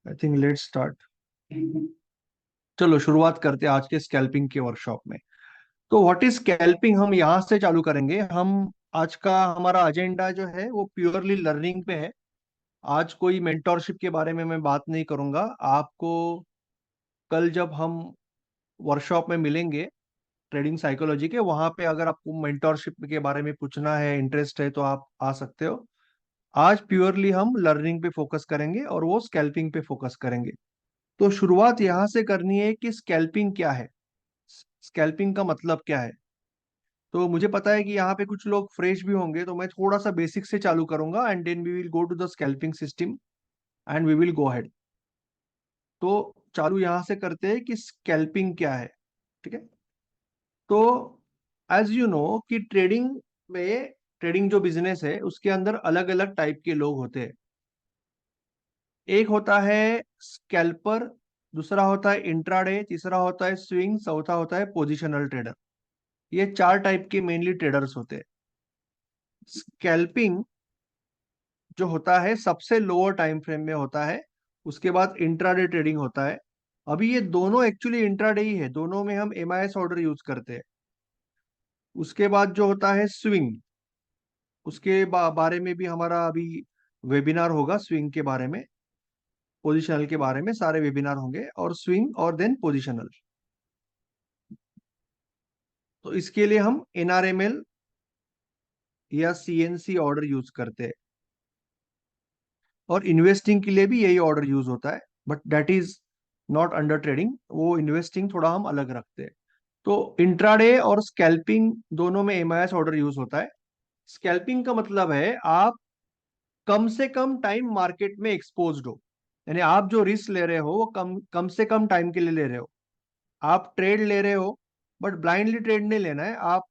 I think let's start. चलो शुरुआत करते हैं आज के स्कैल्पिंग के वर्कशॉप में। तो व्हाट इज स्कैल्पिंग, हम यहाँ से चालू करेंगे। हम आज का हमारा एजेंडा जो है वो प्योरली लर्निंग पे है। आज कोई मेंटोरशिप के बारे में मैं बात नहीं करूंगा आपको। कल जब हम वर्कशॉप में मिलेंगे ट्रेडिंग साइकोलॉजी के, वहां पे अगर आपको मेंटोरशिप के बारे में पूछना है, इंटरेस्ट है, तो आप आ सकते हो। आज प्योरली हम लर्निंग पे फोकस करेंगे और वो स्कैल्पिंग पे फोकस करेंगे। तो शुरुआत यहाँ से करनी है कि स्कैल्पिंग क्या है, स्कैल्पिंग का मतलब क्या है। तो मुझे पता है कि यहाँ पे कुछ लोग फ्रेश भी होंगे, तो मैं थोड़ा सा बेसिक से चालू करूंगा and then we will go to the scalping system and we will go ahead. तो चालू यहाँ से करते हैं कि स्कैल्पिंग क्या है। ठीक है। तो एज यू नो कि ट्रेडिंग जो बिजनेस है उसके अंदर अलग अलग टाइप के लोग होते हैं। एक होता है स्कैल्पर, दूसरा होता है इंट्राडे, तीसरा होता है स्विंग, चौथा होता है पोजिशनल ट्रेडर। ये चार टाइप के मेनली ट्रेडर्स होते हैं। स्कैल्पिंग जो होता है सबसे लोअर टाइम फ्रेम में होता है। उसके बाद इंट्राडे ट्रेडिंग होता है। अभी ये दोनों एक्चुअली इंट्राडे ही है, दोनों में हम एमआईएस ऑर्डर यूज करते हैं। उसके बाद जो होता है स्विंग, उसके बारे में भी हमारा अभी वेबिनार होगा। स्विंग के बारे में, पोजिशनल के बारे में सारे वेबिनार होंगे, और स्विंग और देन पोजिशनल। तो इसके लिए हम एनआरएमएल या सीएनसी ऑर्डर यूज करते हैं। और इन्वेस्टिंग के लिए भी यही ऑर्डर यूज होता है, but that is not under trading, वो इन्वेस्टिंग थोड़ा हम अलग रखते हैं। तो इंट्राडे और स्कैल्पिंग दोनों में एमआईएस ऑर्डर यूज होता है। स्कैल्पिंग का मतलब है आप कम से कम टाइम मार्केट में एक्सपोज्ड हो, यानी आप जो रिस्क ले रहे हो वो कम कम से कम टाइम के लिए ले रहे हो। आप ट्रेड ले रहे हो, बट ब्लाइंडली ट्रेड नहीं लेना है। आप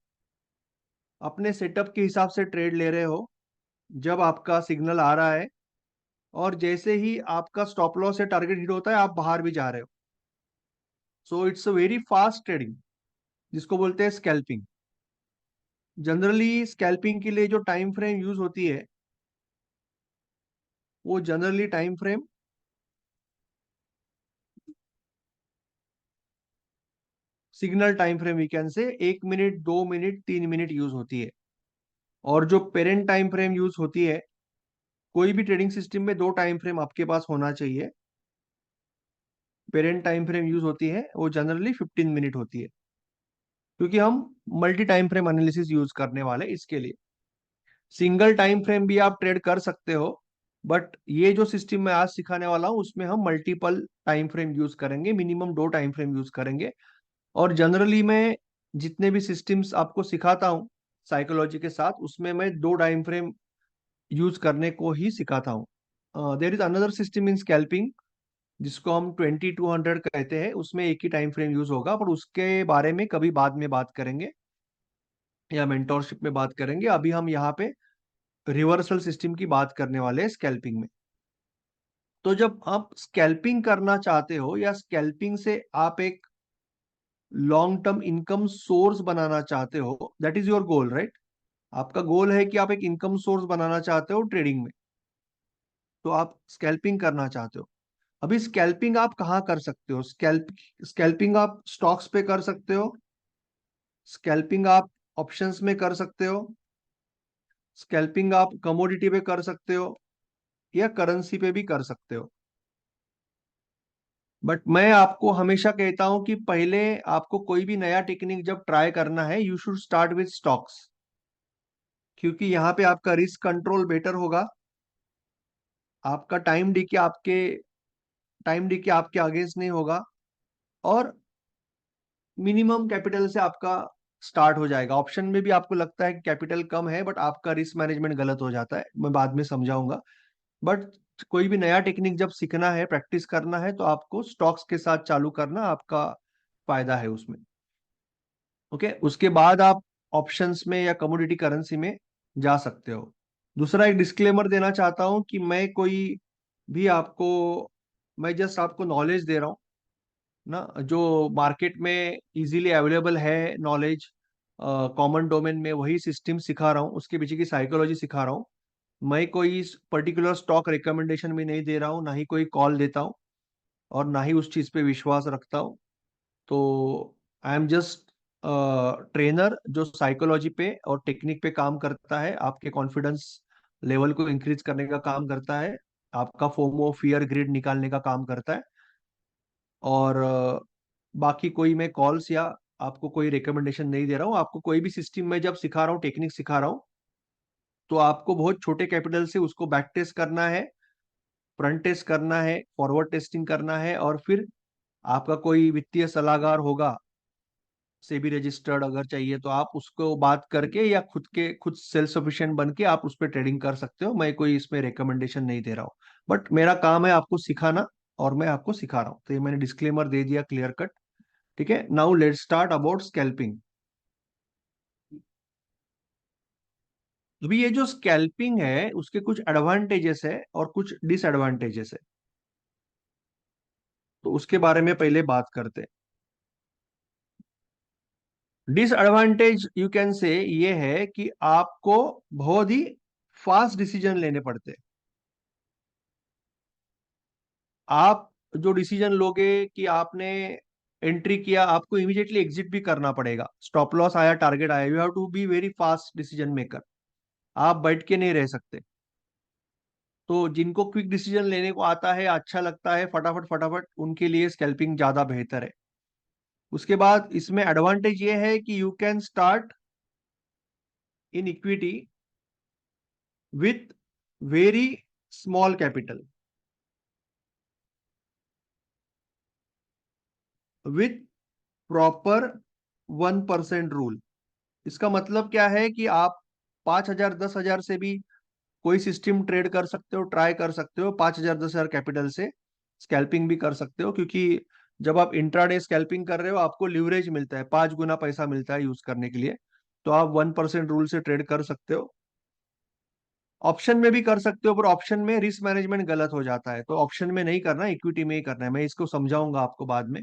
अपने सेटअप के हिसाब से ट्रेड ले रहे हो। जब आपका सिग्नल आ रहा है और जैसे ही आपका स्टॉप लॉस या टारगेट हिट होता है, आप बाहर भी जा रहे हो। So it's a very fast trading, जिसको बोलते हैं स्कैल्पिंग। जनरली स्कैल्पिंग के लिए जो टाइम फ्रेम यूज होती है, वो generally time frame signal time frame we can say 1 minute, 2 minute, 3 minute use होती है। और जो पेरेंट टाइम फ्रेम यूज होती है, कोई भी ट्रेडिंग सिस्टम में दो टाइम फ्रेम आपके पास होना चाहिए। पेरेंट टाइम फ्रेम यूज होती है, वो जनरली 15 मिनट होती है, क्योंकि हम multi time frame analysis use करने वाले हैं इसके लिए। सिंगल टाइम फ्रेम भी आप ट्रेड कर सकते हो, बट ये जो सिस्टम मैं आज सिखाने वाला हूँ उसमें हम मल्टीपल टाइम फ्रेम यूज करेंगे, मिनिमम दो टाइम फ्रेम यूज करेंगे। और जनरली मैं जितने भी सिस्टम्स आपको सिखाता हूँ साइकोलॉजी के साथ, उसमें मैं दो टाइम फ्रेम यूज करने को ही सिखाता हूँ। There is another system in scalping जिसको हम 2200 कहते हैं, उसमें एक ही टाइम फ्रेम यूज होगा, पर उसके बारे में कभी बाद में बात करेंगे या मेंटोरशिप में बात करेंगे। अभी हम यहाँ पे रिवर्सल सिस्टम की बात करने वाले हैं स्कैल्पिंग में। तो जब आप स्कैल्पिंग करना चाहते हो या स्कैल्पिंग से आप एक लॉन्ग टर्म इनकम सोर्स बनाना चाहते हो, that is your goal, right. आपका गोल है कि आप एक इनकम सोर्स बनाना चाहते हो ट्रेडिंग में, तो आप स्कैल्पिंग करना चाहते हो। अभी स्कैल्पिंग आप कहाँ कर सकते हो? स्कैल्पिंग आप स्टॉक्स पे कर सकते हो, स्कैल्पिंग आप ऑप्शंस में कर सकते हो, स्कैल्पिंग आप कमोडिटी पे कर सकते हो, या करेंसी पे भी कर सकते हो। बट मैं आपको हमेशा कहता हूं कि पहले आपको कोई भी नया टेक्निक जब ट्राई करना है, you should start with stocks, क्योंकि यहाँ पे आपका रिस्क कंट्रोल बेटर होगा। आपका टाइम डीके आपके अगेंस्ट नहीं होगा, और मिनिमम कैपिटल से आपका स्टार्ट हो जाएगा। ऑप्शन में भी आपको लगता है कि कैपिटल कम है, बट आपका रिस्क मैनेजमेंट गलत हो जाता है, मैं बाद में समझाऊंगा। बट कोई भी नया टेक्निक जब सीखना है, प्रैक्टिस करना है, तो आपको स्टॉक्स के साथ चालू करना आपका फायदा है उसमें। ओके, उसके बाद आप ऑप्शंस में या कमोडिटी करेंसी में जा सकते हो। दूसरा एक डिस्क्लेमर देना चाहता हूं कि भी आपको मैं जस्ट आपको नॉलेज दे रहा हूँ ना, जो मार्केट में इजीली अवेलेबल है नॉलेज, कॉमन डोमेन में वही सिस्टम सिखा रहा हूँ, उसके पीछे की साइकोलॉजी सिखा रहा हूँ। मैं कोई पर्टिकुलर स्टॉक रिकमेंडेशन भी नहीं दे रहा हूँ, ना ही कोई कॉल देता हूँ, और ना ही उस चीज पे विश्वास रखता हूँ। तो आई एम जस्ट ट्रेनर जो साइकोलॉजी पे और टेक्निक पे काम करता है, आपके कॉन्फिडेंस लेवल को इंक्रीज करने का काम करता है, आपका फोमो फियर ग्रिड निकालने का काम करता है। और बाकी कोई मैं कॉल्स या आपको कोई रिकमेंडेशन नहीं दे रहा हूँ। आपको कोई भी सिस्टम में जब सिखा रहा हूँ, टेक्निक सिखा रहा हूँ, तो आपको बहुत छोटे कैपिटल से उसको बैक टेस्ट करना है, फ्रंट टेस्ट करना है, फॉरवर्ड टेस्टिंग करना है, और फिर आपका कोई वित्तीय सलाहकार होगा, सेबी रजिस्टर्ड अगर चाहिए, तो आप उसको बात करके या खुद सेल्फ सफिशिएंट बन के आप उस पर ट्रेडिंग कर सकते हो। मैं कोई इसमें रिकमेंडेशन नहीं दे रहा हूँ, बट मेरा काम है आपको सिखाना, और मैं आपको सिखा रहा हूँ। तो ये मैंने डिस्क्लेमर दे दिया क्लियर कट। ठीक है, now let's start about scalping. अभी ये जो स्कैल्पिंग है उसके कुछ एडवांटेजेस है और कुछ डिसएडवांटेजेस है, तो उसके बारे में पहले बात करते हैं। डिसएडवांटेज यू कैन से ये है कि आपको बहुत ही फास्ट डिसीजन लेने पड़ते हैं। आप जो डिसीजन लोगे कि आपने एंट्री किया, आपको इमीडिएटली एग्जिट भी करना पड़ेगा। स्टॉप लॉस आया, टारगेट आया, you have to be very fast decision maker. आप बैठ के नहीं रह सकते। तो जिनको क्विक डिसीजन लेने को आता है, अच्छा लगता है, फटाफट फटाफट, उनके लिए स्कैल्पिंग ज्यादा बेहतर है। उसके बाद इसमें एडवांटेज ये है कि you can start in equity with very small capital, with proper 1% rule. इसका मतलब क्या है कि आप 5,000 10,000 से भी कोई सिस्टम ट्रेड कर सकते हो, ट्राई कर सकते हो। 5,000 10,000 कैपिटल से स्कैल्पिंग भी कर सकते हो, क्योंकि जब आप इंट्राडे स्कैल्पिंग कर रहे हो आपको लिवरेज मिलता है, 5 गुना पैसा मिलता है यूज करने के लिए। तो आप 1% रूल से ट्रेड कर सकते हो। ऑप्शन में भी कर सकते हो, पर ऑप्शन में रिस्क मैनेजमेंट गलत हो जाता है, तो ऑप्शन में नहीं करना, इक्विटी में ही करना है। मैं इसको समझाऊंगा आपको बाद में।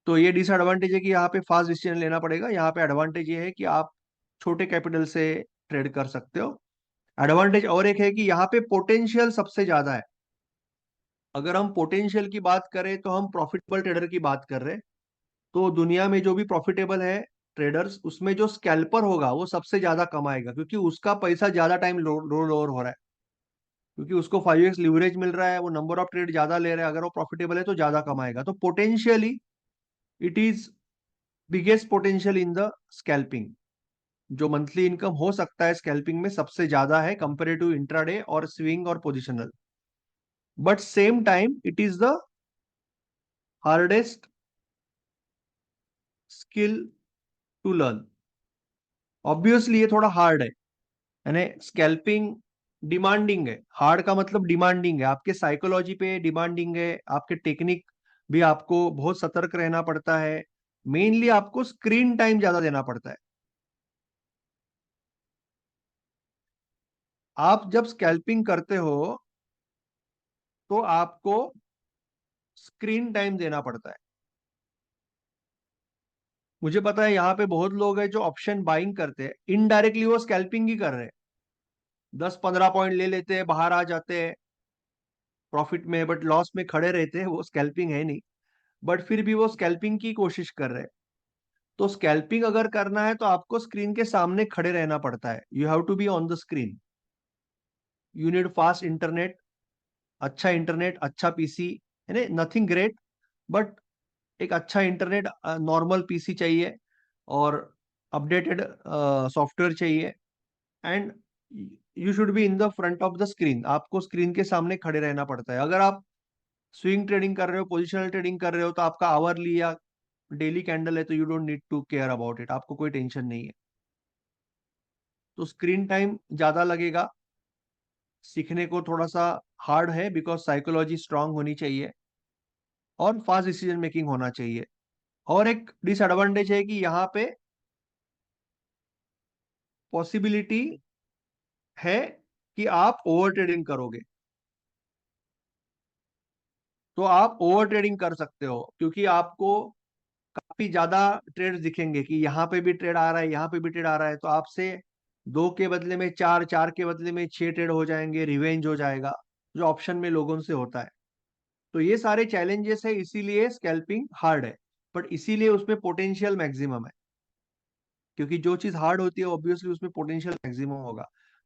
तो ये डिसएडवांटेज है कि यहाँ पे फास्ट डिसीजन लेना पड़ेगा। यहाँ पे एडवांटेज ये है कि आप छोटे कैपिटल से ट्रेड कर सकते हो। एडवांटेज और एक है कि यहाँ पे पोटेंशियल सबसे ज्यादा है। अगर हम पोटेंशियल की बात करें तो हम प्रॉफिटेबल ट्रेडर की बात कर रहे हैं। तो दुनिया में जो भी प्रॉफिटेबल है ट्रेडर्स, उसमें जो स्कैल्पर होगा वो सबसे ज्यादा कमाएगा, क्योंकि उसका पैसा ज्यादा टाइम रोल ओवर हो रहा है, क्योंकि उसको 5x लिवरेज मिल रहा है, वो नंबर ऑफ ट्रेड ज्यादा ले रहा है। अगर वो प्रॉफिटेबल है तो ज्यादा कमाएगा। तो potentially it is biggest potential in the scalping. जो मंथली इनकम हो सकता है स्कैल्पिंग में सबसे ज्यादा है कंपेयर टू इंट्राडे और स्विंग और positional. But same time it is the hardest skill to learn. Obviously ये थोड़ा हार्ड है, यानी स्कैल्पिंग डिमांडिंग है। हार्ड का मतलब डिमांडिंग है, आपके साइकोलॉजी पे डिमांडिंग है, आपके टेक्निक भी आपको बहुत सतर्क रहना पड़ता है। मेनली आपको स्क्रीन टाइम ज्यादा देना पड़ता है। आप जब स्कैल्पिंग करते हो तो आपको स्क्रीन टाइम देना पड़ता है। मुझे पता है यहाँ पे बहुत लोग हैं जो ऑप्शन बाइंग करते हैं, इनडायरेक्टली वो स्कैल्पिंग ही कर रहे हैं। 10 15 पॉइंट ले लेते हैं, बाहर आ जाते हैं प्रॉफिट में, बट लॉस में खड़े रहते हैं, वो स्कैल्पिंग है नहीं। बट फिर भी वो स्कैल्पिंग की कोशिश कर रहे हैं। तो स्कैल्पिंग अगर करना है तो आपको स्क्रीन के सामने खड़े रहना पड़ता है। You have to be on the screen. You need fast internet, अच्छा इंटरनेट, अच्छा पीसी, यानी नथिंग ग्रेट, बट एक अच्छा इंटरनेट, नॉर्मल पीसी चाहिए, और अपडेटेड सॉफ्टवेयर चाहिए। And you should be in the front of the screen. आपको screen के सामने खड़े रहना पड़ता है। अगर आप स्विंग ट्रेडिंग कर रहे हो, पोजिशनल ट्रेडिंग कर रहे हो, तो आपका आवरली या डेली कैंडल है, तो you don't need to care about it, आपको कोई टेंशन नहीं है। तो स्क्रीन टाइम ज्यादा लगेगा, सीखने को थोड़ा सा हार्ड है, बिकॉज साइकोलॉजी स्ट्रांग होनी चाहिए और फास्ट डिसीजन मेकिंग होना चाहिए। और एक डिसएडवांटेज है कि यहाँ पे पॉसिबिलिटी है कि आप ओवर ट्रेडिंग करोगे। तो आप ओवर ट्रेडिंग कर सकते हो, क्योंकि आपको काफी ज्यादा ट्रेड दिखेंगे कि यहाँ पे भी ट्रेड आ रहा है, यहाँ पे भी ट्रेड आ रहा है, तो आपसे 2 के बदले में 4, 4 के बदले में 6 ट्रेड हो जाएंगे, रिवेंज हो जाएगा, जो ऑप्शन में लोगों से होता है। तो ये सारे चैलेंजेस है, इसीलिए स्कैल्पिंग हार्ड है, बट इसीलिए उसमें पोटेंशियल मैक्सिमम है, क्योंकि जो चीज हार्ड होती है ऑब्वियसली उसमें पोटेंशियल मैक्सिमम होगा।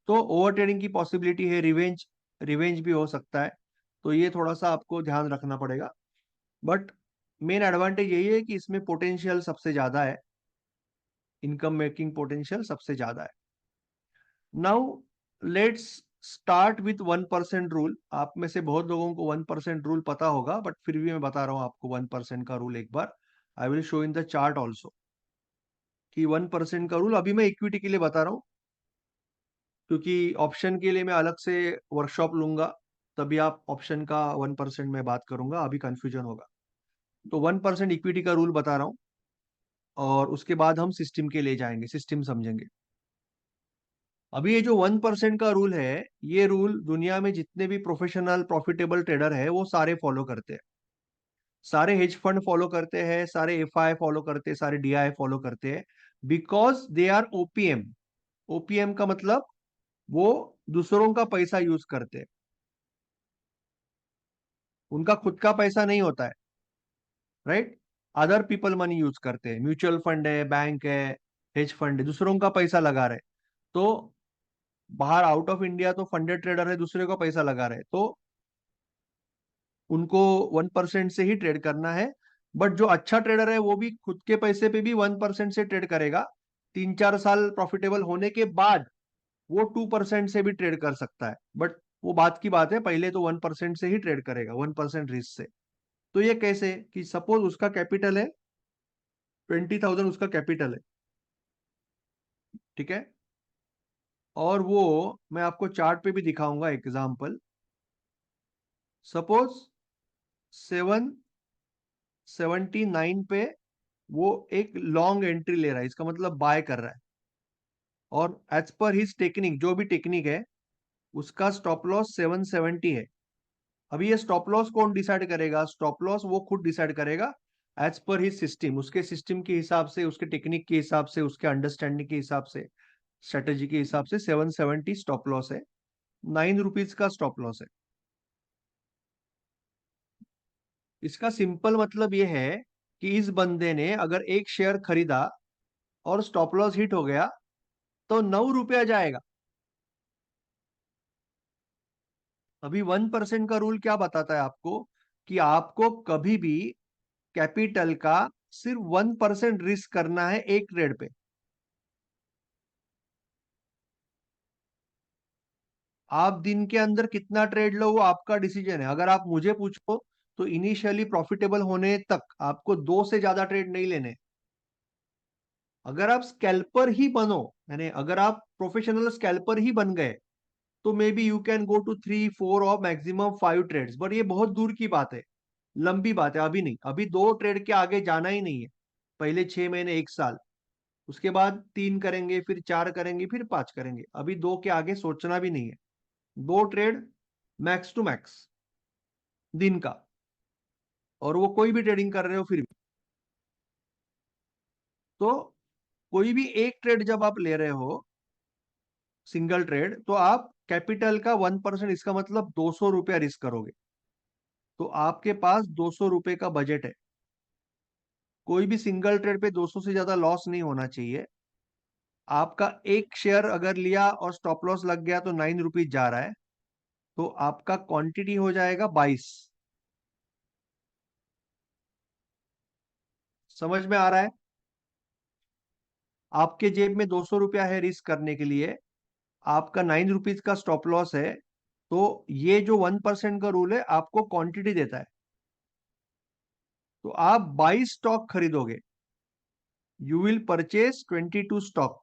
तो ओवर ट्रेडिंग की पॉसिबिलिटी है, रिवेंज रिवेंज भी हो सकता है, तो ये थोड़ा सा आपको ध्यान रखना पड़ेगा। बट मेन एडवांटेज यही है कि इसमें पोटेंशियल सबसे ज्यादा है, इनकम मेकिंग पोटेंशियल सबसे ज्यादा है। Now let's start with 1% rule. आप में से बहुत लोगों को 1% रूल पता होगा, बट फिर भी मैं बता रहा हूं आपको 1% का रूल एक बार। I will show in the chart also कि 1% का रूल अभी मैं इक्विटी के लिए बता रहा हूँ, क्योंकि ऑप्शन के लिए मैं अलग से वर्कशॉप लूंगा, तभी आप ऑप्शन का 1% में बात करूंगा, अभी कंफ्यूजन होगा। तो 1% इक्विटी का रूल बता रहा हूँ, और उसके बाद हम सिस्टम के लिए जाएंगे, सिस्टम समझेंगे। अभी ये जो 1% का रूल है, ये रूल दुनिया में जितने भी प्रोफेशनल प्रॉफिटेबल ट्रेडर है वो सारे फॉलो करते हैं। सारे हेज फंड फॉलो करते हैं, सारे एफआई फॉलो करते हैं, सारे डीआई फॉलो करते हैं, because they are OPM. OPM का मतलब वो दूसरों का पैसा यूज करते हैं, उनका खुद का पैसा नहीं होता है, right. Other people money use करते हैं, म्यूचुअल फंड है, बैंक है, हेज फंड है, दूसरों का पैसा लगा रहे। तो बाहर आउट ऑफ इंडिया तो फंडेड ट्रेडर है, दूसरे का पैसा लगा रहे, तो उनको 1% से ही ट्रेड करना है। बट जो अच्छा ट्रेडर है वो भी खुद के पैसे पे भी 1% से ट्रेड करेगा। 3-4 साल प्रॉफिटेबल होने के बाद वो 2% से भी ट्रेड कर सकता है, बट वो बात की बात है, पहले तो 1% से ही ट्रेड करेगा, 1% रिस्क से। तो ये कैसे कि सपोज उसका कैपिटल है 20,000, उसका कैपिटल है, ठीक है। और वो मैं आपको चार्ट पे भी दिखाऊंगा एग्जाम्पल। सपोज 779 पे वो एक लॉन्ग एंट्री ले रहा है, इसका मतलब बाय कर रहा है, और एज पर हिज टेक्निक, जो भी टेक्निक है, उसका स्टॉप लॉस 770 है। अभी ये स्टॉप लॉस कौन डिसाइड करेगा? स्टॉप लॉस वो खुद डिसाइड करेगा, एज पर हिज सिस्टम, उसके सिस्टम के हिसाब से, उसके टेक्निक के हिसाब से, उसके अंडरस्टैंडिंग के हिसाब से, स्ट्रेटेजी के हिसाब से 770 स्टॉप लॉस है, ₹9 का स्टॉप लॉस है। इसका सिंपल मतलब ये है कि इस बंदे ने अगर एक शेयर खरीदा और स्टॉप लॉस हिट हो गया तो ₹9 जाएगा। अभी 1% का रूल क्या बताता है आपको कि आपको कभी भी कैपिटल का सिर्फ 1% रिस्क करना है एक ट्रेड पे। आप दिन के अंदर कितना ट्रेड लो वो आपका डिसीजन है। अगर आप मुझे पूछो तो इनिशियली प्रॉफिटेबल होने तक आपको 2 से ज्यादा ट्रेड नहीं लेने। अगर आप स्कैल्पर ही बनो, यानी अगर आप प्रोफेशनल स्कैल्पर ही बन गए, तो maybe you can go to 3, 4 और मैक्सिमम 5 ट्रेड्स, बट ये बहुत दूर की बात है, लंबी बात है। अभी नहीं, अभी 2 ट्रेड के आगे जाना ही नहीं है, पहले 6 महीने, 1 साल, उसके बाद 3 करेंगे, फिर 4 करेंगे, फिर 5 करेंगे, अभी 2 के आगे सोचना भी नहीं है। 2 ट्रेड मैक्स टू मैक्स दिन का, और वो कोई भी ट्रेडिंग कर रहे हो फिर भी। तो कोई भी एक ट्रेड जब आप ले रहे हो, सिंगल ट्रेड, तो आप कैपिटल का 1%, इसका मतलब ₹200 रिस्क करोगे। तो आपके पास ₹200 का बजट है। कोई भी सिंगल ट्रेड पे 200 से ज्यादा लॉस नहीं होना चाहिए। आपका एक शेयर अगर लिया और स्टॉप लॉस लग गया तो ₹9 जा रहा है, तो आपका क्वांटिटी हो जाएगा 22। समझ में आ रहा है? आपके जेब में ₹200 है रिस्क करने के लिए, आपका ₹9 का स्टॉप लॉस है, तो ये जो 1% का रूल है आपको क्वांटिटी देता है। तो आप 22 स्टॉक खरीदोगे, यू विल परचेज 22 स्टॉक।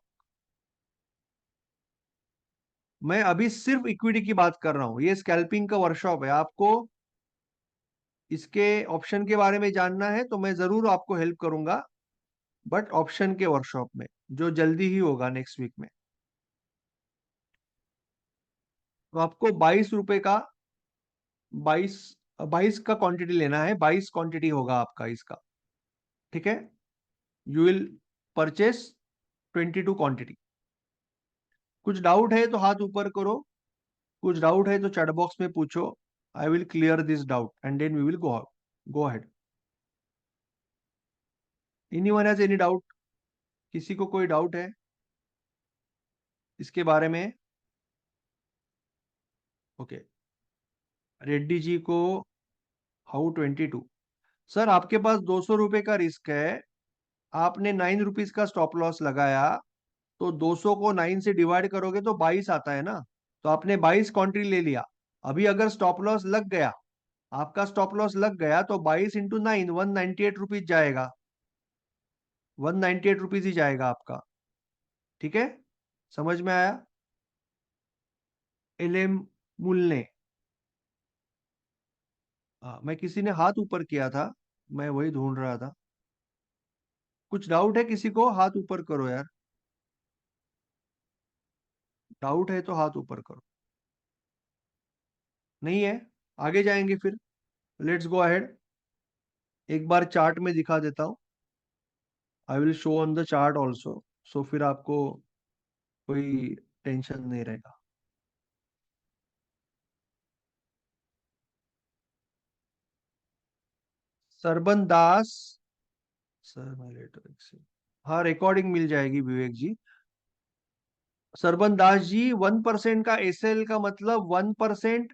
मैं अभी सिर्फ इक्विटी की बात कर रहा हूं, ये स्कैल्पिंग का वर्कशॉप है। आपको इसके ऑप्शन के बारे में जानना है तो मैं जरूर आपको हेल्प करूंगा, बट ऑप्शन के वर्कशॉप में, जो जल्दी ही होगा नेक्स्ट वीक में। तो आपको ₹22 का 22 22 का क्वांटिटी लेना है, 22 क्वांटिटी होगा आपका इसका, ठीक है। You will purchase 22 quantity. कुछ डाउट है तो हाथ ऊपर करो, कुछ डाउट है तो चैट बॉक्स में पूछो। I will clear this doubt and then we will go ahead. Anyone has any doubt? किसी को कोई डाउट है इसके बारे में? ओके। रेड्डी जी को हाउ 22। सर आपके पास 200 रुपए का रिस्क है, आपने 9 रुपीज का स्टॉप लॉस लगाया, तो 200 को 9 से डिवाइड करोगे तो 22 आता है ना। तो आपने 22 कॉन्ट्री ले लिया। अभी अगर स्टॉप लॉस लग गया, आपका स्टॉप लॉस लग गया, तो 22 × 9 198 रुपीज जाएगा। 198 रुपीज ही जाएगा आपका। ठीक है, समझ में आया? एलएम मूल्य। हाँ, मैं किसी ने हाथ ऊपर किया था, मैं वही ढूंढ रहा था। कुछ डाउट है किसी को? हाथ ऊपर करो यार। डाउट है तो हाथ ऊपर करो। नहीं है? आगे जाएंगे फिर। Let's go ahead. एक बार चार्ट में दिखा देता हूँ। I will show on the chart also, so फिर आपको कोई टेंशन नहीं रहेगा। सरबन दास। सर मैं लेटर से, हाँ रिकॉर्डिंग मिल जाएगी विवेक जी। सरबन दास जी, 1% का एसएल का मतलब 1%।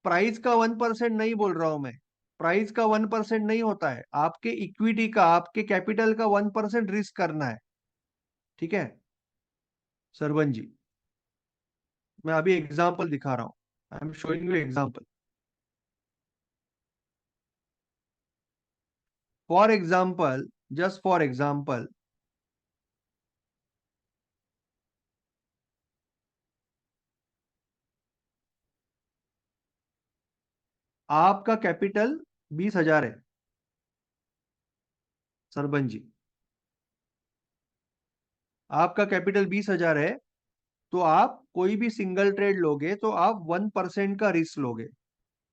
प्राइस का 1% नहीं बोल रहा हूं मैं। प्राइस का 1% नहीं होता है, आपके इक्विटी का, आपके कैपिटल का 1% रिस्क करना है। ठीक है सरबन जी, मैं अभी एग्जांपल दिखा रहा हूं। I am showing you example. For example, just for example, आपका कैपिटल 20,000 है सरबन जी। आपका कैपिटल 20,000 है, तो आप कोई भी सिंगल ट्रेड लोगे तो आप 1% का रिस्क लोगे।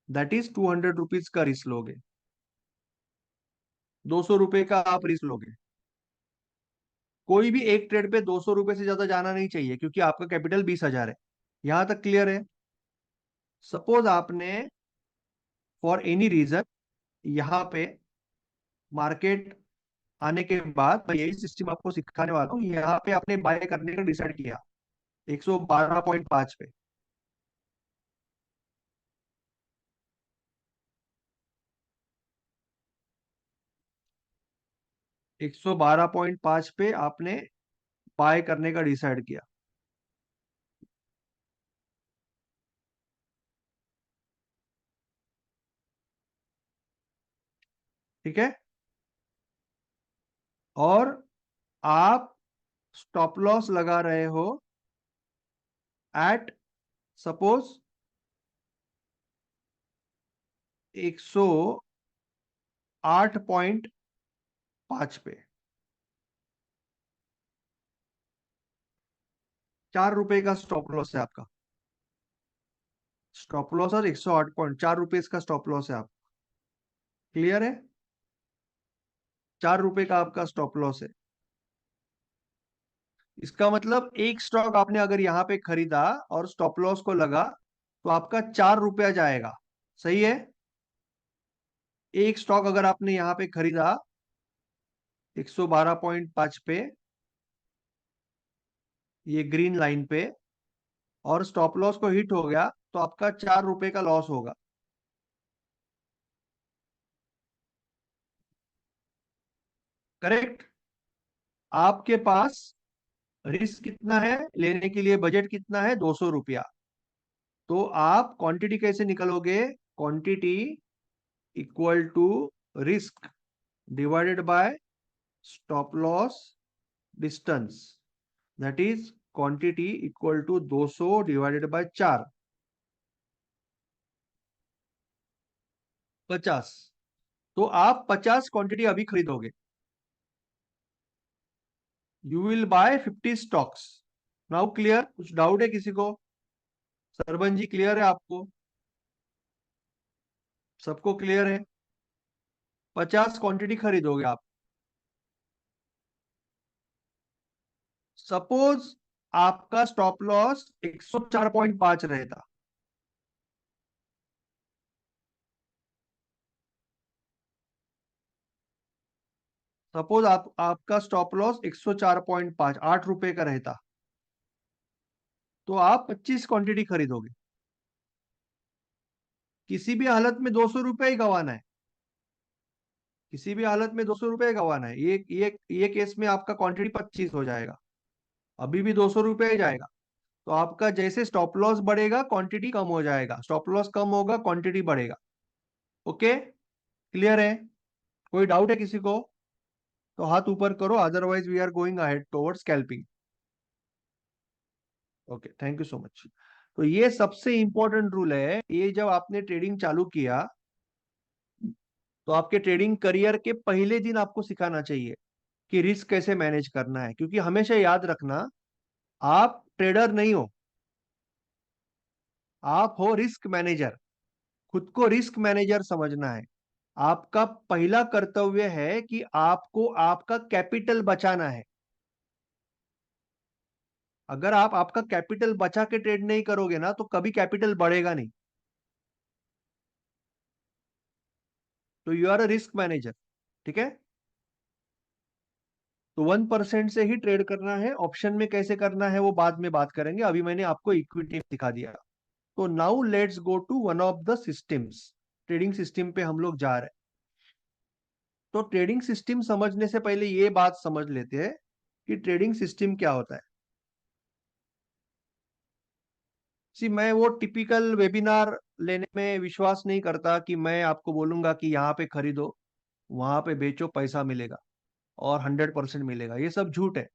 दैट इज 200 रुपीज का रिस्क लोगे। 200 रुपए का आप रिस्क लोगे। कोई भी एक ट्रेड पे 200 रुपए से ज्यादा जाना नहीं चाहिए, क्योंकि आपका कैपिटल 20,000 है। यहां तक क्लियर है? सपोज आपने फॉर एनी रीजन यहाँ पे मार्केट आने के बाद, मैं यही सिस्टम आपको सिखाने वाला हूँ, यहाँ पे आपने बाय करने का डिसाइड किया 112.5 पे। 112.5 पे आपने बाय करने का डिसाइड किया। ठीक है, और आप स्टॉप लॉस लगा रहे हो एट सपोज 108.5 पे। 4 रुपए का स्टॉप लॉस है आपका। स्टॉप लॉस और 108.4 रुपए का स्टॉप लॉस है आप। क्लियर है? 4 रुपए का आपका स्टॉप लॉस है। इसका मतलब एक स्टॉक आपने अगर यहाँ पे खरीदा और स्टॉप लॉस को लगा, तो आपका 4 रुपया जाएगा। सही है? एक स्टॉक अगर आपने यहाँ पे खरीदा 112.5 पे, ये ग्रीन लाइन पे, और स्टॉप लॉस को हिट हो गया, तो आपका 4 रुपए का लॉस होगा। करेक्ट? आपके पास रिस्क कितना है लेने के लिए? बजट कितना है? 200 रुपया। तो आप क्वांटिटी कैसे निकलोगे? Quantity equal to risk divided by stop loss distance. That is quantity equal to 200 divided by 4, 50। तो आप 50 क्वांटिटी अभी खरीदोगे। You will buy 50 stocks. Now clear? कुछ डाउट है किसी को? सरबन जी क्लियर है आपको? सबको क्लियर है? 50 क्वांटिटी खरीदोगे आप। सपोज आपका स्टॉप लॉस 104.5 रहता। सपोज आपका स्टॉप लॉस 104.5 8 रुपए का रहता, तो आप 25 क्वांटिटी खरीदोगे। किसी भी हालत में 200 रुपए ही गंवाना है, किसी भी हालत में 200 रुपए गंवाना है। ये केस में आपका क्वांटिटी 25 हो जाएगा, अभी भी 200 रुपए ही जाएगा। तो आपका जैसे स्टॉप लॉस बढ़ेगा क्वांटिटी कम हो जाएगा, स्टॉप लॉस कम होगा क्वांटिटी बढ़ेगा। ओके, क्लियर है? कोई डाउट है किसी को? तो हाथ ऊपर करो, otherwise we are going ahead towards scalping. Okay, thank you so much. तो ये सबसे इंपॉर्टेंट रूल है, ये जब आपने ट्रेडिंग चालू किया तो आपके ट्रेडिंग करियर के पहले दिन आपको सिखाना चाहिए कि रिस्क कैसे मैनेज करना है। क्योंकि हमेशा याद रखना, आप ट्रेडर नहीं हो, आप हो रिस्क मैनेजर। खुद को रिस्क मैनेजर समझना है। आपका पहला कर्तव्य है कि आपको आपका कैपिटल बचाना है। अगर आप आपका कैपिटल बचा के ट्रेड नहीं करोगे ना, तो कभी कैपिटल बढ़ेगा नहीं। तो you are a risk manager, ठीक है? तो 1% से ही ट्रेड करना है। ऑप्शन में कैसे करना है वो बाद में बात करेंगे, अभी मैंने आपको इक्विटी दिखा दिया। तो now let's go to one of the systems. Trading system पे हम लोग जा रहे हैं। तो ट्रेडिंग सिस्टम समझने से पहले ये बात समझ लेते हैं कि ट्रेडिंग सिस्टम क्या होता है। सी, मैं वो टिपिकल वेबिनार लेने में विश्वास नहीं करता कि मैं आपको बोलूंगा कि यहाँ पे खरीदो, वहां पे बेचो, पैसा मिलेगा और 100% मिलेगा। ये सब झूठ है।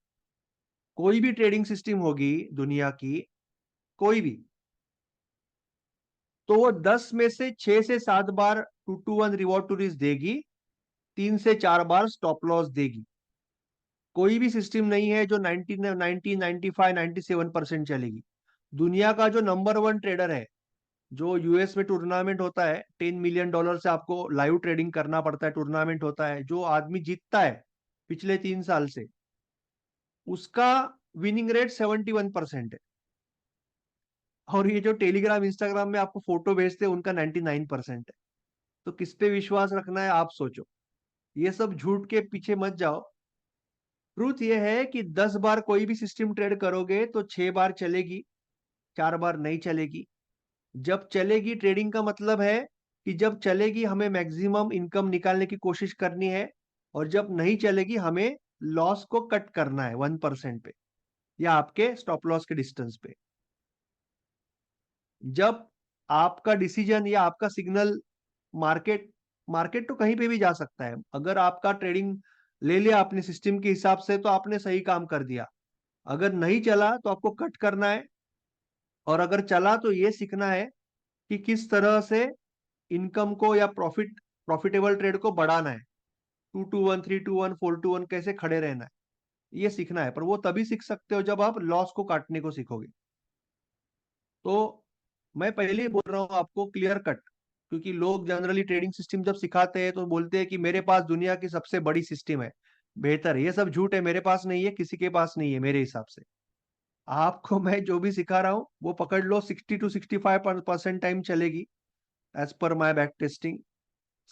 कोई भी ट्रेडिंग सिस्टम होगी दुनिया की, कोई भी, तो वो 10 में से 6 से 7 बार 2 to 1 रिवॉर्ड टू रिस्क देगी, 3 से 4 बार स्टॉप लॉस देगी। कोई भी सिस्टम नहीं है जो 90 95 97% चलेगी। दुनिया का जो नंबर 1 ट्रेडर है, जो यूएस में टूर्नामेंट होता है, $10 मिलियन से आपको लाइव ट्रेडिंग करना पड़ता है, टूर्नामेंट होता है, जो आदमी जीतता है पिछले 3 साल से, उसका विनिंग रेट 71% है। और ये जो टेलीग्राम इंस्टाग्राम में आपको फोटो भेजते हैं उनका 99% है। तो किस पे विश्वास रखना है आप सोचो। ये सब झूठ के पीछे मत जाओ। ट्रूथ ये है कि 10 बार कोई भी सिस्टम ट्रेड करोगे तो 6 बार चलेगी, 4 बार नहीं चलेगी। जब चलेगी, ट्रेडिंग का मतलब है कि जब चलेगी हमें मैक्सिमम इनकम निकालने की कोशिश करनी है, और जब नहीं चलेगी हमें लॉस को कट करना है 1% पे या आपके स्टॉप लॉस के डिस्टेंस पे। जब आपका डिसीजन या आपका सिग्नल, मार्केट मार्केट तो कहीं पे भी जा सकता है, अगर आपका ट्रेडिंग ले लिया आपने सिस्टम के हिसाब से तो आपने सही काम कर दिया। अगर नहीं चला तो आपको कट करना है, और अगर चला तो ये सीखना है कि किस तरह से इनकम को या प्रॉफिटेबल ट्रेड को बढ़ाना है। 2 to 1 3 to 1 4 to 1 कैसे खड़े रहना है, ये सीखना है। पर वो तभी सीख सकते हो जब आप लॉस को काटने को सीखोगे। तो मैं पहले ही बोल रहा हूँ आपको, क्लियर कट। क्योंकि लोग जनरली ट्रेडिंग सिस्टम जब सिखाते हैं तो बोलते हैं कि मेरे पास दुनिया की सबसे बड़ी सिस्टम है, बेहतर है। ये सब झूठ है, मेरे पास नहीं है, किसी के पास नहीं है मेरे हिसाब से। आपको मैं जो भी सिखा रहा हूँ वो पकड़ लो, 60 to 65% टाइम चलेगी as per my back testing.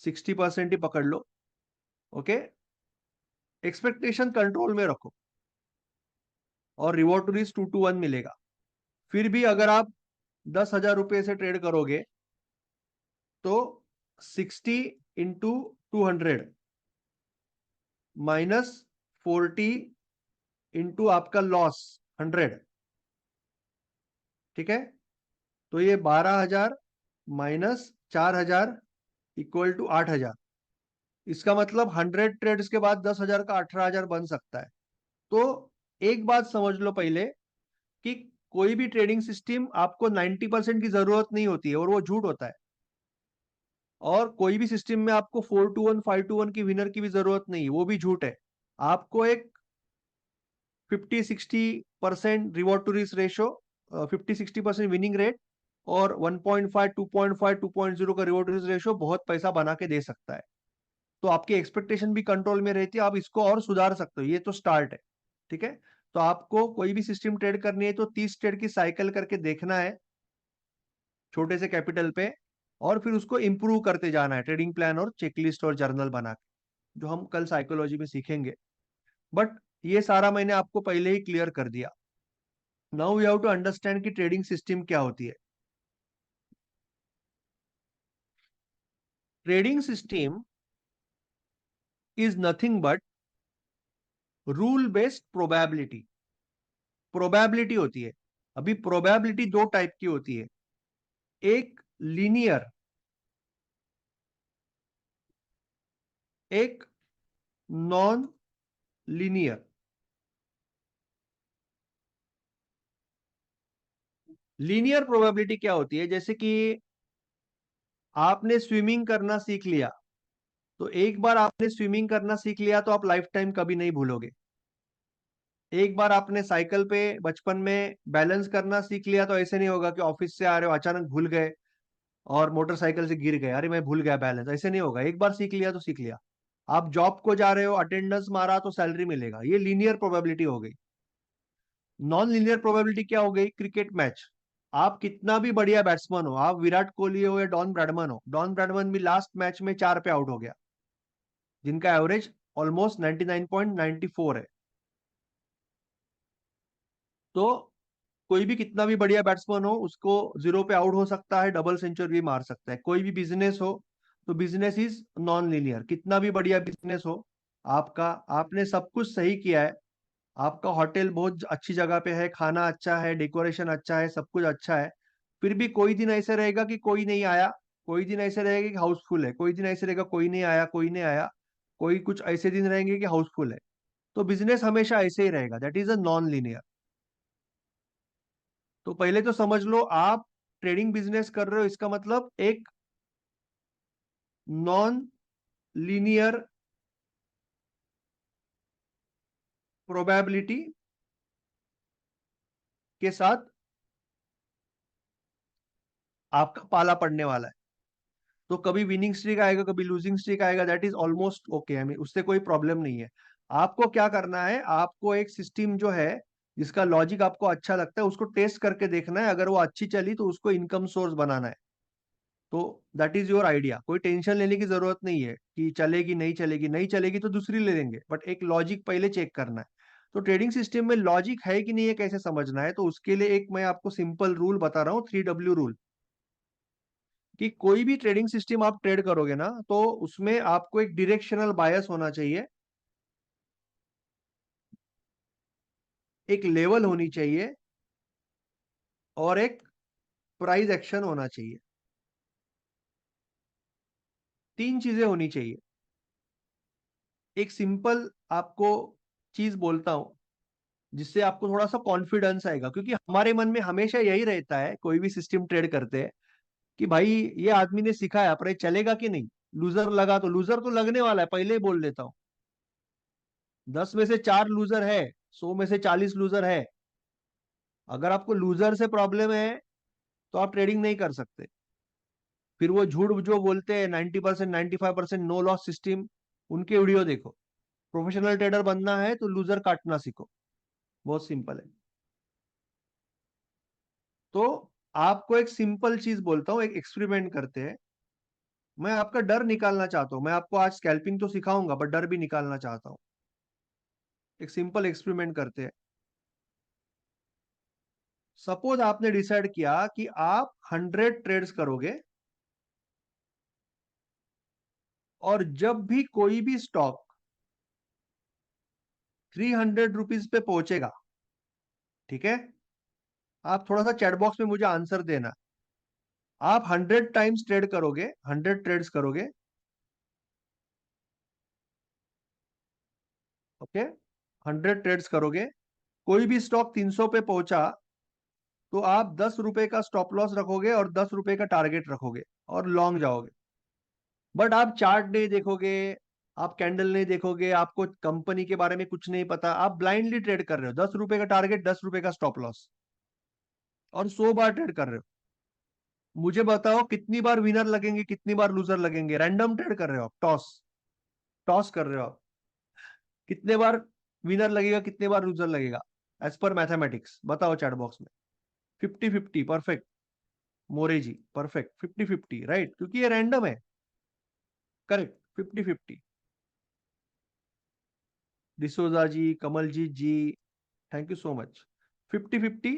60% ही पकड़ लो। ओके, एक्सपेक्टेशन कंट्रोल में रखो, और रिवॉर्ड टू रिस्क 2 to 1 मिलेगा। फिर भी अगर आप 10,000 रुपए से ट्रेड करोगे तो 60 into 200 -40 into आपका लॉस 100, ठीक है? तो ये 12,000 -4,000 इक्वल टू 8,000। इसका मतलब 100 ट्रेड्स के बाद 10,000 का 18,000 बन सकता है। तो एक बात समझ लो पहले कि कोई भी ट्रेडिंग सिस्टम आपको 90% की जरूरत नहीं होती है, और वो झूठ होता है। और कोई भी सिस्टम में आपको 4 to 1 5 to 1 की विनर की भी जरूरत नहीं है, वो भी झूठ है। आपको एक 50-60% reward to risk ratio, 50-60% winning rate, और 1.5 2.5 2.0 का रिवॉर्ड टू रिस्क रेशो बहुत पैसा बना के दे सकता है। तो आपकी एक्सपेक्टेशन भी कंट्रोल में रहती है, आप इसको और सुधार सकते हो। ये तो स्टार्ट है, ठीक है? तो आपको कोई भी सिस्टम ट्रेड करनी है तो 30 ट्रेड की साइकिल करके देखना है छोटे से कैपिटल पे, और फिर उसको इंप्रूव करते जाना है ट्रेडिंग प्लान और चेकलिस्ट और जर्नल बना के, जो हम कल साइकोलॉजी में सीखेंगे। बट ये सारा मैंने आपको पहले ही क्लियर कर दिया। Now you have to understand कि ट्रेडिंग सिस्टम क्या होती है। Trading system is nothing but rule based probability. Probability होती है। अभी प्रोबेबिलिटी दो टाइप की होती है, एक लीनियर, एक नॉन लीनियर। लीनियर प्रोबेबिलिटी क्या होती है, जैसे कि आपने स्विमिंग करना सीख लिया, तो एक बार आपने स्विमिंग करना सीख लिया तो आप लाइफ टाइम कभी नहीं भूलोगे। एक बार आपने साइकिल पे बचपन में बैलेंस करना सीख लिया तो ऐसे नहीं होगा कि ऑफिस से आ रहे हो अचानक भूल गए और मोटरसाइकिल से गिर गए, अरे मैं भूल गया बैलेंस, ऐसे नहीं होगा। एक बार सीख लिया तो सीख लिया। आप जॉब को जा रहे हो, अटेंडेंस मारा तो सैलरी मिलेगा, ये लीनियर प्रोबेबिलिटी हो गई। नॉन लीनियर प्रोबेबिलिटी क्या हो गई, क्रिकेट मैच। आप कितना भी बढ़िया बैट्समैन हो, आप विराट कोहली हो या डॉन ब्रैडमन हो, डॉन ब्रैडमन भी लास्ट मैच में 4 पे आउट हो गया, जिनका एवरेज ऑलमोस्ट 99.94 है। तो कोई भी कितना भी बढ़िया बैट्समैन हो, उसको 0 पे आउट हो सकता है, डबल सेंचुरी भी मार सकता है। कोई भी बिजनेस हो, तो बिजनेस इज नॉन लीनियर, कितना भी बढ़िया बिजनेस हो आपका, आपने सब कुछ सही किया है, आपका होटल बहुत अच्छी जगह पे है, खाना अच्छा है, डेकोरेशन अच्छा है, सब कुछ अच्छा है, फिर भी कोई दिन ऐसे रहेगा कि कोई नहीं आया, कोई दिन ऐसे रहेगा कि हाउसफुल है, कोई दिन ऐसे रहेगा कोई नहीं आया, कोई नहीं आया, कोई कुछ ऐसे दिन रहेंगे कि हाउसफुल है। तो बिजनेस हमेशा ऐसे ही रहेगा, that is a non linear. तो पहले तो समझ लो, आप ट्रेडिंग बिजनेस कर रहे हो, इसका मतलब एक नॉन लीनियर प्रोबेबिलिटी के साथ आपका पाला पड़ने वाला है। तो कभी विनिंग स्ट्रीक आएगा, कभी लूजिंग स्ट्रीक आएगा, that is almost okay, I mean उससे कोई प्रॉब्लम नहीं है। आपको क्या करना है, आपको एक सिस्टम जो है जिसका लॉजिक आपको अच्छा लगता है उसको टेस्ट करके देखना है, अगर वो अच्छी चली तो उसको इनकम सोर्स बनाना है। तो दैट इज योर आइडिया, कोई टेंशन लेने की जरूरत नहीं है कि चलेगी नहीं चलेगी, नहीं चलेगी तो दूसरी ले लेंगे, बट एक लॉजिक पहले चेक करना है। तो ट्रेडिंग सिस्टम में लॉजिक है कि नहीं है कैसे समझना है, तो उसके लिए एक मैं आपको सिंपल रूल बता रहा हूँ, 3W रूल। कि कोई भी ट्रेडिंग सिस्टम आप ट्रेड करोगे ना, तो उसमें आपको एक डायरेक्शनल बायस होना चाहिए, एक लेवल होनी चाहिए, और एक प्राइस एक्शन होना चाहिए। तीन चीजें होनी चाहिए। एक सिंपल आपको चीज बोलता हूं, जिससे आपको थोड़ा सा कॉन्फिडेंस आएगा, क्योंकि हमारे मन में हमेशा यही रहता है कोई भी सिस्टम ट्रेड करते हैं कि भाई ये आदमी ने सिखाया पर ये चलेगा कि नहीं। लूजर लगा तो लूजर तो लगने वाला है, पहले ही बोल देता हूँ। 10 में से 4 लूजर है, 100 में से 40 लूजर है। अगर आपको लूजर से प्रॉब्लम है तो आप ट्रेडिंग नहीं कर सकते। फिर वो झूठ जो बोलते हैं 90%, 95% नो लॉस सिस्टम, उनके वीडियो देखो। प्रोफेशनल ट्रेडर बनना है तो लूजर काटना सीखो, बहुत सिंपल है। तो आपको एक सिंपल चीज बोलता हूँ, एक एक्सपेरिमेंट करते हैं। मैं आपका डर निकालना चाहता हूँ, मैं आपको आज स्कैल्पिंग तो सिखाऊंगा बट डर भी निकालना चाहता हूँ। एक सिंपल एक्सपेरिमेंट करते हैं। सपोज आपने डिसाइड किया कि आप 100 ट्रेड्स करोगे, और जब भी कोई भी स्टॉक 300 रुपीज पे पहुंचेगा, ठीक है, आप थोड़ा सा चैट बॉक्स में मुझे आंसर देना। आप 100 टाइम्स ट्रेड करोगे, 100 ट्रेड्स करोगे, ओके, 100 ट्रेड्स करोगे, कोई भी स्टॉक 300 पे पहुंचा तो आप 10 रुपए का स्टॉप लॉस रखोगे और 10 रुपए का टारगेट रखोगे, और लॉन्ग जाओगे। बट आप चार्ट नहीं देखोगे, आप कैंडल नहीं देखोगे, आपको कंपनी के बारे में कुछ नहीं पता, आप ब्लाइंडली ट्रेड कर रहे हो, 10 रुपए का टारगेट, 10 रुपए का स्टॉप लॉस, और 100 बार ट्रेड कर रहे हो। मुझे बताओ कितनी बार विनर लगेंगे, कितनी बार लूजर लगेंगे। रैंडम ट्रेड कर रहे हो आप, टॉस, टॉस कर रहे हो आप, कितने बार विनर लगेगा, कितने बार लूजर लगेगा। एज पर मैथमेटिक्स बताओ चैट बॉक्स में। 50-50 perfect. More ji perfect, 50-50 right, क्योंकि ये रैंडम है। Correct, 50-50। D'Souza ji, Kamaljeet ji, thank you so much. 50-50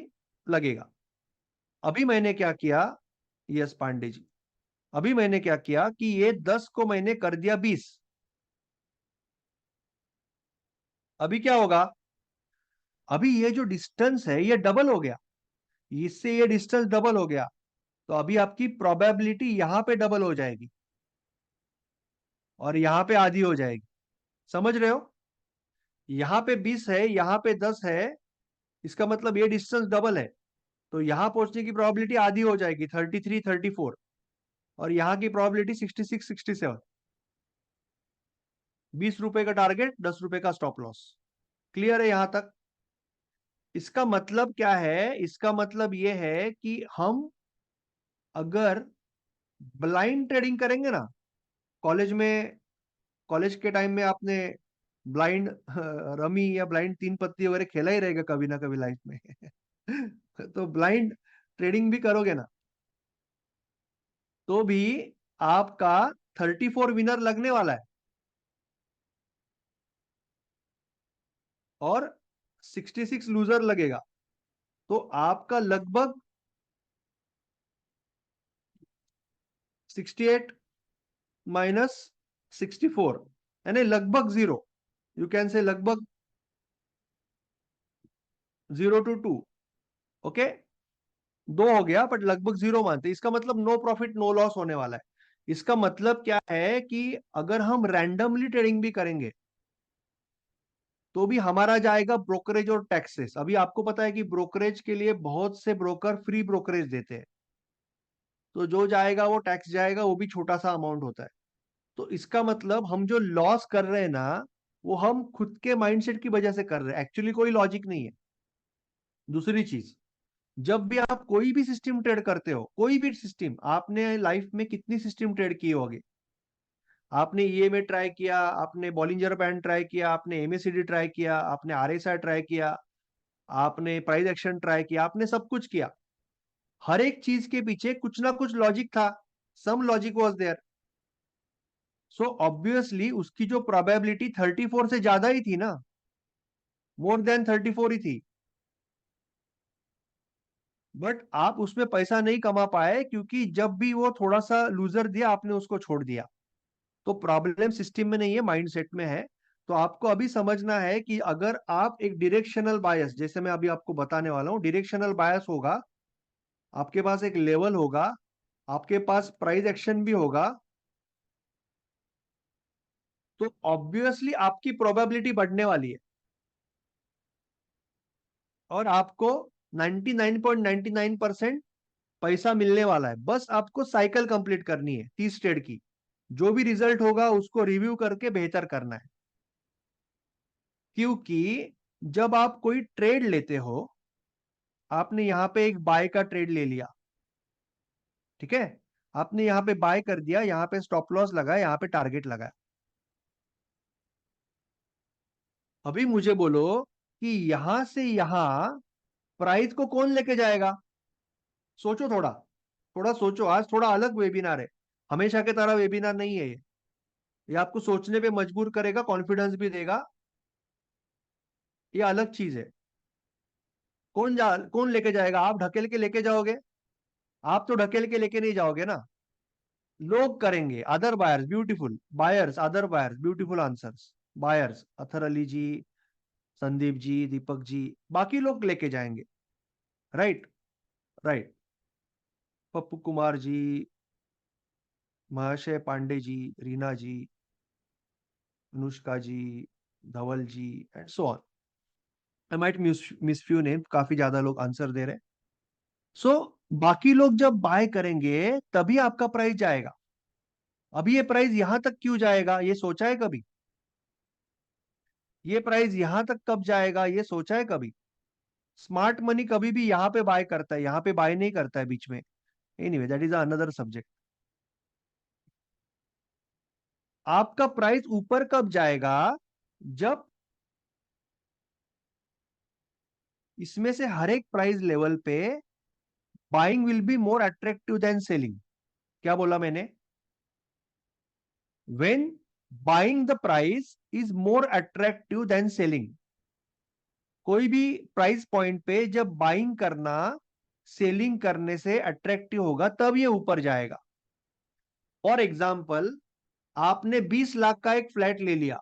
लगेगा। अभी मैंने क्या किया, यस पांडे जी, अभी मैंने क्या किया कि ये 10 को मैंने कर दिया 20। अभी क्या होगा, अभी ये जो डिस्टेंस है ये डबल हो गया, इससे ये डिस्टेंस डबल हो गया, तो अभी आपकी प्रोबेबिलिटी यहां पे डबल हो जाएगी और यहां पे आधी हो जाएगी। समझ रहे हो, यहां पे 20 है, यहां पे 10 है, इसका मतलब ये डिस्टेंस डबल है, तो यहां पहुंचने की प्रोबेबिलिटी आधी हो जाएगी, 33-34, और यहाँ की प्रोबेबिलिटी 66-67। 20 रुपए का टारगेट, 10 रुपए का स्टॉप लॉस। क्लियर है यहां तक। इसका मतलब क्या है, इसका मतलब यह है कि हम अगर ब्लाइंड ट्रेडिंग करेंगे ना, कॉलेज में, कॉलेज के टाइम में आपने ब्लाइंड रमी या ब्लाइंड तीन पत्ती वगैरह खेला ही रहेगा कभी ना कभी लाइफ में। तो ब्लाइंड ट्रेडिंग भी करोगे ना, तो भी आपका 34 विनर लगने वाला है और 66 लूजर लगेगा, तो आपका लगभग 68 -64, यानी लगभग जीरो, यू कैन से लगभग 0 to 2। ओके, दो हो गया बट लगभग जीरो मानते, इसका मतलब नो प्रॉफिट नो लॉस होने वाला है। इसका मतलब क्या है कि अगर हम रैंडमली ट्रेडिंग भी करेंगे तो भी हमारा जाएगा ब्रोकरेज और टैक्सेस। अभी आपको पता है कि ब्रोकरेज के लिए बहुत से ब्रोकर फ्री ब्रोकरेज देते हैं, तो जो जाएगा वो टैक्स जाएगा, वो भी छोटा सा अमाउंट होता है। तो इसका मतलब हम जो लॉस कर रहे हैं ना, वो हम खुद के माइंडसेट की वजह से कर रहे हैं, एक्चुअली कोई लॉजिक नहीं है। दूसरी चीज, जब भी आप कोई भी सिस्टम ट्रेड करते हो, कोई भी सिस्टम, आपने लाइफ में कितनी सिस्टम ट्रेड किए होगे, आपने ईएमए ट्राई किया, आपने बॉलिंजर बैंड ट्राई किया, आपने एमएसीडी ट्राई किया, आपने आरएसआई ट्राई किया, आपने प्राइस एक्शन ट्राई किया, आपने सब कुछ किया। हर एक चीज के पीछे कुछ ना कुछ लॉजिक था, some logic was there. So obviously उसकी जो प्रोबेबिलिटी 34 से ज्यादा ही थी ना, मोर देन 34 ही थी, बट आप उसमें पैसा नहीं कमा पाए क्योंकि जब भी वो थोड़ा सा लूजर दिया आपने उसको छोड़ दिया। तो प्रॉब्लम सिस्टम में नहीं है, माइंडसेट में है। तो आपको अभी समझना है कि अगर आप एक डायरेक्शनल बायस, जैसे मैं अभी आपको बताने वाला हूं, डायरेक्शनल बायस होगा, आपके पास एक लेवल होगा, आपके पास प्राइस एक्शन भी होगा, तो ऑब्वियसली आपकी प्रोबेबिलिटी बढ़ने वाली है और आपको 99.99% पैसा मिलने वाला है। बस आपको साइकिल कंप्लीट करनी है 30 ट्रेड की, जो भी रिजल्ट होगा उसको रिव्यू करके बेहतर करना है। क्योंकि जब आप कोई ट्रेड लेते हो, आपने यहां पे एक बाय का ट्रेड ले लिया, ठीक है, आपने यहां पे बाय कर दिया, यहां पे स्टॉप लॉस लगा, यहां पे टारगेट लगा। अभी मुझे बोलो कि यहां से यहां प्राइस को कौन लेके जाएगा। सोचो थोड़ा, थोड़ा सोचो, आज थोड़ा अलग वेबिनार है, हमेशा के तरह वेबिनार नहीं है ये आपको सोचने पे मजबूर करेगा, कॉन्फिडेंस भी देगा, ये अलग चीज है। कौन लेके जाएगा, आप ढकेल के लेके जाओगे? आप तो ढकेल के लेके नहीं जाओगे ना, लोग करेंगे, other buyers, beautiful buyers, other buyers, beautiful answers. Buyers, Athar Ali ji, Sandeep ji, Deepak ji, बाकी लोग लेके जाएंगे। राइट, राइट, पप्पू कुमार जी, महाशय Pandey ji, Reena ji, Anushka ji, Dhaval ji, and so on. I might miss few name, काफी ज्यादा लोग आंसर दे रहे हैं। सो बाकी लोग जब बाय करेंगे तभी आपका प्राइस जाएगा। अभी ये प्राइस यहां तक क्यों जाएगा, ये सोचा है कभी? ये प्राइस यहां तक कब जाएगा, ये सोचा है कभी? स्मार्ट मनी कभी भी यहां पे बाय करता है, यहां पे बाय नहीं करता है बीच में। Anyway, that is another subject. आपका प्राइस ऊपर कब जाएगा, जब इसमें से हर एक प्राइस लेवल पे buying will be more attractive than selling. क्या बोला मैंने? When buying the price is more attractive than selling. कोई भी प्राइस पॉइंट पे जब बाइंग करना सेलिंग करने से अट्रैक्टिव होगा तब ये ऊपर जाएगा। फॉर एग्जाम्पल, आपने 20 लाख का एक फ्लैट ले लिया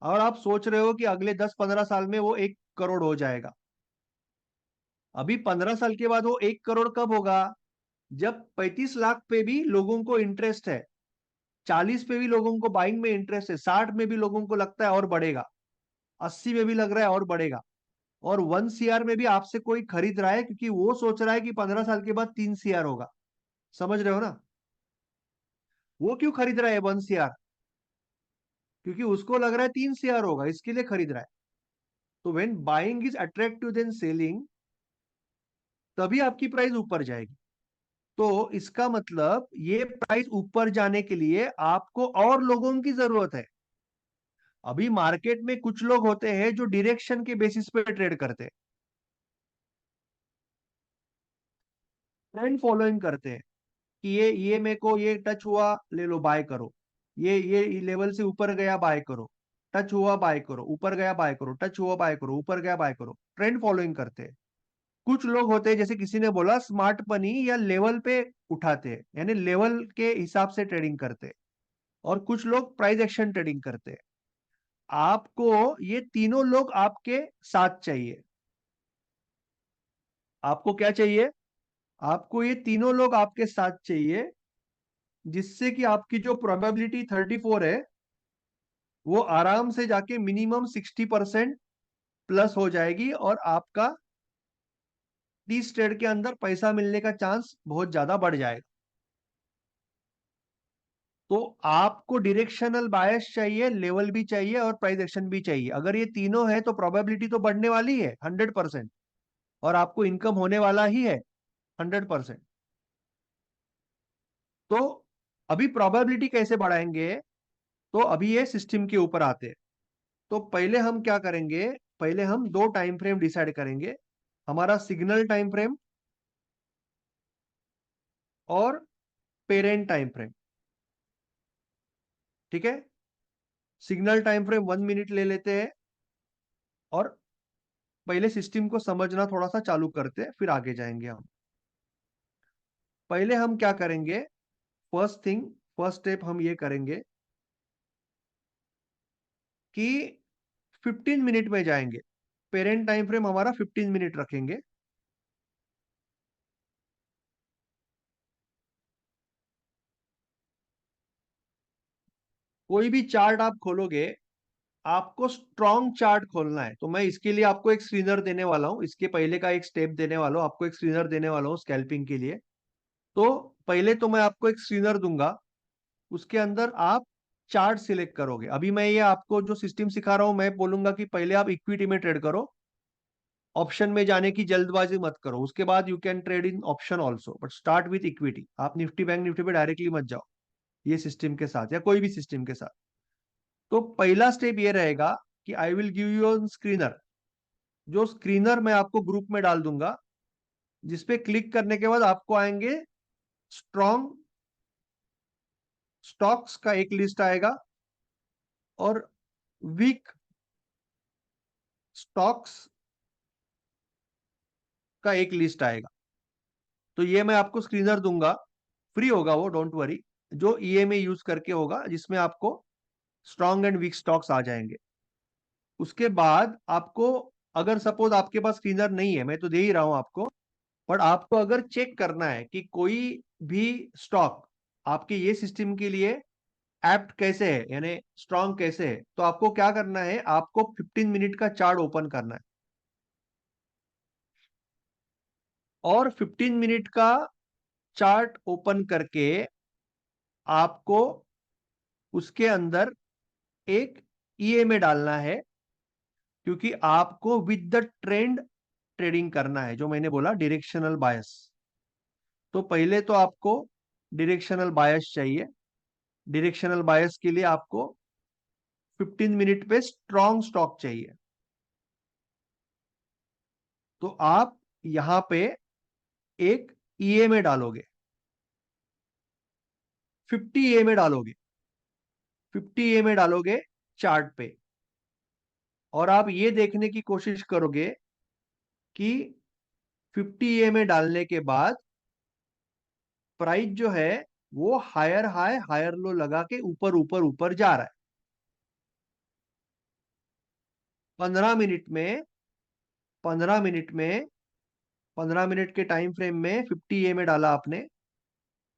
और आप सोच रहे हो कि अगले 10-15 साल में वो 1 करोड़ हो जाएगा। अभी 15 साल के बाद वो 1 करोड़ कब होगा? जब 35 लाख पे भी लोगों को इंटरेस्ट है, 40 पे भी लोगों को बाइंग में इंटरेस्ट है, 60 में भी लोगों को लगता है और बढ़ेगा, 80 में भी लग रहा है और बढ़ेगा, और 1 CR में भी आपसे कोई खरीद रहा है क्योंकि वो सोच रहा है कि 15 साल के बाद 3 CR होगा। समझ रहे हो ना? वो क्यों खरीद रहा है 1 CR? क्योंकि उसको लग रहा है 3 CR होगा, इसके लिए खरीद रहा है। तो when buying is attractive than selling, तभी आपकी प्राइस ऊपर जाएगी। तो इसका मतलब ये प्राइस ऊपर जाने के लिए आपको और लोगों की जरूरत है। अभी मार्केट में कुछ लोग होते हैं जो डायरेक्शन के बेसिस पे ट्रेड करते हैं, ट्रेंड फॉलोइंग करते हैं कि ये मेरे को ये टच हुआ, ले लो बाय करो, ये लेवल से ऊपर गया बाय करो, टच हुआ बाय करो, ऊपर गया बाय करो, टच हुआ बाय करो, ऊपर गया बाय करो, ट्रेंड फॉलोइंग करते हैं। कुछ लोग होते हैं, जैसे किसी ने बोला स्मार्ट मनी या लेवल पे उठाते हैं, यानी लेवल के हिसाब से ट्रेडिंग करते हैं। और कुछ लोग प्राइस एक्शन ट्रेडिंग करते हैं। आपको ये तीनों लोग आपके साथ चाहिए। आपको क्या चाहिए? आपको ये तीनों लोग आपके साथ चाहिए, जिससे कि आपकी जो प्रोबेबिलिटी 34 है वो आराम से जाके मिनिमम 60% प्लस हो जाएगी, और आपका 30 ट्रेड के अंदर पैसा मिलने का चांस बहुत ज्यादा बढ़ जाएगा। तो आपको डायरेक्शनल बायस चाहिए, लेवल भी चाहिए और प्राइस एक्शन भी चाहिए। अगर ये तीनों है तो प्रोबेबिलिटी तो बढ़ने वाली है 100%, और आपको इनकम होने वाला ही है 100%। तो अभी प्रोबेबिलिटी कैसे बढ़ाएंगे? तो अभी ये सिस्टम के ऊपर आते हैं। तो पहले हम क्या करेंगे? पहले हम दो टाइम फ्रेम डिसाइड करेंगे, हमारा सिग्नल टाइम फ्रेम और पेरेंट टाइम फ्रेम। ठीक है? सिग्नल टाइम फ्रेम 1 मिनट ले लेते हैं, और पहले सिस्टम को समझना थोड़ा सा चालू करते हैं, फिर आगे जाएंगे हम। पहले हम क्या करेंगे? फर्स्ट स्टेप हम ये करेंगे कि 15 मिनट में जाएंगे। पेरेंट टाइम फ्रेम हमारा 15 मिनट रखेंगे। कोई भी चार्ट आप खोलोगे, आपको स्ट्रॉन्ग चार्ट खोलना है। तो मैं इसके लिए आपको एक स्क्रीनर देने वाला हूं, इसके पहले का एक स्टेप देने वाला हूं, आपको एक स्क्रीनर देने वाला हूं स्कैल्पिंग के लिए। तो पहले तो मैं आपको एक स्क्रीनर दूंगा, उसके अंदर आप चार्ट सिलेक्ट करोगे। अभी मैं ये आपको जो सिस्टम सिखा रहा हूं, मैं बोलूंगा कि पहले आप इक्विटी में ट्रेड करो, ऑप्शन में जाने की जल्दबाजी मत करो, उसके बाद you can trade in option also, but start with equity. आप निफ्टी बैंक निफ्टी पे डायरेक्टली मत जाओ ये सिस्टम के साथ या कोई भी सिस्टम के साथ। तो पहला स्टेप ये रहेगा कि आई विल गिव यू स्क्रीनर। जो स्क्रीनर मैं आपको ग्रुप में डाल दूंगा, जिसपे क्लिक करने के बाद आपको आएंगे स्ट्रॉन्ग स्टॉक्स का एक लिस्ट आएगा, और वीक स्टॉक्स का एक लिस्ट आएगा। तो ये मैं आपको स्क्रीनर दूंगा, फ्री होगा वो, डोंट वरी। जो ईएमए यूज करके होगा, जिसमें आपको स्ट्रॉन्ग एंड वीक स्टॉक्स आ जाएंगे। उसके बाद आपको, अगर सपोज आपके पास स्क्रीनर नहीं है, मैं तो दे ही रहा हूं आपको, पर आपको अगर चेक करना है कि कोई भी स्टॉक आपके ये सिस्टम के लिए एप्ट कैसे है, यानी स्ट्रांग कैसे है, तो आपको क्या करना है? आपको 15 मिनट का चार्ट ओपन करना है, और 15 मिनट का चार्ट ओपन करके आपको उसके अंदर एक ईएमए डालना है, क्योंकि आपको विद द ट्रेंड ट्रेडिंग करना है, जो मैंने बोला डायरेक्शनल बायस। तो पहले तो आपको डायरेक्शनल बायस चाहिए। डायरेक्शनल बायस के लिए आपको 15 मिनट पे स्ट्रॉन्ग स्टॉक चाहिए। तो आप यहां पे एक ईएमए डालोगे, 50 ईएमए डालोगे, 50 ईएमए डालोगे चार्ट पे, और आप ये देखने की कोशिश करोगे कि 50 ईएमए डालने के बाद प्राइस जो है वो हायर हाई हायर लो लगा के ऊपर ऊपर ऊपर जा रहा है। 15 मिनट में 15 मिनट में 15 मिनट के टाइम फ्रेम में 50 ईएमए डाला आपने,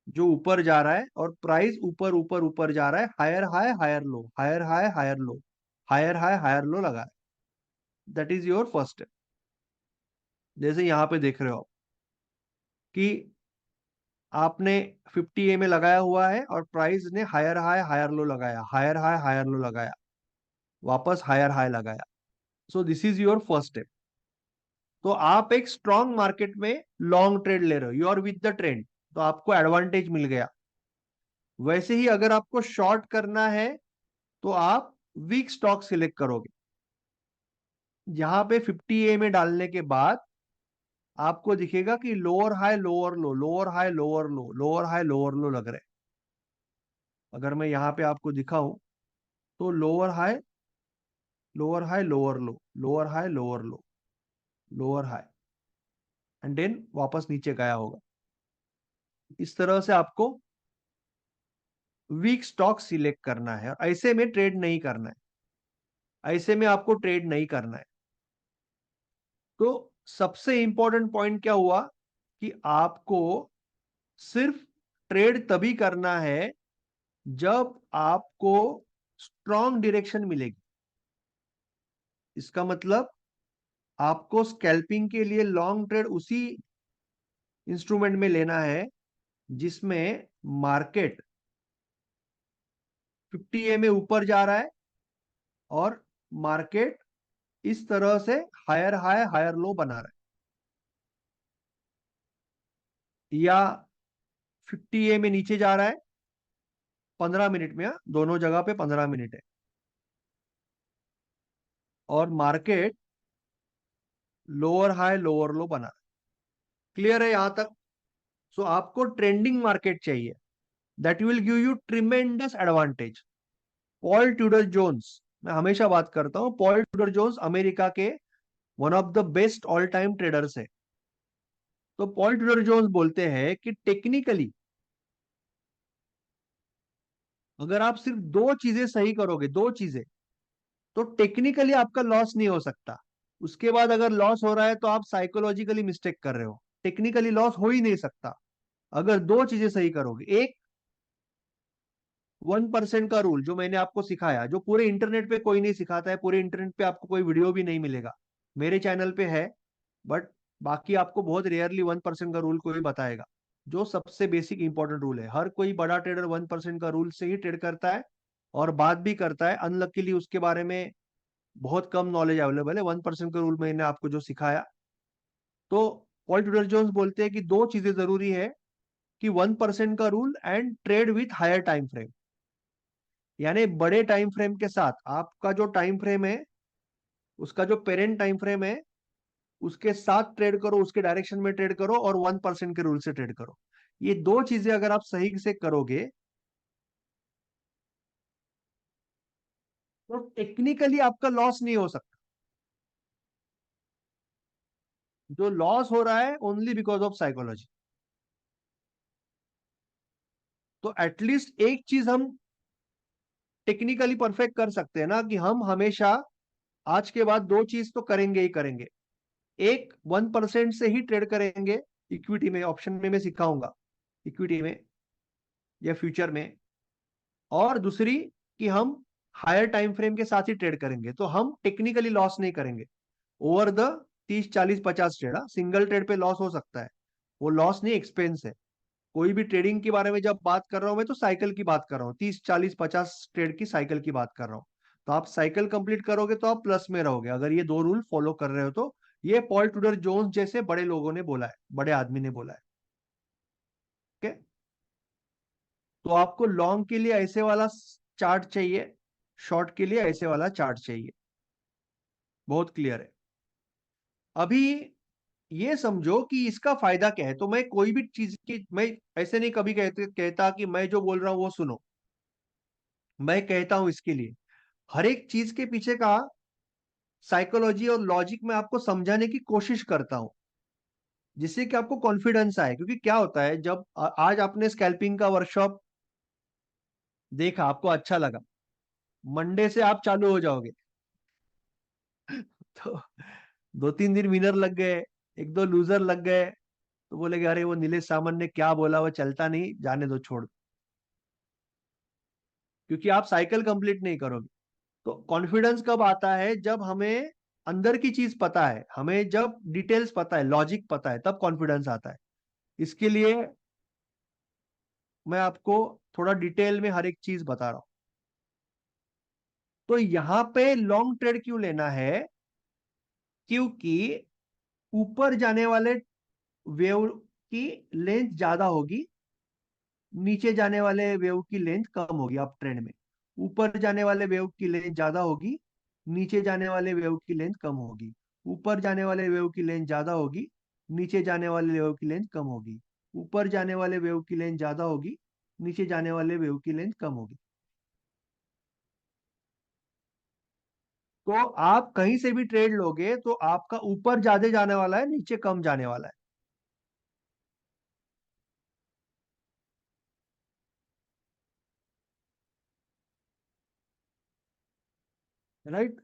जो ऊपर जा रहा है और प्राइस ऊपर ऊपर ऊपर जा रहा है, higher high higher low, higher high higher low, higher high higher low लगा है। That is your first step. जैसे यहां पे देख रहे हो आप कि आपने 50 ईएमए लगाया हुआ है और प्राइस ने हायर हाई हायर लो लगाया, हायर हाई हायर लो लगाया, वापस हायर हाई लगाया। So this is your first step. तो आप एक स्ट्रॉन्ग मार्केट में लॉन्ग ट्रेड ले रहे हो, you are with the trend, तो आपको एडवांटेज मिल गया। वैसे ही अगर आपको शॉर्ट करना है तो आप वीक स्टॉक सिलेक्ट करोगे। यहां पे 50 ईएमए डालने के बाद आपको दिखेगा कि lower high lower low, lower high lower low, lower high lower लो लग रहे हैं। अगर मैं यहां पे आपको दिखाऊं तो lower high lower high lower low, lower high lower low, lower high, and then वापस नीचे गया होगा। इस तरह से आपको वीक स्टॉक सिलेक्ट करना है, और ऐसे में ट्रेड नहीं करना है, ऐसे में आपको ट्रेड नहीं करना है। तो सबसे इंपॉर्टेंट पॉइंट क्या हुआ कि आपको सिर्फ ट्रेड तभी करना है जब आपको स्ट्रॉन्ग डायरेक्शन मिलेगी। इसका मतलब आपको स्कैल्पिंग के लिए लॉन्ग ट्रेड उसी इंस्ट्रूमेंट में लेना है जिसमें मार्केट 50 ईएमए ऊपर जा रहा है और मार्केट इस तरह से हायर हाई हायर लो बना रहा है, या 50 ईएमए नीचे जा रहा है 15 मिनट में, दोनों जगह पे 15 मिनट है, और market lower high lower low बना रहा है। क्लियर है यहां तक? सो आपको ट्रेंडिंग मार्केट चाहिए, that will give you tremendous advantage. Paul Tudor Jones, मैं हमेशा बात करता हूं, पॉल ट्यूडर जोन्स अमेरिका के one of the best all time traders है। तो पॉल ट्यूडर जोन्स बोलते हैं कि टेक्निकली अगर आप सिर्फ दो चीजें सही करोगे, दो चीजें, तो टेक्निकली आपका लॉस नहीं हो सकता। उसके बाद अगर लॉस हो रहा है तो आप साइकोलॉजिकली मिस्टेक कर रहे हो, टेक्निकली लॉस हो ही नहीं सकता अगर दो चीजें सही करोगे। एक, 1% का रूल जो मैंने आपको सिखाया, जो पूरे इंटरनेट पे कोई नहीं सिखाता है, पूरे इंटरनेट पे आपको कोई वीडियो भी नहीं मिलेगा, मेरे चैनल पे है, बट बाकी आपको बहुत रेयरली 1% का रूल कोई बताएगा। जो सबसे बेसिक इंपॉर्टेंट रूल है, हर कोई बड़ा ट्रेडर 1% का रूल से ही ट्रेड करता है और बात भी करता है। अनलकीली उसके बारे में बहुत कम नॉलेज अवेलेबल है। 1% का रूल मैंने आपको जो सिखाया, तो पॉल ट्यूडर जोन्स बोलते हैं कि दो चीजें जरूरी है, कि 1% का rule and trade with higher time frame. यानी बड़े टाइम फ्रेम के साथ आपका जो टाइम फ्रेम है, उसका जो पेरेंट टाइम फ्रेम है, उसके साथ ट्रेड करो, उसके डायरेक्शन में ट्रेड करो, और 1% के रूल से ट्रेड करो। ये दो चीजें अगर आप सही से करोगे तो टेक्निकली आपका लॉस नहीं हो सकता। जो लॉस हो रहा है ओनली बिकॉज ऑफ साइकोलॉजी। तो एटलीस्ट एक चीज हम टेक्निकली परफेक्ट कर सकते हैं ना, कि हम हमेशा आज के बाद दो चीज तो करेंगे ही करेंगे। एक, 1% से ही ट्रेड करेंगे इक्विटी में, ऑप्शन में मैं सिखाऊंगा, इक्विटी में या फ्यूचर में। और दूसरी, कि हम हायर टाइम फ्रेम के साथ ही ट्रेड करेंगे, तो हम टेक्निकली लॉस नहीं करेंगे over the 30 40 50 trade. Single trade पे लॉस हो सकता है, वो लॉस नहीं, एक्सपेंस है। कोई भी ट्रेडिंग के बारे में जब बात कर रहा हूं मैं, तो साइकिल की बात कर रहा हूँ, 30 40 50 ट्रेड की साइकिल की बात कर रहा हूँ। तो आप साइकिल कंप्लीट करोगे तो आप प्लस में रहोगे, अगर ये दो रूल फॉलो कर रहे हो तो। ये पॉल ट्यूडर जोन्स जैसे बड़े लोगों ने बोला है, बड़े आदमी ने बोला है। ओके, तो आपको लॉन्ग के लिए ऐसे वाला चार्ट चाहिए, शॉर्ट के लिए ऐसे वाला चार्ट चाहिए। बहुत क्लियर है। अभी ये समझो कि इसका फायदा क्या है। तो मैं कोई भी चीज की, मैं ऐसे नहीं कभी कहता कि मैं जो बोल रहा हूँ वो सुनो। मैं कहता हूं इसके लिए, हर एक चीज के पीछे का साइकोलॉजी और लॉजिक में आपको समझाने की कोशिश करता हूं, जिससे कि आपको कॉन्फिडेंस आए। क्योंकि क्या होता है, जब आज आपने स्कैल्पिंग का वर्कशॉप देखा, आपको अच्छा लगा, मंडे से आप चालू हो जाओगे तो 2-3 दिन विनर लग गए, एक दो लूजर लग गए, तो बोलेगे अरे वो नीलेश सामन ने क्या बोला, वो चलता नहीं, जाने दो, छोड़। क्योंकि आप साइकिल कंप्लीट नहीं करोगे। तो कॉन्फिडेंस कब आता है, जब हमें अंदर की चीज पता है, हमें जब डिटेल्स पता है, लॉजिक पता है, तब कॉन्फिडेंस आता है। इसके लिए मैं आपको थोड़ा डिटेल में हर एक चीज बता रहा हूं। तो यहां पे लॉन्ग ट्रेड क्यों लेना है? क्योंकि ऊपर जाने वाले वेव की लेंथ ज्यादा होगी, नीचे जाने वाले वेव की लेंथ कम होगी अप ट्रेंड में। ऊपर जाने वाले वेव की लेंथ ज्यादा होगी, नीचे जाने वाले वेव की लेंथ कम होगी। ऊपर जाने वाले वेव की लेंथ ज्यादा होगी, नीचे जाने वाले वेव की लेंथ कम होगी। ऊपर जाने वाले वेव की लेंथ ज्यादा होगी, नीचे जाने वाले वेव की लेंथ कम होगी। तो आप कहीं से भी ट्रेड लोगे तो आपका ऊपर ज्यादा जाने वाला है, नीचे कम जाने वाला है, राइट?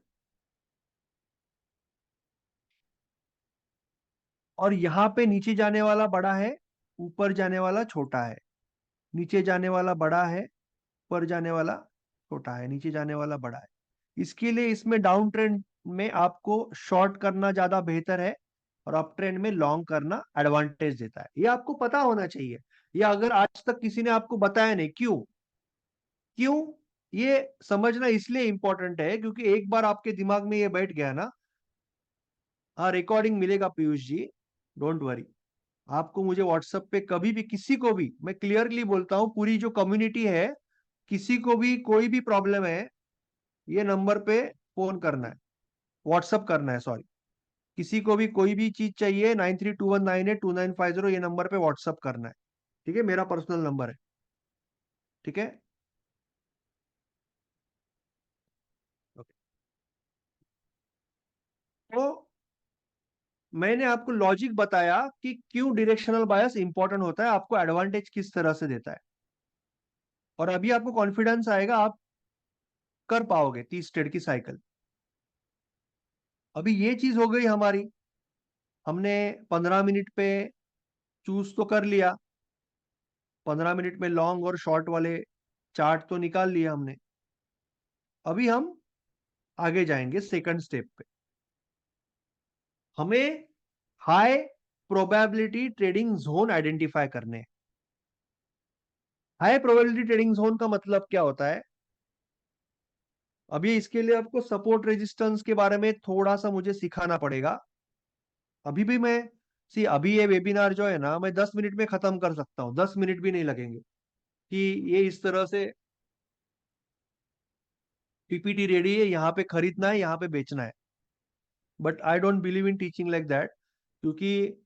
और यहाँ पे नीचे जाने वाला बड़ा है, ऊपर जाने वाला छोटा है। नीचे जाने वाला बड़ा है, ऊपर जाने वाला छोटा है। नीचे जाने वाला बड़ा है। इसके लिए इसमें डाउन ट्रेंड में आपको शॉर्ट करना ज्यादा बेहतर है, और अप ट्रेंड में लॉन्ग करना एडवांटेज देता है। ये आपको पता होना चाहिए। या अगर आज तक किसी ने आपको बताया नहीं, क्यों? क्यों? ये समझना इसलिए इंपॉर्टेंट है क्योंकि एक बार आपके दिमाग में ये बैठ गया ना, हाँ, रिकॉर्डिंग मिलेगा पीयूष जी, डोंट वरी। आपको मुझे व्हाट्सएप पे कभी भी, किसी को भी, मैं क्लियरली बोलता हूँ, पूरी जो कम्युनिटी है, किसी को भी कोई भी प्रॉब्लम है, ये नंबर पे फोन करना है, व्हाट्सअप करना है, सॉरी। किसी को भी कोई भी चीज चाहिए, 9321982950, ये नंबर पे व्हाट्सअप करना है। ठीक है, मेरा पर्सनल नंबर है। ठीक है। Okay. तो मैंने आपको लॉजिक बताया कि क्यों डायरेक्शनल बायस इंपॉर्टेंट होता है, आपको एडवांटेज किस तरह से देता है, और अभी आपको कॉन्फिडेंस आएगा, आप कर पाओगे 30 ट्रेड की साइकिल। अभी ये चीज हो गई हमारी, हमने 15 मिनट पे चूज तो कर लिया, 15 मिनट में लॉन्ग और शॉर्ट वाले चार्ट तो निकाल लिया हमने। अभी हम आगे जाएंगे सेकंड स्टेप पे। हमें high probability trading zone identify करने हैं। हाई प्रोबेबिलिटी ट्रेडिंग जोन का मतलब क्या होता है? अभी इसके लिए आपको सपोर्ट रेजिस्टेंस के बारे में थोड़ा सा मुझे सिखाना पड़ेगा। अभी भी मैं, सी अभी ये वेबिनार जो है ना, मैं 10 मिनट में खत्म कर सकता हूँ, 10 मिनट भी नहीं लगेंगे, कि ये इस तरह से पीपीटी रेडी है, यहाँ पे खरीदना है, यहाँ पे बेचना है। But I don't believe in teaching like that, क्योंकि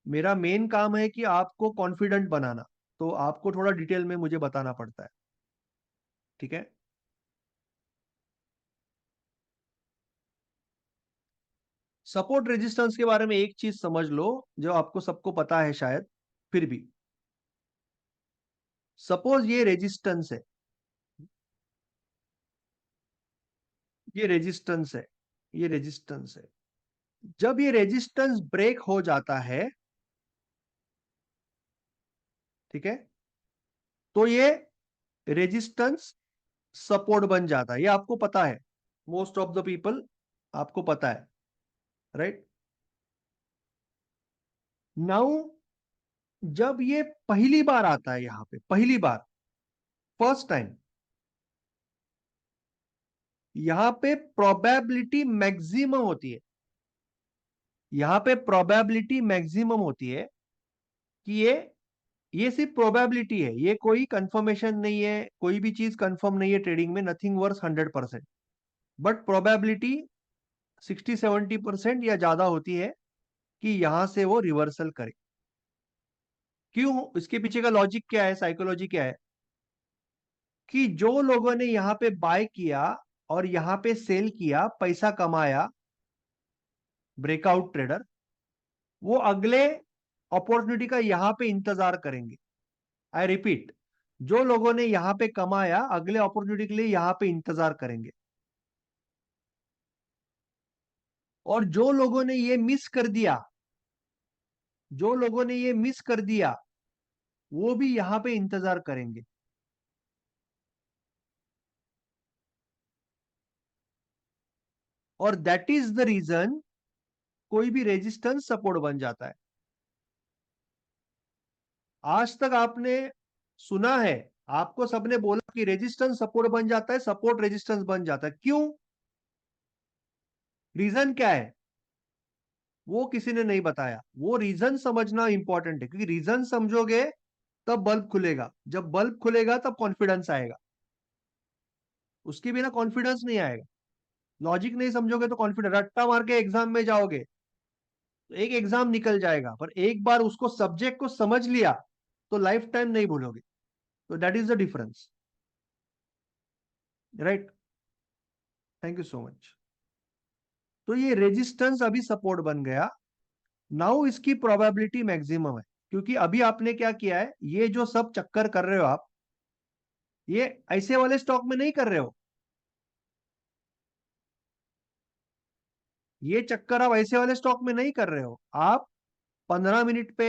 मेरा मेन काम है कि आपको कॉन्फिडेंट बनाना। तो आपको थोड़ा डिटेल में मुझे बताना पड़ता है। ठीक है। सपोर्ट रेजिस्टेंस के बारे में एक चीज समझ लो, जो आपको सबको पता है शायद, फिर भी। सपोज ये रेजिस्टेंस है, ये रेजिस्टेंस है, ये रेजिस्टेंस है। जब ये रेजिस्टेंस ब्रेक हो जाता है, ठीक है, तो ये रेजिस्टेंस सपोर्ट बन जाता है। ये आपको पता है, मोस्ट ऑफ द पीपल, आपको पता है, राइट? नाउ जब ये पहली बार आता है, यहां पे पहली बार, फर्स्ट टाइम, यहां पे प्रोबेबिलिटी मैक्सिमम होती है। यहां पे प्रोबेबिलिटी मैक्सिमम होती है कि ये सिर्फ प्रोबेबिलिटी है, ये कोई कंफर्मेशन नहीं है, कोई भी चीज कंफर्म नहीं है ट्रेडिंग में, नथिंग वर्स 100%। बट प्रोबेबिलिटी 60-70% या ज्यादा होती है कि यहां से वो रिवर्सल करे। क्यों? इसके पीछे का लॉजिक क्या है, साइकोलॉजी क्या है? कि जो लोगों ने यहां पे बाय किया और यहां पे सेल किया, पैसा कमाया, ब्रेकआउट ट्रेडर, वो अगले अपॉर्चुनिटी का यहां पे इंतजार करेंगे। आई रिपीट, जो लोगों ने यहां पे कमाया, अगले अपॉर्चुनिटी के लिए यहां पे इंतजार करेंगे। और जो लोगों ने ये मिस कर दिया, जो लोगों ने ये मिस कर दिया, वो भी यहां पे इंतजार करेंगे। और दैट इज द रीजन कोई भी रेजिस्टेंस सपोर्ट बन जाता है। आज तक आपने सुना है, आपको सबने बोला कि रेजिस्टेंस सपोर्ट बन जाता है, सपोर्ट रेजिस्टेंस बन जाता है। क्यों? रीजन क्या है? वो किसी ने नहीं बताया। वो रीजन समझना इंपॉर्टेंट है, क्योंकि रीजन समझोगे तब बल्ब खुलेगा। जब बल्ब खुलेगा तब कॉन्फिडेंस आएगा। उसके बिना कॉन्फिडेंस नहीं आएगा। लॉजिक नहीं समझोगे तो कॉन्फिडेंस, रट्टा मार के एग्जाम में जाओगे तो एक एग्जाम निकल जाएगा, पर एक बार उसको सब्जेक्ट को समझ लिया तो लाइफ टाइम नहीं भूलोगे। तो that is the difference, right? Thank you so much. तो ये रेजिस्टेंस अभी सपोर्ट बन गया। नाउ इसकी प्रोबेबिलिटी मैक्सिमम है, क्योंकि अभी आपने क्या किया है, ये जो सब चक्कर कर रहे हो आप, ये ऐसे वाले स्टॉक में नहीं कर रहे हो। ये चक्कर आप ऐसे वाले स्टॉक में नहीं कर रहे हो। आप 15 मिनट पे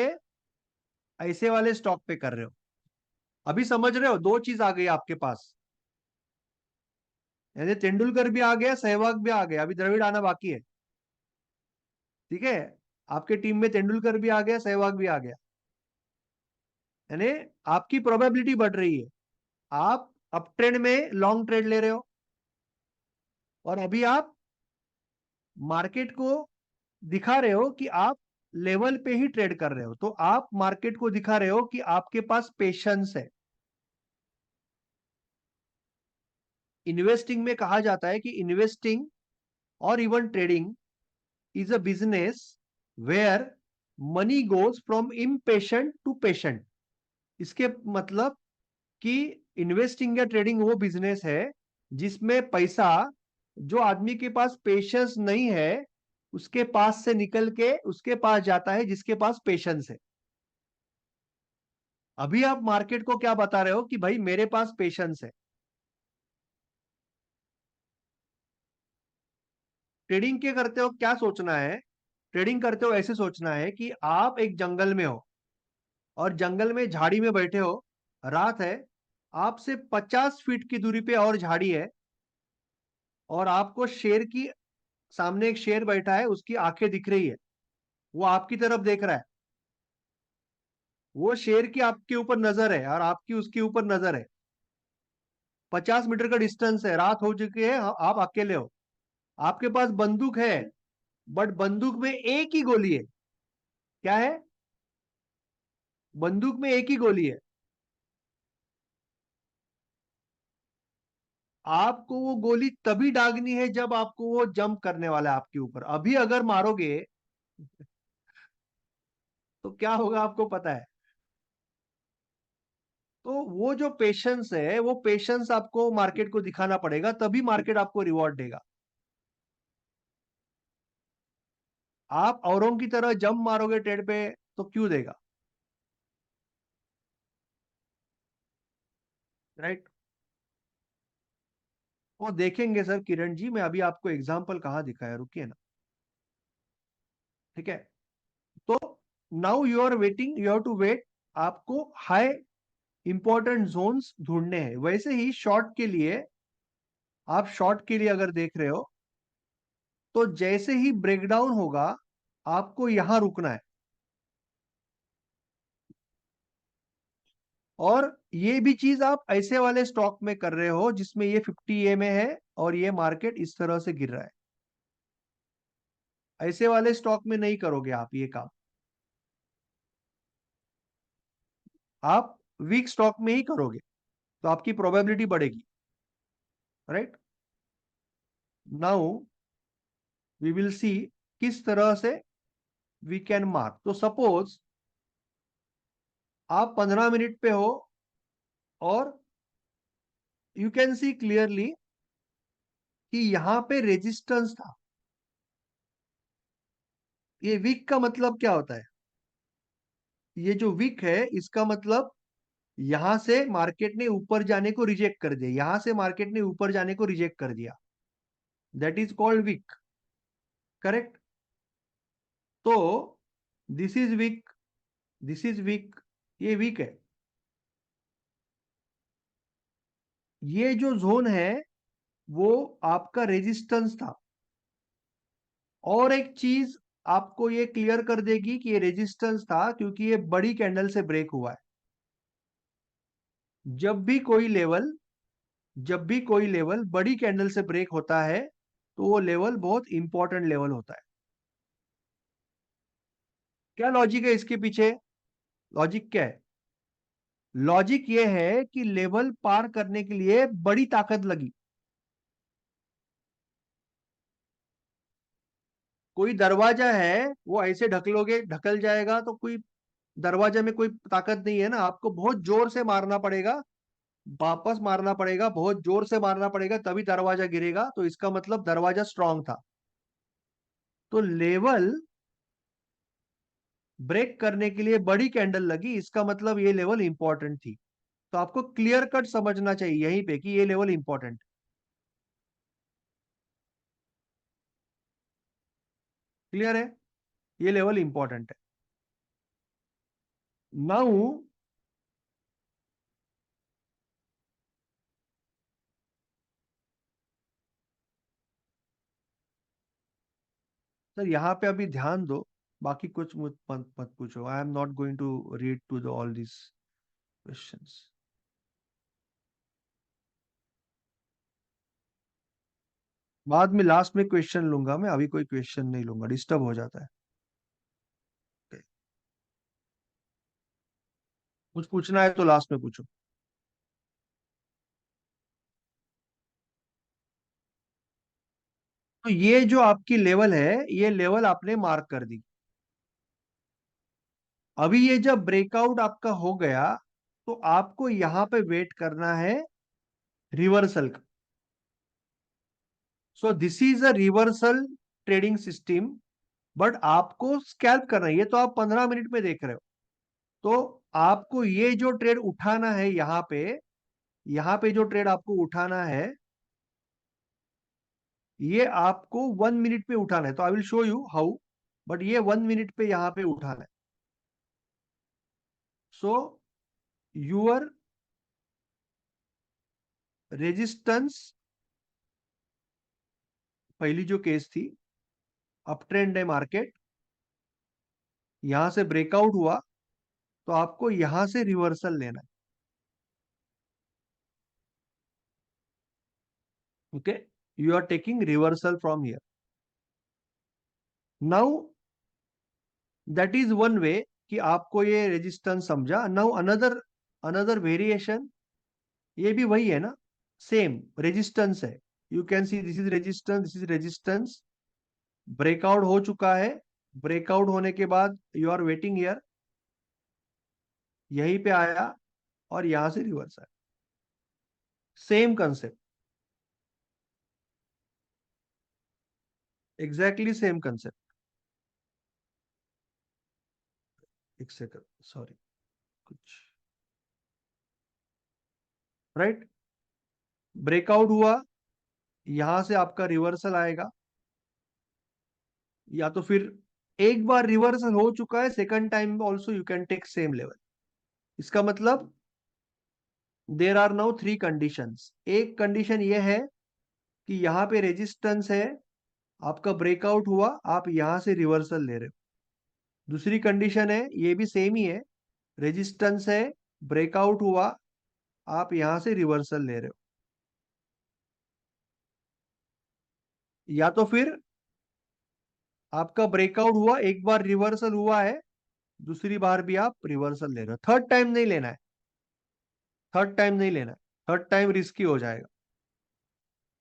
ऐसे वाले स्टॉक पे कर रहे हो। अभी समझ रहे हो? दो चीज आ गई आपके पास, यानी तेंदुलकर भी आ गया, सहवाग भी आ गया, अभी द्रविड़ आना बाकी है। ठीक है? आपके टीम में तेंदुलकर भी आ गया, सहवाग भी आ गया, यानी आपकी प्रोबेबिलिटी बढ़ रही है। आप अप ट्रेंड में लॉन्ग ट्रेड ले रहे हो, और अभी आप मार्केट को दिखा रहे हो कि आप लेवल पे ही ट्रेड कर रहे हो। तो आप मार्केट को दिखा रहे हो कि आपके पास पेशेंस है। इन्वेस्टिंग में कहा जाता है कि इन्वेस्टिंग और even trading is a business where money goes from impatient to patient. इसके मतलब कि इन्वेस्टिंग या ट्रेडिंग वो बिजनेस है जिसमें पैसा, जो आदमी के पास पेशेंस नहीं है, उसके पास से निकल के उसके पास जाता है जिसके पास पेशेंस है। अभी आप मार्केट को क्या बता रहे हो कि भाई मेरे पास पेशेंस है। ट्रेडिंग क्या करते हो, क्या सोचना है? ट्रेडिंग करते हो ऐसे सोचना है कि आप एक जंगल में हो, और जंगल में झाड़ी में बैठे हो, रात है, आपसे 50 फीट की दूरी पे और झाड़ी है, और आपको शेर की, सामने एक शेर बैठा है, उसकी आंखें दिख रही है, वो आपकी तरफ देख रहा है। वो शेर की आपके ऊपर नजर है और आपकी उसके ऊपर नजर है। 50 मीटर का डिस्टेंस है, रात हो चुकी है, आप अकेले हो। आपके पास बंदूक है, बट बंदूक में एक ही गोली है। क्या है? बंदूक में एक ही गोली है। आपको वो गोली तभी दागनी है जब आपको वो जंप करने वाला है आपके ऊपर। अभी अगर मारोगे तो क्या होगा आपको पता है। तो वो जो पेशेंस है, वो पेशेंस आपको मार्केट को दिखाना पड़ेगा, तभी मार्केट आपको रिवॉर्ड देगा। आप औरों की तरह जंप मारोगे ट्रेड पे तो क्यों देगा? राइट? वो देखेंगे सर किरण जी, मैं अभी आपको एग्जांपल कहाँ दिखाया, रुकिए ना। ठीक है? तो now you are waiting, you have to wait. आपको हाई इंपॉर्टेंट जोन्स ढूंढने हैं। वैसे ही शॉर्ट के लिए, आप शॉर्ट के लिए अगर देख रहे हो, तो जैसे ही ब्रेकडाउन होगा आपको यहां रुकना है। और ये भी चीज आप ऐसे वाले स्टॉक में कर रहे हो जिसमें ये 50 ए में है और ये मार्केट इस तरह से गिर रहा है। ऐसे वाले स्टॉक में नहीं करोगे आप ये काम। आप वीक स्टॉक में ही करोगे, तो आपकी प्रोबेबिलिटी बढ़ेगी। Right? Now we will see किस तरह से वी कैन मार्क। तो सपोज आप 15 मिनट पे हो और यू कैन सी क्लियरली कि यहां पे रेजिस्टेंस था। ये वीक का मतलब क्या होता है? ये जो वीक है इसका मतलब यहां से मार्केट ने ऊपर जाने को रिजेक्ट कर दिया, यहां से मार्केट ने ऊपर जाने को रिजेक्ट कर दिया, that is called weak. Correct? तो this is weak, this is weak, ये वीक है। ये जो जोन है वो आपका रेजिस्टेंस था। और एक चीज आपको ये क्लियर कर देगी कि ये रेजिस्टेंस था क्योंकि ये बड़ी कैंडल से ब्रेक हुआ है। जब भी कोई लेवल जब भी कोई लेवल बड़ी कैंडल से ब्रेक होता है तो वो लेवल बहुत इंपॉर्टेंट लेवल होता है। क्या लॉजिक है इसके पीछे? लॉजिक क्या है? लॉजिक ये है कि लेवल पार करने के लिए बड़ी ताकत लगी। कोई दरवाजा है वो ऐसे ढकलोगे ढकल जाएगा, तो कोई दरवाजा में कोई ताकत नहीं है ना, आपको बहुत जोर से मारना पड़ेगा, वापस मारना पड़ेगा, बहुत जोर से मारना पड़ेगा, तभी दरवाजा गिरेगा। तो इसका मतलब दरवाजा स्ट्रांग था। तो लेवल ब्रेक करने के लिए बड़ी कैंडल लगी, इसका मतलब ये लेवल इंपॉर्टेंट थी। तो आपको क्लियर कट समझना चाहिए यहीं पे कि ये लेवल इंपॉर्टेंट। क्लियर है? ये लेवल इंपॉर्टेंट है। नाउ सर यहाँ पे अभी ध्यान दो, बाकी कुछ मत पूछो। I am not going to read to the all this questions. बाद में लास्ट में क्वेश्चन लूंगा मैं, अभी कोई क्वेश्चन नहीं लूंगा, डिस्टर्ब हो जाता है। Okay. कुछ पूछना है तो लास्ट में पूछो। तो ये जो आपकी लेवल है, ये लेवल आपने मार्क कर दी। अभी ये जब ब्रेकआउट आपका हो गया तो आपको यहां पे वेट करना है रिवर्सल का। सो this is a reversal trading system, but आपको स्कैल्प करना है। ये तो आप 15 मिनट में देख रहे हो। तो आपको ये जो ट्रेड उठाना है यहाँ पे जो ट्रेड आपको उठाना है, ये आपको 1 मिनट पे उठाना है। तो आई will show you how, but ये 1 मिनट पे यहाँ पे उठाना है। सो यूर रेजिस्टेंस, पहली जो केस थी, अप ट्रेंड है मार्केट, यहां से ब्रेकआउट हुआ तो आपको यहां से रिवर्सल लेना है। Okay, you are taking reversal from here. Now that is one way कि आपको ये रेजिस्टेंस समझा। नाउ अनदर अनदर वेरिएशन, ये भी वही है ना, सेम रेजिस्टेंस है। You can see this is resistance, this is resistance. Breakout हो चुका है, ब्रेकआउट होने के बाद यू आर वेटिंग हियर, यहीं पे आया और यहां से रिवर्स आया। Same concept, exactly same concept. एक सेकंड, सॉरी, कुछ राइट। ब्रेकआउट हुआ, यहां से आपका रिवर्सल आएगा, या तो फिर एक बार रिवर्सल हो चुका है, second time also you can take same level. इसका मतलब there are now three conditions. एक कंडीशन ये है कि यहाँ पे रेजिस्टेंस है, आपका ब्रेकआउट हुआ, आप यहां से रिवर्सल ले रहे हो। दूसरी कंडीशन है, ये भी सेम ही है, रेजिस्टेंस है, ब्रेकआउट हुआ, आप यहां से रिवर्सल ले रहे हो। या तो फिर आपका ब्रेकआउट हुआ, एक बार रिवर्सल हुआ है, दूसरी बार भी आप रिवर्सल ले रहे हो, थर्ड टाइम नहीं लेना है। थर्ड टाइम नहीं लेना है, थर्ड टाइम रिस्की हो जाएगा।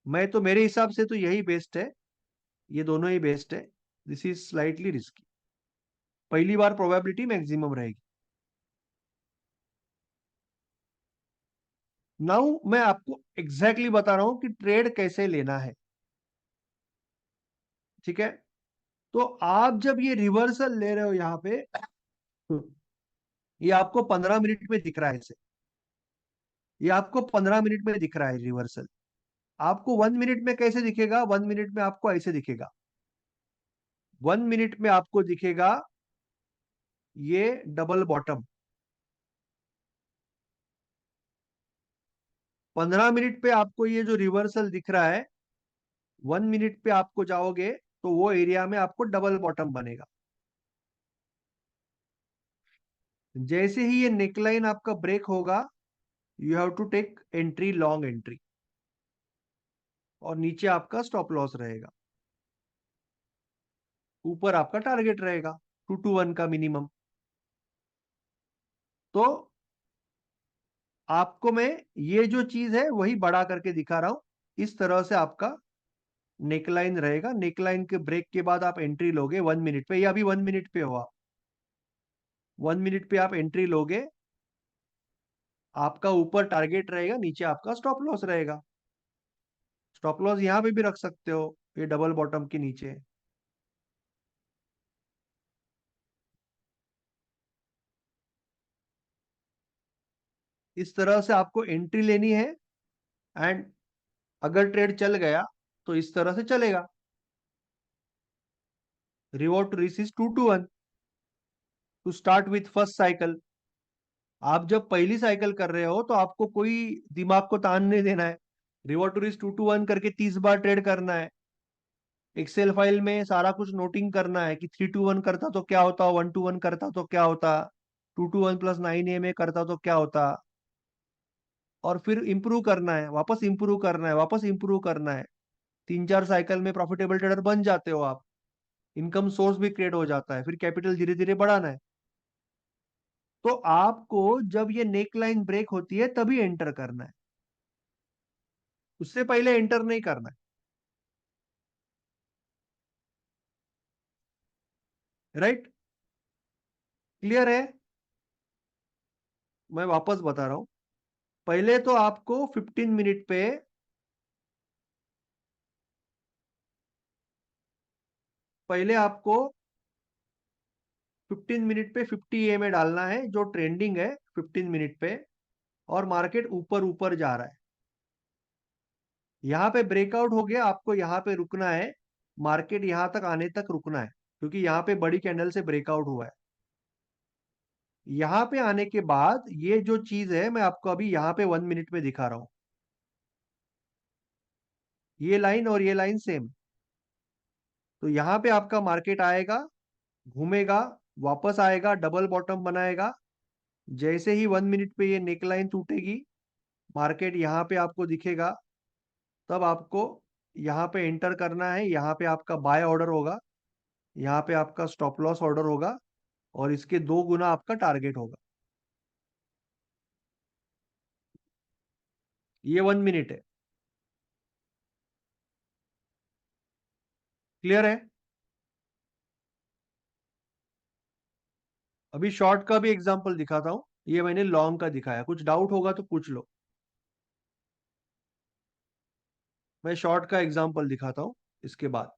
मैं तो मेरे हिसाब से तो यही बेस्ट है, ये दोनों ही बेस्ट है। This is slightly risky. पहली बार प्रोबेबिलिटी मैक्सिमम रहेगी। नाउ मैं आपको एग्जैक्टली बता रहा हूं कि ट्रेड कैसे लेना है। ठीक है, तो आप जब ये रिवर्सल ले रहे हो यहां पे, ये आपको 15 मिनट में दिख रहा है इसे, ये आपको 15 मिनट में दिख रहा है रिवर्सल। आपको 1 मिनट में कैसे दिखेगा? 1 मिनट में आपको ऐसे दिखेगा। 1 मिनट में आपको दिखेगा ये डबल बॉटम। 15 मिनट पे आपको ये जो रिवर्सल दिख रहा है, 1 मिनट पे आपको जाओगे तो वो एरिया में आपको डबल बॉटम बनेगा। जैसे ही ये नेकलाइन आपका ब्रेक होगा, you have to take entry, long entry, और नीचे आपका स्टॉप लॉस रहेगा, ऊपर आपका टारगेट रहेगा 2 to 1 का मिनिमम। तो आपको मैं ये जो चीज है वही बड़ा करके दिखा रहा हूं। इस तरह से आपका नेकलाइन रहेगा। नेकलाइन के ब्रेक के बाद आप एंट्री लोगे 1 मिनट पे, या अभी 1 मिनट पे हो आप, 1 मिनट पे आप एंट्री लोगे, आपका ऊपर टारगेट रहेगा, नीचे आपका स्टॉप लॉस रहेगा। स्टॉप लॉस यहां पे भी रख सकते हो, ये डबल बॉटम के नीचे। इस तरह से आपको एंट्री लेनी है, एंड अगर ट्रेड चल गया तो इस तरह से चलेगा। Reward to risk is 2 to 1 to start with first cycle. आप जब पहली साइकिल कर रहे हो तो आपको कोई दिमाग को तान नहीं देना है। रिवॉर्ड टू रिस्क 2 to 1 करके 30 बार ट्रेड करना है। एक्सेल फाइल में सारा कुछ नोटिंग करना है कि 3 to 1 करता तो क्या होता, 1 to 1 करता तो क्या होता, 2 to 1 + 9 करता तो क्या होता, और फिर इंप्रूव करना है, वापस इंप्रूव करना है, वापस इंप्रूव करना है। 3-4 साइकिल में प्रॉफिटेबल ट्रेडर बन जाते हो आप। इनकम सोर्स भी क्रिएट हो जाता है, फिर कैपिटल धीरे धीरे बढ़ाना है। तो आपको जब ये नेक लाइन ब्रेक होती है तभी एंटर करना है, उससे पहले एंटर नहीं करना है। राइट? क्लियर है? मैं वापस बता रहा हूं। पहले तो आपको 15 मिनट पे, पहले आपको 15 मिनट पे 50 EMA डालना है जो ट्रेंडिंग है 15 मिनट पे, और मार्केट ऊपर ऊपर जा रहा है। यहां पे ब्रेकआउट हो गया, आपको यहां पे रुकना है, मार्केट यहां तक आने तक रुकना है, क्योंकि यहां पे बड़ी कैंडल से ब्रेकआउट हुआ है। यहां पे आने के बाद ये जो चीज है मैं आपको अभी यहां पे 1 मिनट में दिखा रहा हूं, ये लाइन और ये लाइन सेम। तो यहां पे आपका मार्केट आएगा, घूमेगा, वापस आएगा, डबल बॉटम बनाएगा। जैसे ही 1 मिनट पे ये नेकलाइन टूटेगी, मार्केट यहाँ पे आपको दिखेगा, तब आपको यहाँ पे एंटर करना है। यहाँ पे आपका बाय ऑर्डर होगा, यहाँ पे आपका स्टॉप लॉस ऑर्डर होगा, और इसके 2 गुना आपका टारगेट होगा। ये 1 मिनट है। क्लियर है? अभी शॉर्ट का भी एग्जांपल दिखाता हूं, ये मैंने लॉन्ग का दिखाया, कुछ डाउट होगा तो पूछ लो। मैं शॉर्ट का एग्जांपल दिखाता हूं इसके बाद।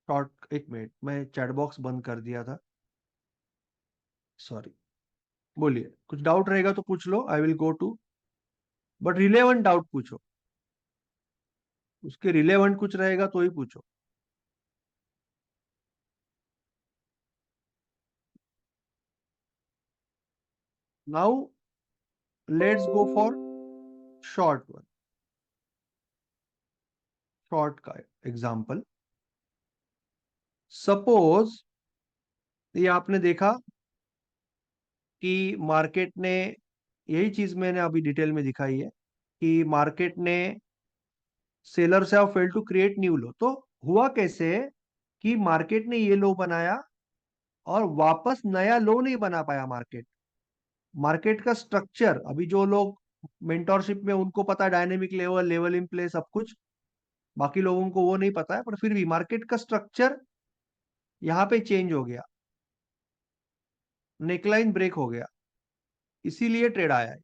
शॉर्ट, एक मिनट, मैं चैट बॉक्स बंद कर दिया था, सॉरी। बोलिए, कुछ डाउट रहेगा तो पूछ लो, I will go to, but relevant doubt पूछो, उसके रिलेवेंट कुछ रहेगा तो ही पूछो। Now let's go for short one, short का एग्जांपल। सपोज ये आपने देखा कि मार्केट ने, यही चीज मैंने अभी डिटेल में दिखाई है कि मार्केट ने, sellers have failed to create new low. तो हुआ कैसे कि मार्केट ने ये लो बनाया और वापस नया लो नहीं बना पाया मार्केट। मार्केट का स्ट्रक्चर, अभी जो लोग मेंटोरशिप में उनको पता है dynamic level, level in play, सब कुछ। बाकी लोगों को वो नहीं पता है, पर फिर भी मार्केट का स्ट्रक्चर यहाँ पे चेंज हो गया, नेकलाइन ब्रेक हो गया, इसीलिए ट्रेड आया है।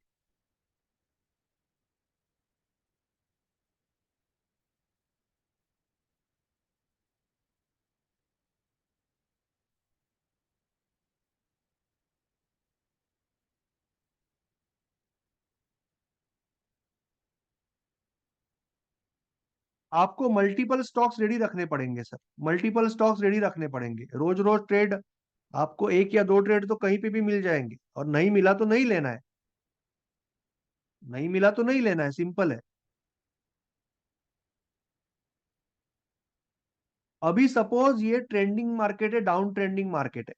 आपको मल्टीपल स्टॉक्स रेडी रखने पड़ेंगे सर, मल्टीपल स्टॉक्स रेडी रखने पड़ेंगे। रोज रोज ट्रेड, आपको एक या दो ट्रेड तो कहीं पे भी मिल जाएंगे, और नहीं मिला तो नहीं लेना है, नहीं मिला तो नहीं लेना है, सिंपल है। अभी सपोज ये ट्रेंडिंग मार्केट है, डाउन ट्रेंडिंग मार्केट है,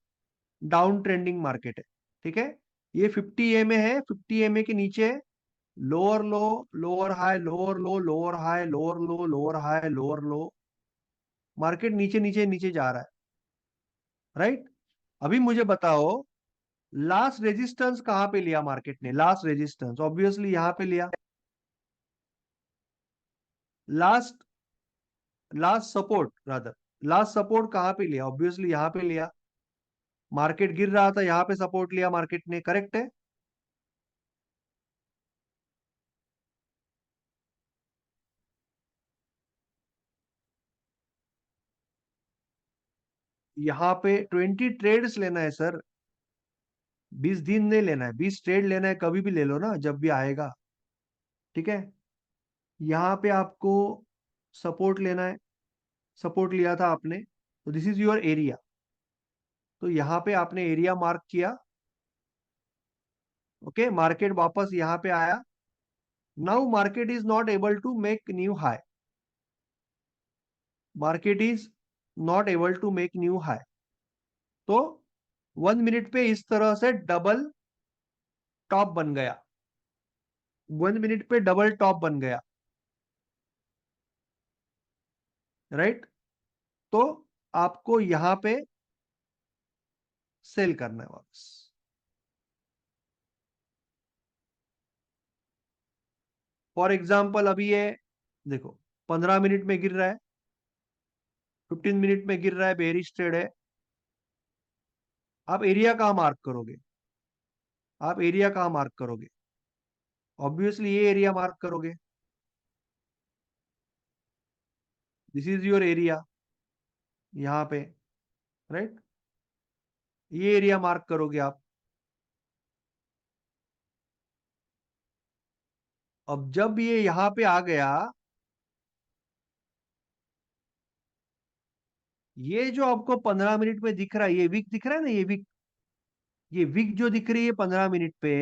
डाउन ट्रेंडिंग मार्केट है, ठीक है। ये 50 EMA है, 50 EMA के नीचे lower low, lower high, lower low, lower high, lower low, lower high, lower लो, मार्केट नीचे नीचे नीचे जा रहा है, राइट। अभी मुझे बताओ, लास्ट रेजिस्टेंस कहां पे लिया मार्केट ने? लास्ट रेजिस्टेंस ऑब्वियसली यहां पे लिया। Last last support rather, last support कहां पे लिया? ऑब्वियसली यहां पे लिया। मार्केट गिर रहा था, यहां पे सपोर्ट लिया मार्केट ने, करेक्ट है। यहाँ पे 20 ट्रेड्स लेना है सर, 20 दिन नहीं लेना है, 20 ट्रेड लेना है, कभी भी ले लो ना, जब भी आएगा, ठीक है। यहाँ पे आपको सपोर्ट लेना है, सपोर्ट लिया था आपने, तो दिस इज योर एरिया। तो यहाँ पे आपने एरिया मार्क किया, ओके। मार्केट वापस यहाँ पे आया, now market is not able to make new high, market is not able to make new high. तो 1 मिनट पे इस तरह से डबल टॉप बन गया, 1 मिनट पे डबल टॉप बन गया, राइट। तो आपको यहां पे सेल करना है वापस। फॉर एग्जाम्पल अभी ये देखो, 15 मिनट में गिर रहा है, 15 मिनट में गिर रहा है, बेरिश ट्रेड है। आप एरिया कहां मार्क करोगे? आप एरिया कहां मार्क करोगे? ऑब्वियसली ये एरिया मार्क करोगे, दिस इज योर एरिया, यहाँ पे, राइट। ये एरिया मार्क करोगे आप। अब जब ये यहाँ पे आ गया, ये जो आपको 15 मिनट में दिख रहा है, ये विक दिख रहा है ना, ये विक, ये विक जो दिख रही है 15 मिनट पे,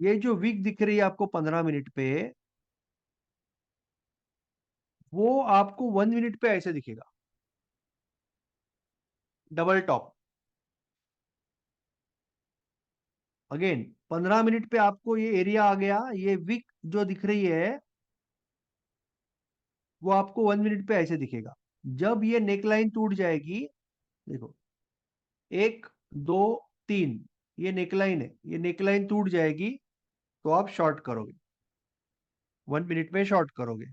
ये जो विक दिख रही है आपको 15 मिनट पे, वो आपको 1 मिनट पे ऐसे दिखेगा, डबल टॉप। अगेन 15 मिनट पे आपको ये एरिया आ गया, ये विक जो दिख रही है वो आपको 1 मिनट पे ऐसे दिखेगा। जब ये नेकलाइन टूट जाएगी, देखो, 1 2 3, ये नेकलाइन है, ये नेकलाइन टूट जाएगी, तो आप शॉर्ट करोगे, 1 मिनट में शॉर्ट करोगे।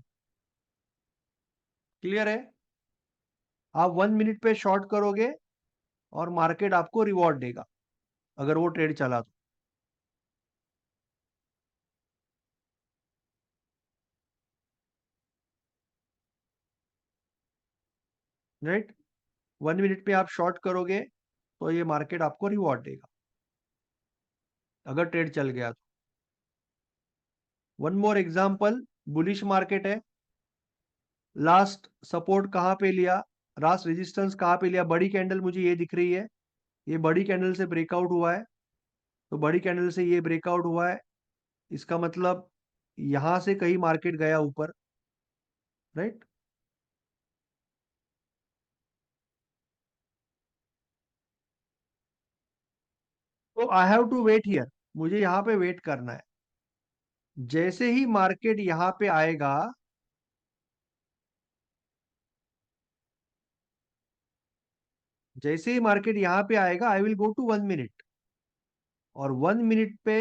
क्लियर है? आप 1 मिनट पे शॉर्ट करोगे, और मार्केट आपको रिवॉर्ड देगा अगर वो ट्रेड चला तो, राइट। 1 मिनट पे आप शॉर्ट करोगे, तो ये मार्केट आपको रिवॉर्ड देगा अगर ट्रेड चल गया तो। One more example, bullish market है, लास्ट सपोर्ट कहां पे लिया, लास्ट रेजिस्टेंस कहां पे लिया? बड़ी कैंडल मुझे ये दिख रही है, ये बड़ी कैंडल से ब्रेकआउट हुआ है, तो बड़ी कैंडल से ये ब्रेकआउट हुआ है, इसका मतलब यहां से कहीं मार्केट गया ऊपर, राइट। तो I have to wait here, मुझे यहाँ पे वेट करना है। जैसे ही मार्केट यहाँ पे आएगा, जैसे ही मार्केट यहाँ पे आएगा I will go to 1 minute, और 1 मिनट पे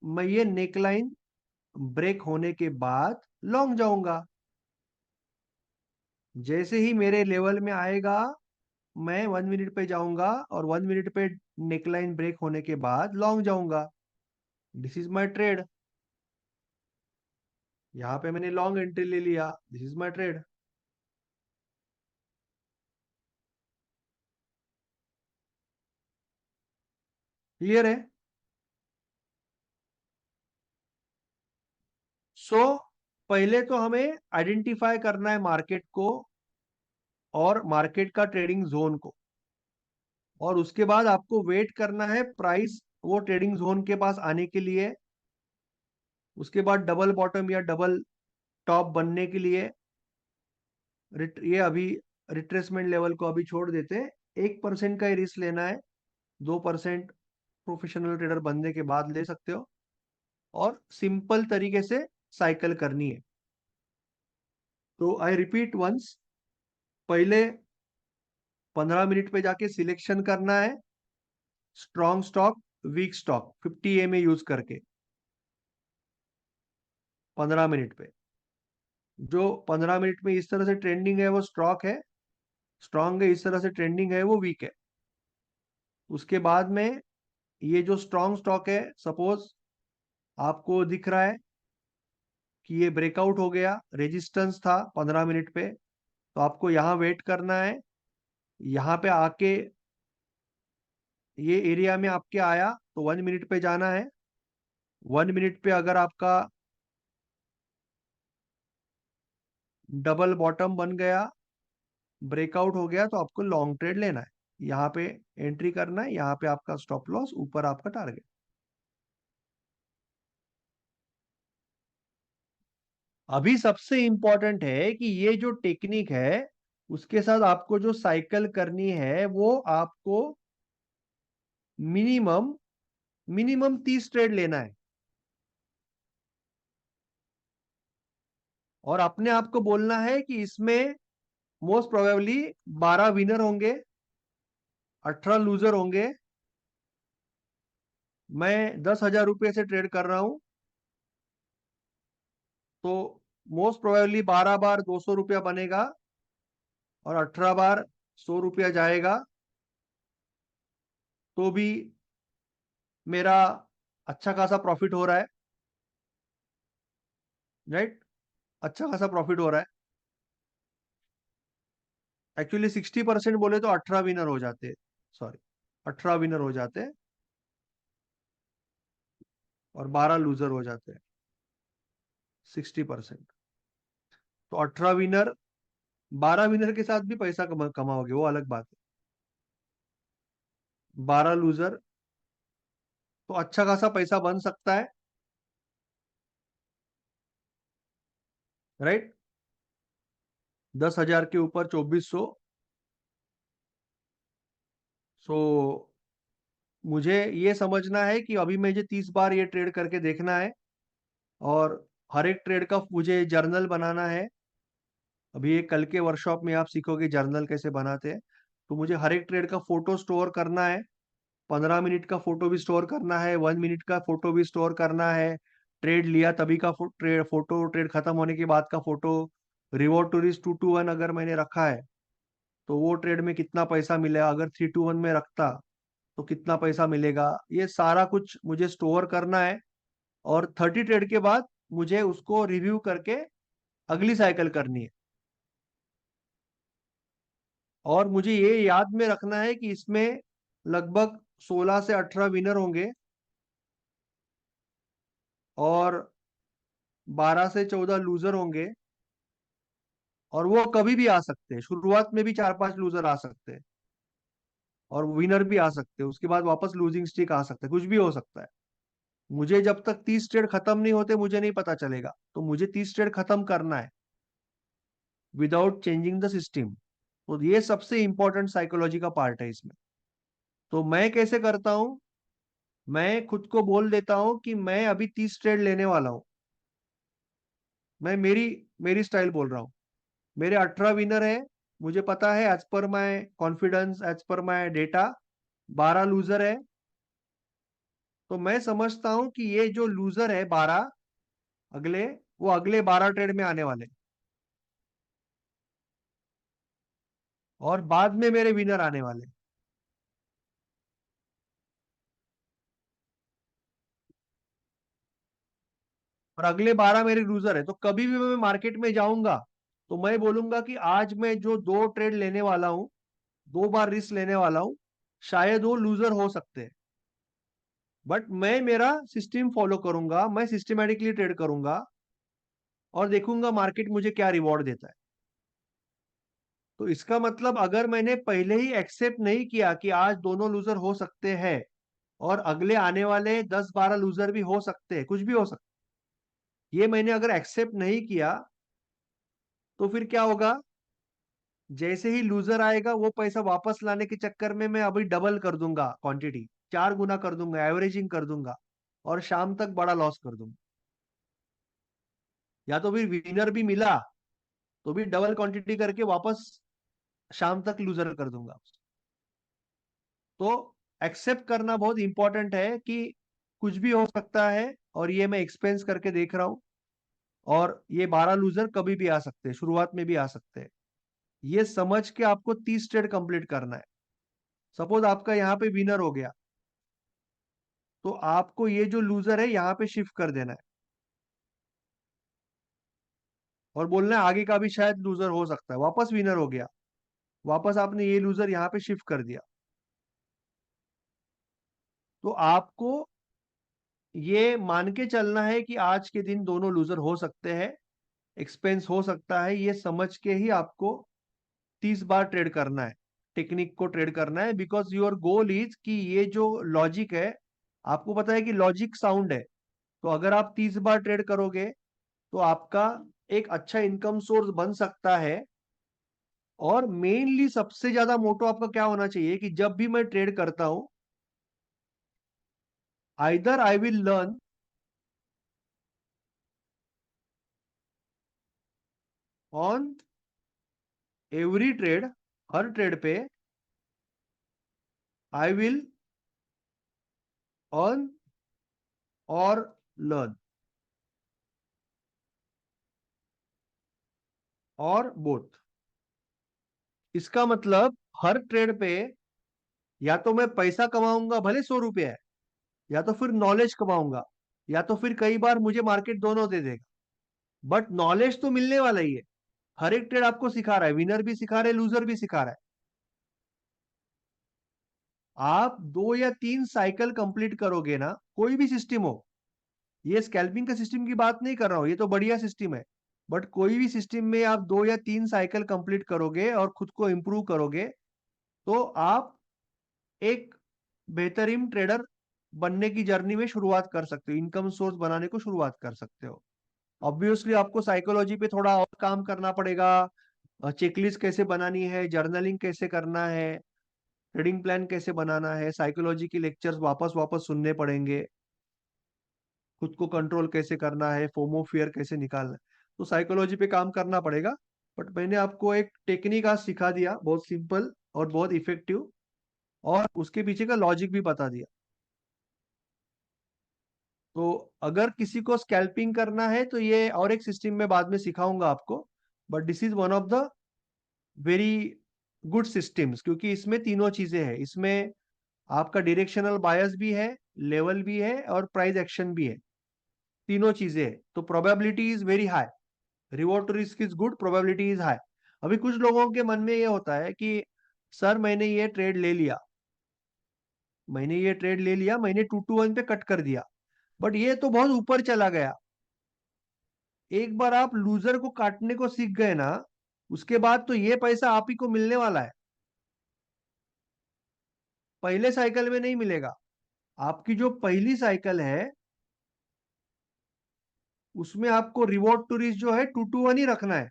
मैं ये नेकलाइन ब्रेक होने के बाद लॉन्ग जाऊंगा। जैसे ही मेरे लेवल में आएगा मैं 1 मिनट पे जाऊंगा, और 1 मिनट पे नेकलाइन ब्रेक होने के बाद लॉन्ग जाऊंगा। This is my trade. यहाँ पे मैंने लॉन्ग एंट्री ले लिया, this is my trade. Clear है? सो पहले तो हमें आइडेंटिफाई करना है मार्केट को और मार्केट का ट्रेडिंग जोन को, और उसके बाद आपको वेट करना है प्राइस वो ट्रेडिंग जोन के पास आने के लिए, उसके बाद डबल बॉटम या डबल टॉप बनने के लिए। ये अभी रिट्रेसमेंट लेवल को अभी छोड़ देते हैं, 1% का ही रिस्क लेना है, 2% प्रोफेशनल ट्रेडर बनने के बाद ले सकते हो, और सिंपल तरीके से साइकिल करनी है। तो आई रिपीट वंस, पहले 15 मिनट पे जाके सिलेक्शन करना है strong stock, weak stock 50 use करके 15 मिनट पे। जो 15 मिनट में इस तरह से ट्रेंडिंग है वो स्टॉक है, स्ट्रॉन्ग है, इस तरह से ट्रेंडिंग है वो वीक है। उसके बाद में ये जो स्ट्रॉन्ग स्टॉक है, सपोज आपको दिख रहा है कि ये ब्रेकआउट हो गया, रेजिस्टेंस था 15 मिनट पे, तो आपको यहाँ वेट करना है। यहाँ पे आके ये एरिया में आपके आया तो 1 मिनट पे जाना है। 1 मिनट पे अगर आपका डबल बॉटम बन गया, ब्रेकआउट हो गया, तो आपको लॉन्ग ट्रेड लेना है। यहाँ पे एंट्री करना है, यहाँ पे आपका स्टॉप लॉस, ऊपर आपका टारगेट। अभी सबसे इंपॉर्टेंट है कि ये जो टेक्निक है उसके साथ आपको जो साइकिल करनी है वो आपको मिनिमम मिनिमम 30 ट्रेड लेना है, और अपने आप को बोलना है कि इसमें मोस्ट प्रोबेबली 12 विनर होंगे, 18 लूजर होंगे। मैं 10,000 रुपये से ट्रेड कर रहा हूं, तो मोस्ट प्रोबेबली 12 बार 200 रुपया बनेगा, और 18 बार 100 रुपया जाएगा, तो भी मेरा अच्छा खासा प्रॉफिट हो रहा है, राइट? अच्छा खासा प्रॉफिट हो रहा है। एक्चुअली 60% बोले तो 18 विनर हो जाते, सॉरी 18 विनर हो जाते और 12 लूजर हो जाते हैं। 60%, तो 18 विनर, 12 विनर के साथ भी पैसा कमाओगे, वो अलग बात है। 12 लूजर, तो अच्छा खासा पैसा बन सकता है, राइट? 10,000 के ऊपर 2400। सो मुझे ये समझना है कि अभी मुझे 30 बार ये ट्रेड करके देखना है, और हर एक ट्रेड का मुझे जर्नल बनाना है। अभी एक कल के वर्कशॉप में आप सीखोगे जर्नल कैसे बनाते हैं। तो मुझे हर एक ट्रेड का फोटो स्टोर करना है, 15 मिनट का फोटो भी स्टोर करना है, 1 मिनट का फोटो भी स्टोर करना है, ट्रेड लिया तभी का ट्रेड फोटो, ट्रेड खत्म होने के बाद का photo, reward to risk 2 to 1 अगर मैंने रखा है तो वो ट्रेड में कितना पैसा मिलेगा, अगर 3 to 1 में रखता तो कितना पैसा मिलेगा, ये सारा कुछ मुझे स्टोर करना है। और 30 ट्रेड के बाद मुझे उसको रिव्यू करके अगली साइकिल करनी है। और मुझे ये याद में रखना है कि इसमें लगभग 16 से 18 विनर होंगे, और 12 से 14 लूजर होंगे, और वो कभी भी आ सकते हैं, शुरुआत में भी 4-5 लूजर आ सकते हैं, और विनर भी आ सकते हैं, उसके बाद वापस लूजिंग स्ट्रीक आ सकता है, कुछ भी हो सकता है। मुझे जब तक 30 ट्रेड खत्म नहीं होते मुझे नहीं पता चलेगा, तो मुझे 30 ट्रेड खत्म करना है विदाउट चेंजिंग द सिस्टम। तो ये सबसे इंपॉर्टेंट साइकोलॉजी का पार्ट है इसमें। तो मैं कैसे करता हूं, मैं खुद को बोल देता हूं कि मैं अभी 30 ट्रेड लेने वाला हूं। मैं मेरी मेरी स्टाइल बोल रहा हूं। मेरे 18 विनर है, मुझे पता है as per my confidence, as per my data 12 loser है। तो मैं समझता हूं कि ये जो लूजर है 12 अगले, वो अगले 12 ट्रेड में आने वाले, और बाद में मेरे विनर आने वाले। और अगले 12 मेरे लूजर है। तो कभी भी मैं मार्केट में जाऊंगा तो मैं बोलूंगा कि आज मैं जो 2 ट्रेड लेने वाला हूं, 2 बार रिस्क लेने वाला हूं, शायद वो लूजर हो सकते हैं, बट मैं मेरा सिस्टम फॉलो करूंगा, मैं सिस्टमेटिकली ट्रेड करूंगा और देखूंगा मार्केट मुझे क्या रिवॉर्ड देता है। तो इसका मतलब अगर मैंने पहले ही एक्सेप्ट नहीं किया कि आज दोनों लूजर हो सकते हैं और अगले आने वाले 10-12 लूजर भी हो सकते हैं, कुछ भी हो सकता है, ये मैंने अगर एक्सेप्ट नहीं किया, तो फिर क्या होगा? जैसे ही लूजर आएगा वो पैसा वापस लाने के चक्कर में मैं अभी डबल कर दूंगा क्वांटिटी, 4 गुना कर दूंगा, एवरेजिंग कर दूंगा, और शाम तक बड़ा लॉस कर दूंगा। या तो फिर विनर भी मिला तो भी डबल क्वांटिटी करके वापस शाम तक लूजर कर दूंगा। तो एक्सेप्ट करना बहुत इंपॉर्टेंट है कि कुछ भी हो सकता है, और ये मैं एक्सपेंस करके देख रहा हूं। और ये 12 लूजर कभी भी आ सकते हैं, शुरुआत में भी आ सकते हैं। ये समझ के आपको 30 ट्रेड कंप्लीट करना है। सपोज आपका यहाँ पे विनर हो गया, तो आपको ये जो लूजर है यहाँ पे शिफ्ट कर देना है, और बोलना है आगे का भी शायद लूजर हो सकता है। वापस विनर हो गया, वापस आपने ये लूजर यहाँ पे शिफ्ट कर दिया। तो आपको ये मान के चलना है कि आज के दिन दोनों लूजर हो सकते हैं, एक्सपेंस हो सकता है, ये समझ के ही आपको 30 बार ट्रेड करना है, टेक्निक को ट्रेड करना है। बिकॉज योर गोल इज कि ये जो लॉजिक है, आपको पता है कि लॉजिक साउंड है। तो अगर आप 30 बार ट्रेड करोगे तो आपका एक अच्छा इनकम सोर्स बन सकता है। और मेनली सबसे ज्यादा मोटो आपका क्या होना चाहिए कि जब भी मैं ट्रेड करता हूं, either I will learn on every trade, her trade पे आई विल अर्न और लर्न, और बोथ। इसका मतलब हर ट्रेड पे या तो मैं पैसा कमाऊंगा, भले 100 रुपये है, या तो फिर नॉलेज कमाऊंगा, या तो फिर कई बार मुझे मार्केट दोनों दे देगा, बट नॉलेज तो मिलने वाला ही है। हर एक ट्रेड आपको सिखा रहा है, विनर भी सिखा रहा है, लूजर भी सिखा रहा है। आप 2 या 3 साइकिल कंप्लीट करोगे ना, कोई भी सिस्टम हो, ये स्कैल्पिंग का सिस्टम की बात नहीं कर रहा हूं, ये तो बढ़िया सिस्टम है, बट कोई भी सिस्टम में आप 2 या 3 साइकिल कंप्लीट करोगे और खुद को इंप्रूव करोगे, तो आप एक बेहतरीन ट्रेडर बनने की जर्नी में शुरुआत कर सकते हो, इनकम सोर्स बनाने को शुरुआत कर सकते हो। ऑब्वियसली आपको साइकोलॉजी पे थोड़ा और काम करना पड़ेगा, चेकलिस्ट कैसे बनानी है, जर्नलिंग कैसे करना है, ट्रेडिंग प्लान कैसे बनाना है, साइकोलॉजी के लेक्चर्स वापस वापस सुनने पड़ेंगे, खुद को कंट्रोल कैसे करना है, फोमो फियर कैसे निकालना है। तो साइकोलॉजी पे काम करना पड़ेगा। बट मैंने आपको एक टेक्निक आज सिखा दिया, बहुत सिंपल और बहुत इफेक्टिव, और उसके पीछे का लॉजिक भी बता दिया। तो अगर किसी को स्कैल्पिंग करना है तो ये और एक सिस्टम में बाद में सिखाऊंगा आपको, but this is one of the very good systems, क्योंकि इसमें तीनों चीजें हैं। इसमें आपका डायरेक्शनल बायस भी है, लेवल भी है, और प्राइस एक्शन भी है। तीनों चीजें हैं, तो probability is very high. Reward to risk is good, probability is high. अभी कुछ लोगों के मन में ये होता है कि सर मैंने ये ट्रेड ले लिया, मैंने 2 to 1 पे कट कर दिया, बट ये तो बहुत ऊपर चला गया। एक बार आप लूजर को काटने को सीख गए ना, उसके बाद तो ये पैसा आप ही को मिलने वाला है, पहले साइकिल में नहीं मिलेगा। आपकी जो पहली साइकिल है उसमें आपको रिवॉर्ड टू रिस्क जो है 2 to 1 ही रखना है,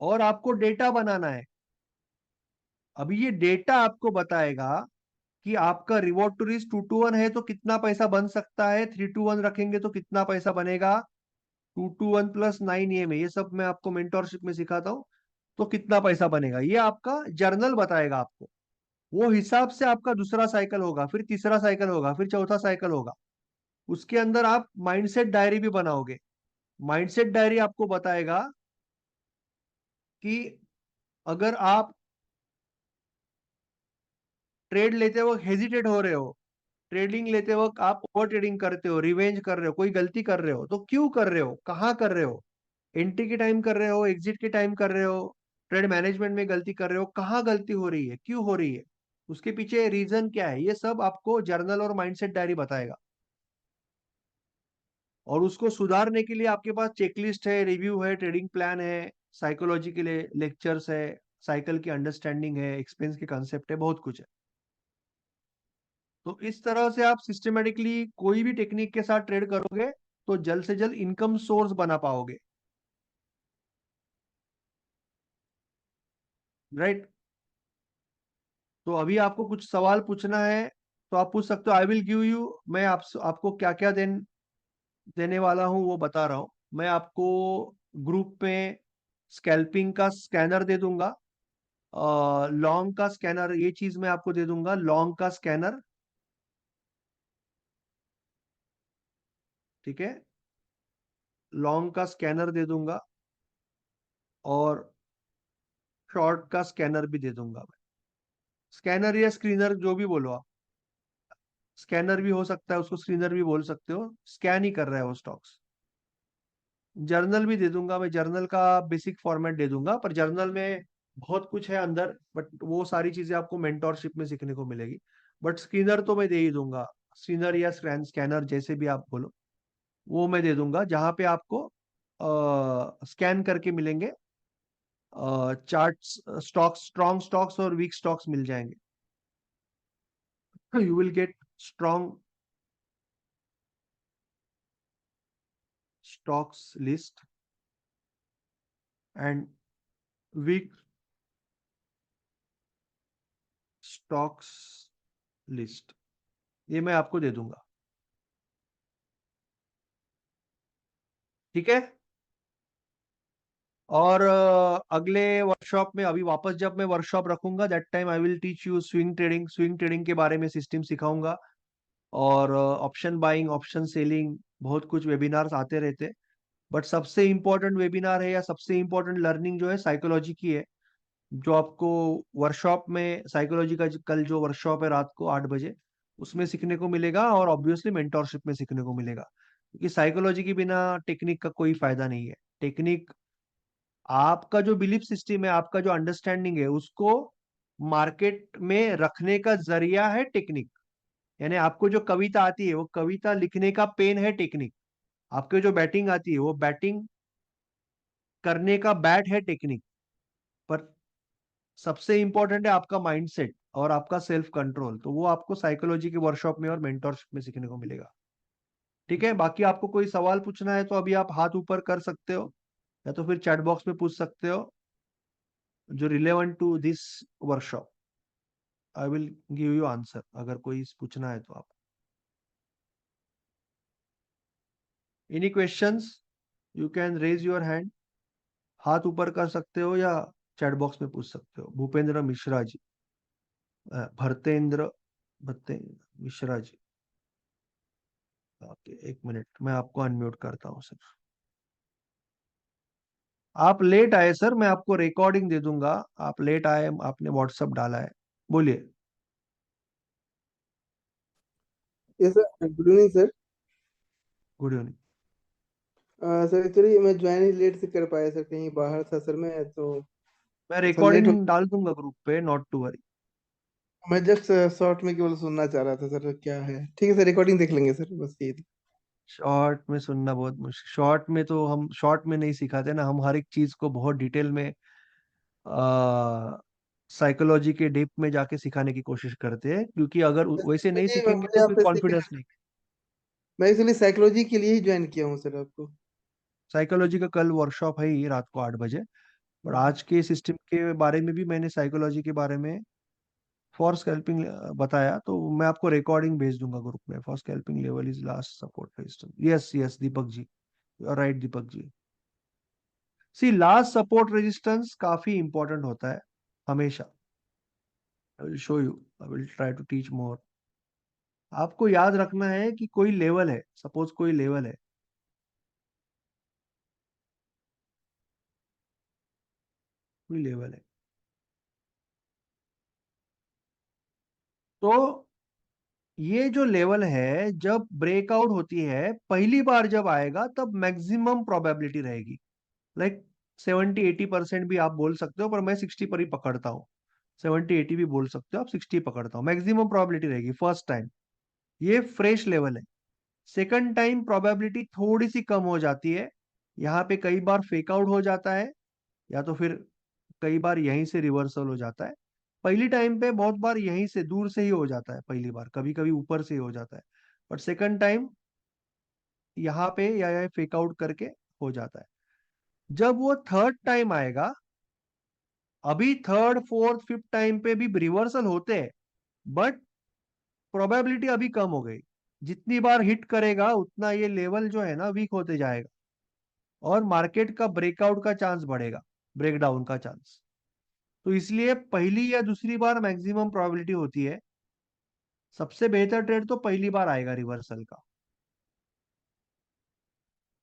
और आपको डेटा बनाना है। अभी ये डेटा आपको बताएगा कि आपका रिवॉर्ड टू रिस्क 2 to 1 है तो कितना पैसा बन सकता है, 3 to 1 रखेंगे तो कितना पैसा बनेगा, 2 to 1 + 9 EMA, ये सब मैं आपको मेंटोरशिप में सिखाता हूँ। तो कितना पैसा बनेगा ये आपका जर्नल बताएगा आपको। वो हिसाब से आपका दूसरा साइकिल होगा, फिर तीसरा साइकिल होगा, फिर चौथा साइकिल होगा। उसके अंदर आप माइंडसेट डायरी भी बनाओगे। माइंडसेट डायरी आपको बताएगा कि अगर आप ट्रेड लेते वक्त हेजिटेट हो रहे हो, ट्रेडिंग लेते वक्त आप ओवर ट्रेडिंग करते हो, रिवेंज कर रहे हो, कोई गलती कर रहे हो, तो क्यों कर रहे हो, कहाँ कर रहे हो, एंट्री के टाइम कर रहे हो, एग्जिट के टाइम कर रहे हो, ट्रेड मैनेजमेंट में गलती कर रहे हो, कहाँ गलती हो रही है, क्यों हो रही है, उसके पीछे रीजन क्या है, ये सब आपको जर्नल और माइंडसेट डायरी बताएगा। और उसको सुधारने के लिए आपके पास चेकलिस्ट है, रिव्यू है, ट्रेडिंग प्लान है, साइकोलॉजी के लिए लेक्चर्स है, साइकिल की अंडरस्टैंडिंग है, एक्सपेंस के कंसेप्ट है, बहुत कुछ है। तो इस तरह से आप सिस्टमेटिकली कोई भी टेक्निक के साथ ट्रेड करोगे तो जल्द से जल्द इनकम सोर्स बना पाओगे। राइट। तो अभी आपको कुछ सवाल पूछना है तो आप पूछ सकते हो, आई विल गिव यू, मैं आपको क्या क्या देने वाला हूँ वो बता रहा हूँ। मैं आपको ग्रुप में स्कैल्पिंग का स्कैनर दे दूंगा, लॉन्ग का स्कैनर, ये चीज मैं आपको दे दूंगा, लॉन्ग का स्कैनर। ठीक है, लॉन्ग का स्कैनर दे दूंगा और शॉर्ट का स्कैनर भी दे दूंगा मैं। स्कैनर या स्क्रीनर जो भी बोलो आप, स्कैनर भी हो सकता है, उसको स्क्रीनर भी बोल सकते हो, स्कैन ही कर रहा है वो स्टॉक्स। जर्नल भी दे दूंगा मैं, जर्नल का बेसिक फॉर्मेट दे दूंगा, पर जर्नल में बहुत कुछ है अंदर, बट वो सारी चीजें आपको मेंटोरशिप में सीखने को मिलेगी। बट स्क्रीनर तो मैं दे ही दूंगा, स्क्रीनर या स्कैनर जैसे भी आप बोलो, वो मैं दे दूंगा, जहां पे आपको स्कैन करके मिलेंगे चार्ट्स, स्टॉक्स, स्ट्रॉन्ग स्टॉक्स और वीक स्टॉक्स मिल जाएंगे। You will get strong stocks list and weak stocks list, ये मैं आपको दे दूंगा। ठीक है। और अगले वर्कशॉप में, अभी वापस जब मैं वर्कशॉप रखूंगा, that time I will teach you swing trading, swing trading के बारे में सिस्टम सिखाऊंगा, और ऑप्शन बाइंग, ऑप्शन सेलिंग, बहुत कुछ वेबिनार्स आते रहते। बट सबसे इंपॉर्टेंट वेबिनार है या सबसे इंपॉर्टेंट लर्निंग जो है साइकोलॉजी की है, जो आपको वर्कशॉप में साइकोलॉजी का कल जो वर्कशॉप है रात को 8 बजे, उसमें सीखने को मिलेगा, और ऑब्वियसली मेंटोरशिप में सीखने को मिलेगा, क्योंकि साइकोलॉजी के बिना टेक्निक का कोई फायदा नहीं है। टेक्निक, आपका जो बिलीफ सिस्टम है, आपका जो अंडरस्टैंडिंग है, उसको मार्केट में रखने का जरिया है टेक्निक। यानी आपको जो कविता आती है वो कविता लिखने का पेन है टेक्निक, आपको जो बैटिंग आती है वो बैटिंग करने का बैट है टेक्निक। पर सबसे इंपॉर्टेंट है आपका माइंडसेट और आपका सेल्फ कंट्रोल, तो वो आपको साइकोलॉजी के वर्कशॉप में और मेंटरशिप में सीखने को मिलेगा। ठीक है, बाकी आपको कोई सवाल पूछना है तो अभी आप हाथ ऊपर कर सकते हो, या तो फिर चैट बॉक्स में पूछ सकते हो, जो relevant to this workshop. I will give you answer अगर कोई पूछना है तो आप। Any questions, you can raise your hand, हाथ ऊपर कर सकते हो या चैट बॉक्स में पूछ सकते हो। भूपेंद्र मिश्रा जी, भरतेंद्र भत्ते मिश्रा जी। ओके, 1 मिनट, मैं आपको अनम्यूट करता हूँ सर। आप लेट आए सर, मैं आपको रिकॉर्डिंग दे दूंगा। आप लेट आए, आपने व्हाट्सअप डाला है, बोलिए। Yes sir, good evening sir. Good evening. Sir actually मैं ज्वाइन ही लेट से कर पाया सर, कहीं बाहर था सर मैं तो मैं थोड़ा लेट हो। रिकॉर्डिंग डाल दूंगा ग्रुप पे, नॉट टू वरी। मैं जस्ट शॉर्ट में केवल सुनना चाह रहा था सर, क्या है, ठीक है सर, रिकॉर्डिंग देख लेंगे सर, बस यही था। शॉर्ट में सुनना बहुत मुश्किल, शॉर्ट में तो हम शॉर्ट में नहीं सिखाते ना, हम हर एक चीज को बहुत डिटेल में साइकोलॉजी के डीप में जाके सिखाने की कोशिश करते हैं, क्योंकि अगर वैसे नहीं एक्चुअली सीखेंगे मुझे तो फिर आपसे कॉन्फिडेंस नहीं। मैं एक्चुअली साइकोलॉजी के लिए ही ज्वाइन किया हूँ सर आपको। साइकोलॉजी का कल वर्कशॉप है ही रात को 8 बजे, और आज के सिस्टम के बारे में भी मैंने साइकोलॉजी के बारे में फॉर स्कैल्पिंग बताया, तो मैं आपको रिकॉर्डिंग भेज दूंगा ग्रुप में। For scalping level is last support system, yes yes Deepak ji. Right Deepak ji. See last support resistance काफी इंपॉर्टेंट होता है हमेशा। I will show you, I will try to teach more. आपको याद रखना है कि कोई लेवल है, सपोज कोई लेवल है, कोई लेवल है, तो ये जो लेवल है जब ब्रेकआउट होती है पहली बार जब आएगा तब मैक्सिमम प्रोबेबिलिटी रहेगी। लाइक 70-80% भी आप बोल सकते हो, पर मैं 60 पर ही पकड़ता हूँ। 70-80 भी बोल सकते हो आप, 60 पकड़ता हूँ। मैक्सिमम प्रोबेबिलिटी रहेगी फर्स्ट टाइम, ये फ्रेश लेवल है। सेकंड टाइम प्रोबेबिलिटी थोड़ी सी कम हो जाती है, यहाँ पे कई बार फेक आउट हो जाता है, या तो फिर कई बार यहीं से रिवर्सल हो जाता है। पहली टाइम पे बहुत बार यहीं से दूर से ही हो जाता है, पहली बार कभी कभी ऊपर से ही हो जाता है, बट सेकंड टाइम यहाँ पे या फेक आउट करके हो जाता है। जब वो थर्ड टाइम आएगा, अभी थर्ड फोर्थ फिफ्थ टाइम पे भी रिवर्सल होते हैं, बट प्रोबेबिलिटी अभी कम हो गई। जितनी बार हिट करेगा उतना ये लेवल जो है ना वीक होते जाएगा, और मार्केट का ब्रेकआउट का चांस बढ़ेगा, ब्रेकडाउन का चांस। तो इसलिए पहली या दूसरी बार मैक्सिमम प्रोबेबिलिटी होती है। सबसे बेहतर ट्रेड तो पहली बार आएगा रिवर्सल का।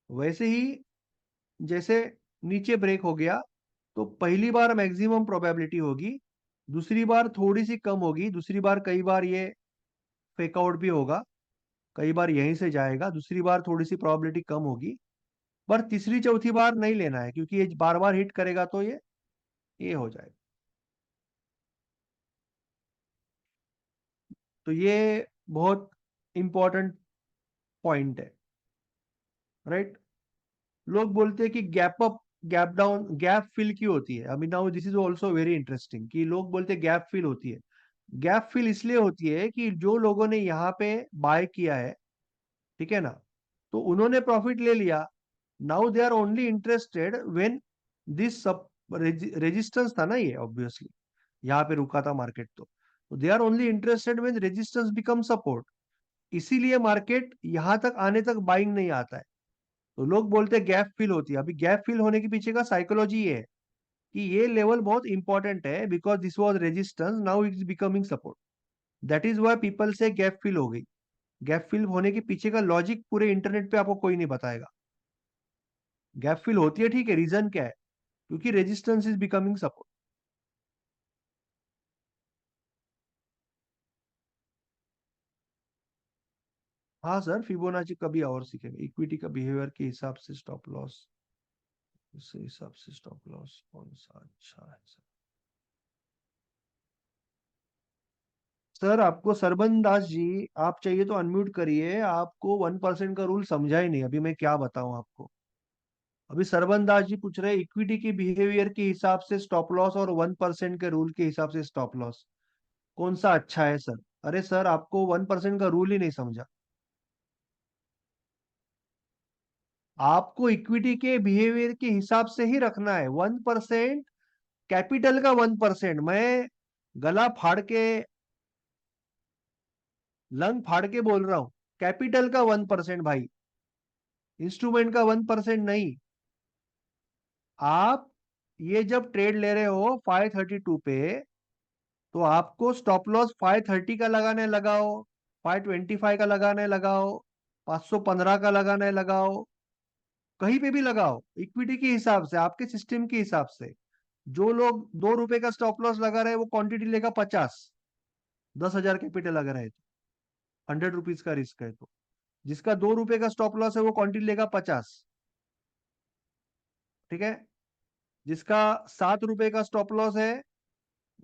वैसे ही जैसे नीचे ब्रेक हो गया तो पहली बार मैक्सिमम प्रोबेबिलिटी होगी, दूसरी बार थोड़ी सी कम होगी, दूसरी बार कई बार ये फेक आउट भी होगा, कई बार यहीं से जाएगा, दूसरी बार थोड़ी सी प्रोबेबिलिटी कम होगी। पर तीसरी चौथी बार नहीं लेना है, क्योंकि ये बार बार हिट करेगा तो ये हो जाएगा। तो ये बहुत इंपॉर्टेंट पॉइंट है, राइट। लोग बोलते हैं कि gap up, gap down, gap fill क्यों होती है। अभी now this is also very interesting कि लोग बोलते हैं गैप फिल होती है। गैप फिल इसलिए होती है कि जो लोगों ने यहाँ पे बाय किया है, ठीक है ना, तो उन्होंने प्रॉफिट ले लिया। Now they are only interested when this सब रेजिस्टेंस था ना, ये ऑब्वियसली यहाँ पे रुका था मार्केट, तो they are only interested when resistance become support. इसीलिए मार्केट यहाँ तक आने तक बाइंग नहीं आता है। तो लोग बोलते हैं गैप फिल होती है। अभी गैप फिल होने के पीछे का साइकोलॉजी ये है कि ये लेवल बहुत इंपॉर्टेंट है, because this was resistance, now it is becoming support. That is why people से गैप फिल हो गई। गैप फिल होने के पीछे का लॉजिक पूरे इंटरनेट पे आपको कोई नहीं बताएगा। गैप फिल होती है, ठीक है, रीजन क्या है? क्योंकि रेजिस्टेंस इज बिकमिंग सपोर्ट। हाँ सर, फिबोनाची कभी और सीखेंगे। इक्विटी का बिहेवियर के हिसाब से स्टॉप लॉस, उस हिसाब से स्टॉप लॉस कौन सा अच्छा है सर? सर आपको सरबन दास जी, आप चाहिए तो अनम्यूट करिए। आपको 1% का रूल समझा ही नहीं, अभी मैं क्या बताऊं आपको। अभी सरबन दास जी पूछ रहे हैं इक्विटी के बिहेवियर के हिसाब से स्टॉप लॉस और 1% के रूल के हिसाब से स्टॉप लॉस कौन सा अच्छा है सर। अरे सर, आपको 1% का रूल ही नहीं समझा। आपको इक्विटी के बिहेवियर के हिसाब से ही रखना है 1%। कैपिटल का 1%, मैं गला फाड़ के, लंग फाड़ के बोल रहा हूं, कैपिटल का 1% भाई, इंस्ट्रूमेंट का 1% नहीं। आप ये जब ट्रेड ले रहे हो 532 पे, तो आपको स्टॉप लॉस 530 का लगाने लगाओ, 525 का लगाने लगाओ, 515 का लगाने लगाओ, कहीं पे भी लगाओ, इक्विटी के हिसाब से, आपके सिस्टम के हिसाब से। जो लोग 2 रुपए का स्टॉप लॉस लगा रहे हैं वो क्वांटिटी लेगा 50, 10,000 कैपिटल अगर है तो, 100 रुपीज का रिस्क है तो। जिसका 2 रुपए का स्टॉप लॉस है वो क्वांटिटी लेगा 50, ठीक है। जिसका 7 रुपए का स्टॉप लॉस है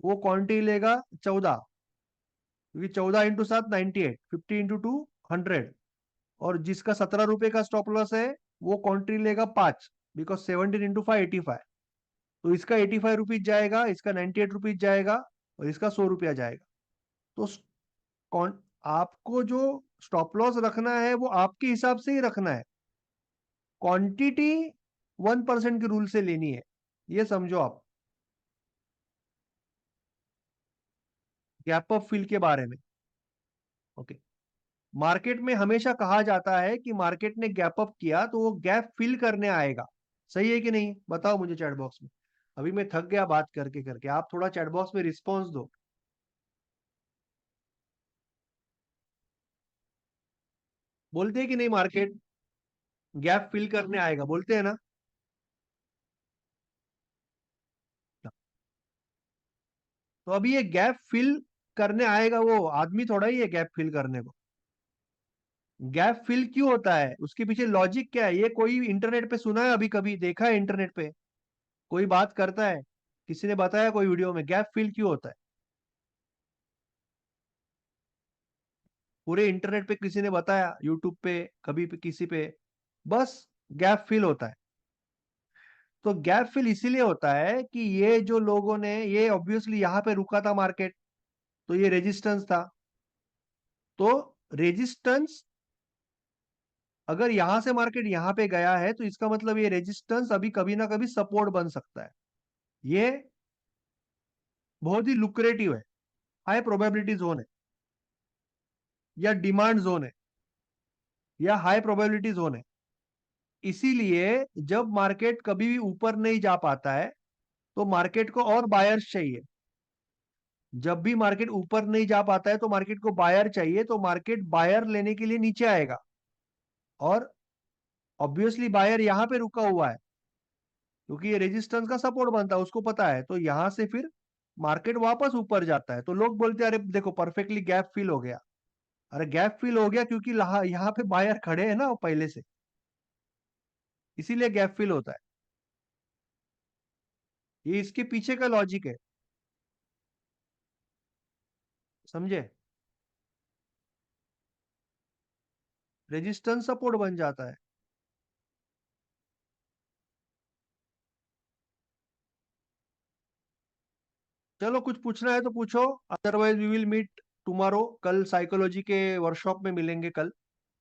वो क्वांटिटी लेगा 14, क्योंकि 14 × 7 98, 50 × 2 100। और जिसका 17 रुपए का स्टॉप लॉस है वो क्वांटिटी लेगा 5, बिकॉज 17 × 5 85। तो इसका 85 रुपीज जाएगा, इसका 98 रुपीज जाएगा, और इसका 100 रुपया जाएगा। तो आपको जो स्टॉप लॉस रखना है वो आपके हिसाब से ही रखना है। क्वांटिटी 1% के रूल से लेनी है, ये समझो आप। गैप अप फिल के बारे में, ओके। मार्केट में हमेशा कहा जाता है कि मार्केट ने गैप अप किया तो वो गैप फिल करने आएगा। सही है कि नहीं, बताओ मुझे चैट बॉक्स में। अभी मैं थक गया बात करके करके, आप थोड़ा चैट बॉक्स में रिस्पॉन्स दो। बोलते हैं कि नहीं, मार्केट गैप फिल करने आएगा, बोलते हैं ना। तो अभी ये गैप फिल करने आएगा, वो आदमी थोड़ा ही है गैप फिल करने को। गैप फिल क्यों होता है, उसके पीछे लॉजिक क्या है, ये कोई इंटरनेट पे सुना है, अभी कभी देखा है इंटरनेट पे कोई बात करता है, किसी ने बताया कोई वीडियो में गैप फिल क्यों होता है? पूरे इंटरनेट पे किसी ने बताया, यूट्यूब पे कभी पे किसी पे, बस गैप फिल होता है। तो गैप फिल इसीलिए होता है कि ये जो लोगों ने, ये ऑब्वियसली यहाँ पे रुका था मार्केट, तो ये रेजिस्टेंस था। तो रेजिस्टेंस, अगर यहां से मार्केट यहाँ पे गया है तो इसका मतलब ये रेजिस्टेंस अभी कभी ना कभी सपोर्ट बन सकता है। ये बहुत ही लुक्रेटिव है, हाई प्रोबेबिलिटी जोन है, या डिमांड जोन है, या हाई प्रोबेबिलिटी जोन है। इसीलिए जब मार्केट कभी भी ऊपर नहीं जा पाता है तो मार्केट को और बायर्स चाहिए। जब भी मार्केट ऊपर नहीं जा पाता है तो मार्केट को बायर चाहिए, तो मार्केट बायर लेने के लिए नीचे आएगा। और ऑब्वियसली बायर यहां पे रुका हुआ है क्योंकि ये रेजिस्टेंस का सपोर्ट बनता है, उसको पता है, तो यहां से फिर मार्केट वापस ऊपर जाता है। तो लोग बोलते हैं अरे देखो परफेक्टली गैप फिल हो गया। अरे गैप फिल हो गया क्योंकि यहाँ पे बायर खड़े हैं ना वो पहले से, इसीलिए गैप फिल होता है। ये इसके पीछे का लॉजिक है, समझे। रेजिस्टेंस सपोर्ट बन जाता है। चलो कुछ पूछना है तो पूछो, otherwise we will meet tomorrow. कल साइकोलॉजी के वर्कशॉप में मिलेंगे, कल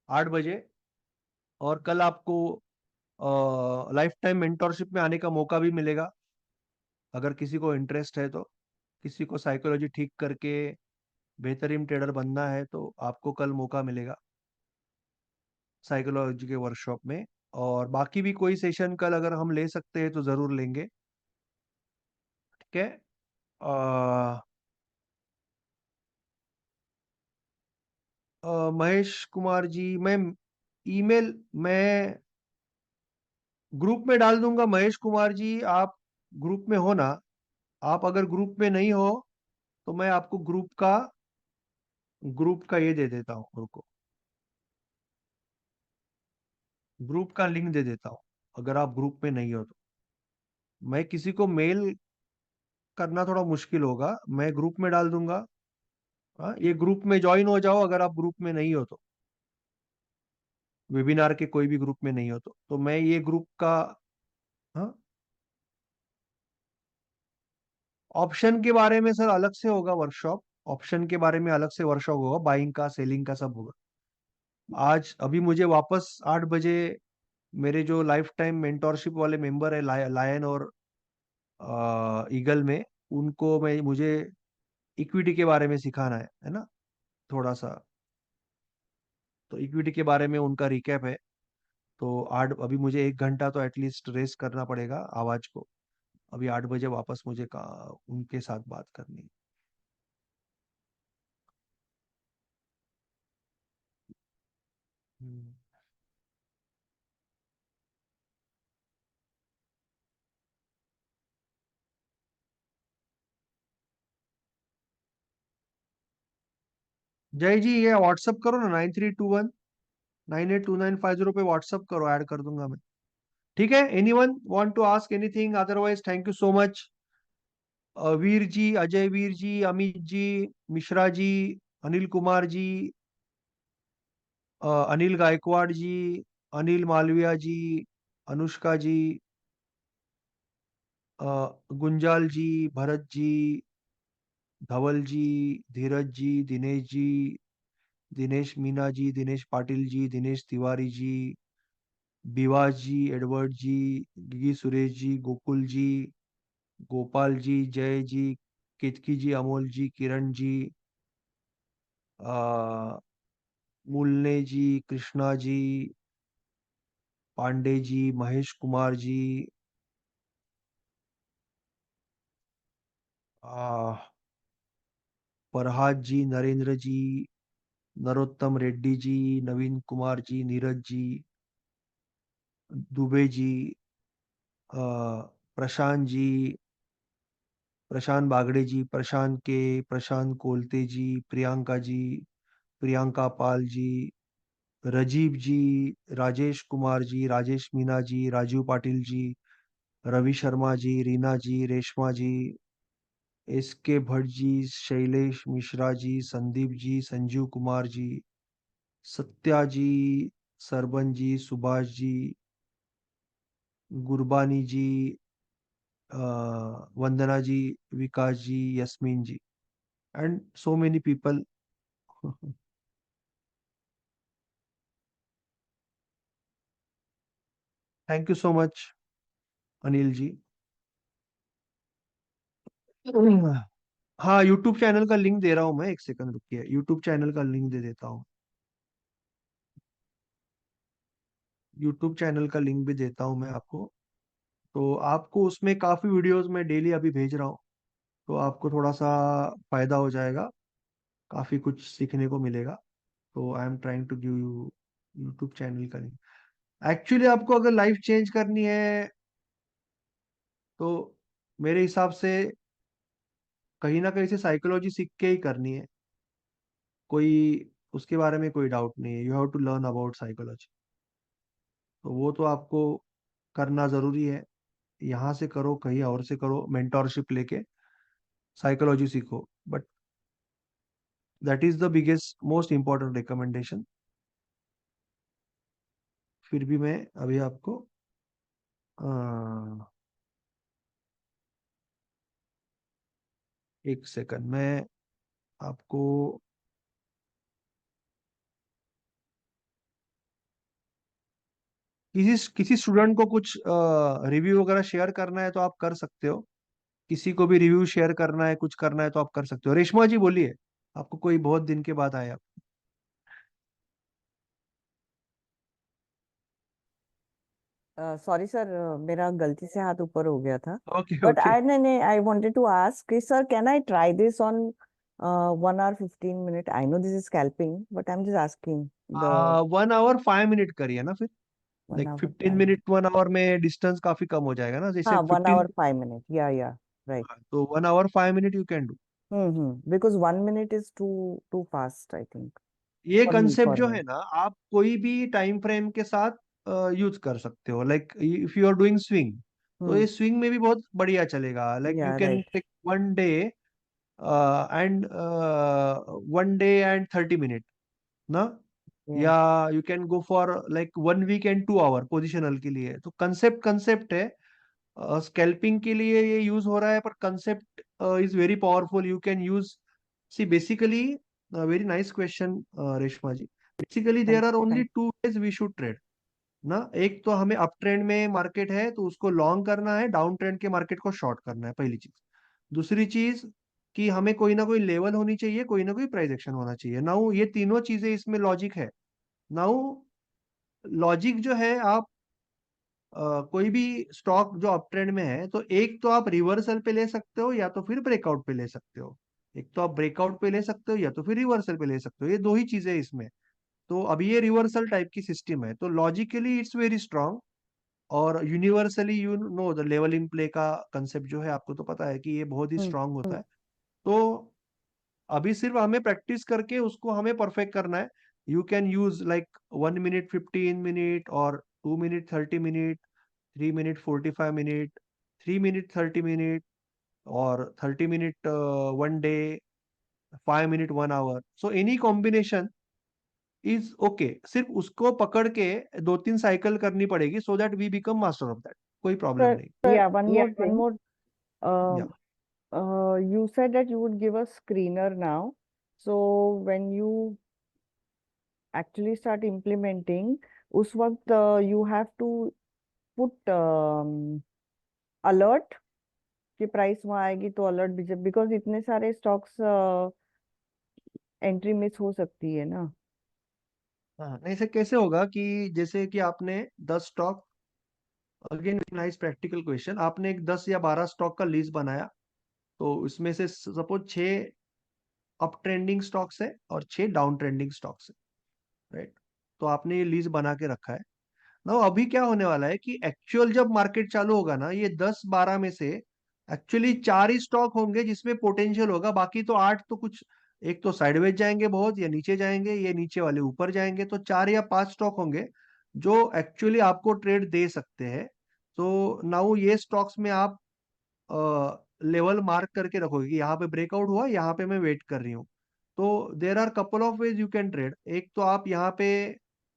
8 बजे। और कल आपको लाइफ टाइम मेंटोरशिप में आने का मौका भी मिलेगा, अगर किसी को इंटरेस्ट है तो। किसी को साइकोलॉजी ठीक करके बेहतरीन ट्रेडर बनना है तो आपको कल मौका मिलेगा साइकोलॉजी के वर्कशॉप में। और बाकी भी कोई सेशन कल अगर हम ले सकते हैं तो जरूर लेंगे। ठीक है। महेश कुमार जी, मैं ईमेल मैं ग्रुप में डाल दूंगा। महेश कुमार जी, आप ग्रुप में हो ना? आप अगर ग्रुप में नहीं हो तो मैं आपको ग्रुप का ये दे देता हूँ, रुको, ग्रुप का लिंक दे देता हूँ। अगर आप ग्रुप में नहीं हो तो मैं किसी को मेल करना थोड़ा मुश्किल होगा, मैं ग्रुप में डाल दूंगा। हाँ, ये ग्रुप में ज्वाइन हो जाओ अगर आप ग्रुप में नहीं हो तो, वेबिनार के कोई भी ग्रुप में नहीं हो तो मैं ये ग्रुप का। हाँ, ऑप्शन के बारे में सर अलग से होगा वर्कशॉप। ऑप्शन के बारे में अलग से वर्कशॉप होगा, बाइंग का सेलिंग का सब होगा। आज अभी मुझे वापस 8 बजे मेरे जो लाइफ टाइम मेंटोरशिप वाले मेंबर है, लायन और ईगल में, उनको मुझे इक्विटी के बारे में सिखाना है ना, थोड़ा सा। तो इक्विटी के बारे में उनका रिकैप है। तो 8, अभी मुझे 1 घंटा तो एटलीस्ट रेस्ट करना पड़ेगा आवाज को। अभी 8 बजे वापस मुझे उनके साथ बात करनी है। हम्म। जय जी, ये व्हाट्सअप करो ना, 9321 982950 पे व्हाट्सअप करो, ऐड कर दूंगा मैं। ठीक है, anyone want to ask anything, otherwise thank you so much. Veer ji, Ajay Veer ji, Amit ji, Mishra ji, Anil Kumar ji, Anil Gaikwad ji, Anil Malviya ji, Anushka ji, Gunjal ji, Bharat ji, Dhaval ji, Dheeraj ji, Dinesh ji, Dinesh Meena ji, Dinesh Patil ji, Dinesh Tiwari ji, Vivas ji, Edward ji, Gigi Suresh ji, Gokul ji, Gopal ji, Jay ji, Ketki ji, Amol ji, Kiran ji, मुल्ने ji, Krishna ji, Pandey ji, Mahesh Kumar ji, Farhad ji, Narendra ji, Narottam Reddy ji, Naveen Kumar ji, Neeraj ji, Dubey ji, a, Prashant ji, Prashant Bagde ji, Prashant Kolte ji, Priyanka ji, Priyanka Pal ji, Rajiv ji, Rajesh Kumar ji, Rajesh Meena ji, Rajiv Patil ji, Ravi Sharma ji, Reena ji, Reshma ji, S के भट्ट जी, शैलेश मिश्रा जी, संदीप जी, संजीव कुमार जी, सत्या जी, Sarban ji, Subhash ji, Gurbani ji, Vandana ji, Vikas ji, Yasmin ji, and so many people. Thank you so much Anil ji. हाँ, YouTube channel का link दे रहा हूँ मैं. एक second रुकिए, YouTube channel का लिंक दे देता हूँ. यूट्यूब चैनल का लिंक भी देता हूँ मैं आपको. तो आपको उसमें काफी वीडियोस मैं डेली अभी भेज रहा हूँ. तो आपको थोड़ा सा फायदा हो जाएगा, काफी कुछ सीखने को मिलेगा. तो I am trying to give you YouTube channel का लिंक. एक्चुअली आपको अगर लाइफ चेंज करनी है तो मेरे हिसाब से कहीं ना कहीं से साइकोलॉजी सीख के ही करनी है. कोई उसके बारे में कोई डाउट नहीं है. You have to learn about psychology. तो वो तो आपको करना जरूरी है. यहाँ से करो, कहीं और से करो, मेंटोरशिप लेके साइकोलॉजी सीखो. But that is the biggest most important recommendation. फिर भी मैं अभी आपको एक सेकंड में आपको किसी किसी स्टूडेंट को कुछ रिव्यू वगैरह शेयर करना है तो आप कर सकते हो. किसी को भी रिव्यू शेयर करना है, कुछ करना है तो आप कर सकते हो. रेशमा जी बोलिए, आपको कोई बहुत दिन के बाद आया. सॉरी सर, मेरा गलती से हाथ ऊपर हो गया था. Okay but okay. आई नहीं नहीं I wanted to ask sir, can I try this on 1 hour 15 minute? I know this is scalping, but I am just asking the 1 hour 5 minute करिए ना फिर. One like hour 15 minute 1 hour में distance काफी कम हो जाएगा ना. जैसे हाँ, 15. 1 hour 5 minute, या राइट. तो 1 hour 5 minute you can do. Because 1 minute is too too fast I think ये फॉर मी कंसेप्ट फॉर जो मी है ना, आप कोई भी टाइम फ्रेम के साथ यूज कर सकते हो. Like if you are doing swing, तो ये हम्म. स्विंग में भी बहुत बढ़िया चलेगा. Like you yeah can right. Take 1 day and 1 day and 30 minute ना. Yeah. Yeah you can go for like 1 week and 2 hour positional के लिए. तो कंसेप्ट कंसेप्ट है. स्कैल्पिंग के लिए ये यूज हो रहा है, पर concept is very powerful. You can use. See basically, very nice question Reshma ji. Basically there thank are only thank 2 ways we should trade ना. एक तो हमें अप ट्रेंड में मार्केट है तो उसको लॉन्ग करना है, डाउन ट्रेंड के मार्केट को शॉर्ट करना है, पहली चीज. दूसरी चीज कि हमें कोई ना कोई लेवल होनी चाहिए, कोई ना कोई प्राइस एक्शन होना चाहिए. नाउ ये तीनों चीजें इसमें लॉजिक है. नाउ लॉजिक जो है, आप कोई भी स्टॉक जो अप ट्रेंड में है, तो एक तो आप रिवर्सल पे ले सकते हो या तो फिर ब्रेकआउट पे ले सकते हो. एक तो आप ब्रेकआउट पे ले सकते हो या तो फिर रिवर्सल पे ले सकते हो. ये दो ही चीजें हैं इसमें. तो अभी ये रिवर्सल टाइप की सिस्टम है, तो लॉजिकली इट्स वेरी स्ट्रांग. और universally you know the level in play का कंसेप्ट जो है, आपको तो पता है कि ये बहुत ही स्ट्रांग होता है. तो अभी सिर्फ हमें प्रैक्टिस करके उसको हमें परफेक्ट करना है. You can use like 1 minute 15 minute, और 2 minute 30 minute, 3 minute 45 minute, 3 minute 30 minute, और 30 minute 1 day, 5 minute 1 hour. So any combination is okay. सिर्फ उसको पकड़ के 2-3 साइकिल करनी पड़ेगी, so that we become master of that. कोई प्रॉब्लम सर. नहीं. Yeah one yeah more thing. Yeah You said that you would give a screener now. So when you actually start implementing, उस वक्त you have to put alert कि price वहाँ आएगी तो alert भी, because इतने सारे स्टॉक्स एंट्री मिस हो सकती है ना. हाँ, नहीं, से कैसे होगा कि जैसे कि आपने 10 stock, again nice practical question, आपने एक 10 या 12 स्टॉक का लिस्ट बनाया, तो इसमें से सपोज 6 अप ट्रेंडिंग स्टॉक्स है और 6 डाउन ट्रेंडिंग स्टॉक्स है, राइट? तो आपने ये लिस्ट बना के रखा है ना। अभी क्या होने वाला है कि एक्चुअल जब मार्केट चालू होगा ना, ये 10-12 में से एक्चुअली 4 ही स्टॉक होंगे जिसमें पोटेंशियल होगा, बाकी तो 8 तो कुछ, एक तो साइडवेज जाएंगे बहुत, या नीचे जाएंगे, ये नीचे वाले ऊपर जाएंगे, तो 4 या 5 स्टॉक होंगे जो एक्चुअली आपको ट्रेड दे सकते हैं। तो नाउ ये स्टॉक्स में आप लेवल मार्क करके रखोगे कि यहाँ पे ब्रेकआउट हुआ, यहाँ पे मैं वेट कर रही हूँ। तो there are couple of ways you can trade. एक तो आप यहाँ पे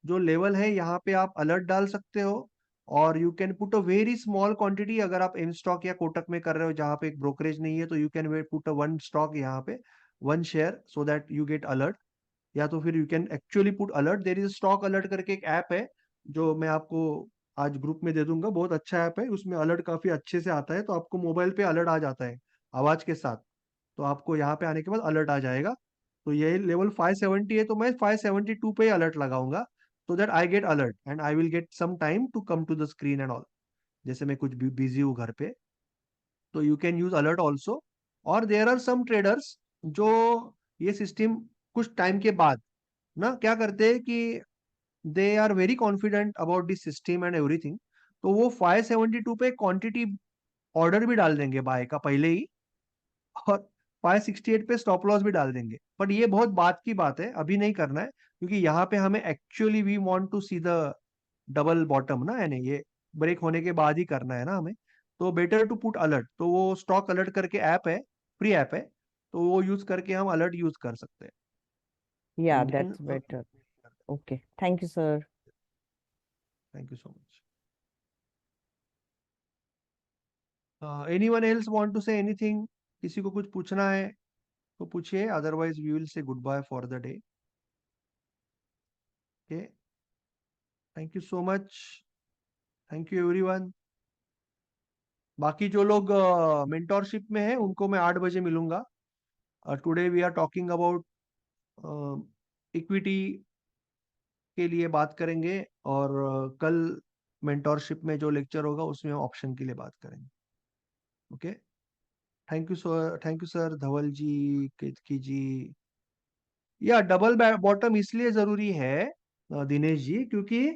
जो लेवल है यहाँ पे आप अलर्ट डाल सकते हो, और you can put a very small quantity. अगर आप इन स्टॉक या कोटक में कर रहे हो जहाँ पे एक ब्रोकरेज नहीं है, तो you can put a 1 stock यहाँ पे, 1 share, so that you get alert. या तो फिर you can actually put alert. There is stock alert करके एक ऐप है जो मैं आपको आज ग्रुप में दे दूंगा, बहुत अच्छा ऐप है, उसमें अलर्ट काफी अच्छे से आता है, तो आपको मोबाइल पे अलर्ट आ जाता है आवाज के साथ। तो आपको यहाँ पे आने के बाद अलर्ट आ जाएगा। तो ये लेवल 570 है, तो मैं 572 पे अलर्ट लगाऊंगा, so that I get alert and I will get some time to come to the screen and all. जैसे मैं कुछ बिजी हूँ घर पे, तो you can use alert also. और देयर आर सम ट्रेडर्स जो ये सिस्टम कुछ टाइम के बाद ना क्या करते हैं कि they are very confident about this system and everything, तो वो 572 पे क्वांटिटी ऑर्डर भी डाल देंगे बाय का पहले ही, और 568 पे स्टॉप लॉस भी डाल देंगे। बट ये बहुत बात की बात है, अभी नहीं करना है, क्योंकि यहाँ पे हमें actually we want to see the double bottom ना, यानी ये ब्रेक होने के बाद ही करना है ना हमें। तो बेटर टू पुट अलर्ट, तो वो स्टॉक अलर्ट करके ऐप है, फ्री ऐप है, तो वो यूज करके हम अलर्ट यूज कर सकते हैं। Yeah, and then that's better. Okay. Thank you, sir. Thank you so much. Anyone else want to say anything? किसी को कुछ पूछना है तो पूछिए, otherwise we will say good bye for the day. Okay, thank you so much, thank you everyone. बाकी जो लोग मेंटोरशिप में है उनको मैं 8 बजे मिलूंगा। Today we are talking about equity के लिए बात करेंगे, और कल मेंटोरशिप में जो लेक्चर होगा उसमें ऑप्शन के लिए बात करेंगे। Okay, thank you sir, thank you sir, Dhaval ji, Ketki ji. या डबल बॉटम इसलिए जरूरी है दिनेश जी, क्योंकि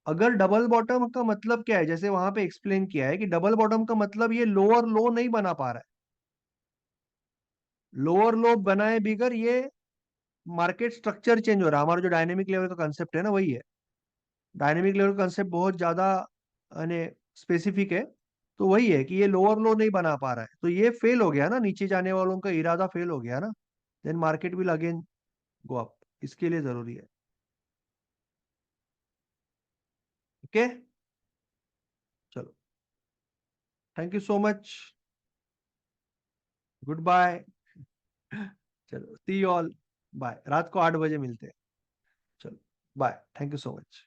अगर डबल बॉटम का मतलब क्या है, जैसे वहां पे एक्सप्लेन किया है कि डबल बॉटम का मतलब ये लोअर लो नहीं बना पा रहा है, लोअर लो बनाए बिगर ये मार्केट स्ट्रक्चर चेंज हो रहा है। हमारा जो डायनेमिक लेवल का कंसेप्ट है ना, वही है। डायनेमिक लेवल का कंसेप्ट बहुत ज्यादा यानी स्पेसिफिक है, तो वही है कि ये लोअर लो नहीं बना पा रहा है, तो ये फेल हो गया ना, नीचे जाने वालों का इरादा फेल हो गया ना, then market will again go up. इसके लिए जरूरी है। ओके, चलो, thank you so much, good bye. चलो, सी यू ऑल, बाय। रात को 8 बजे मिलते हैं। चलो, bye, thank you so much.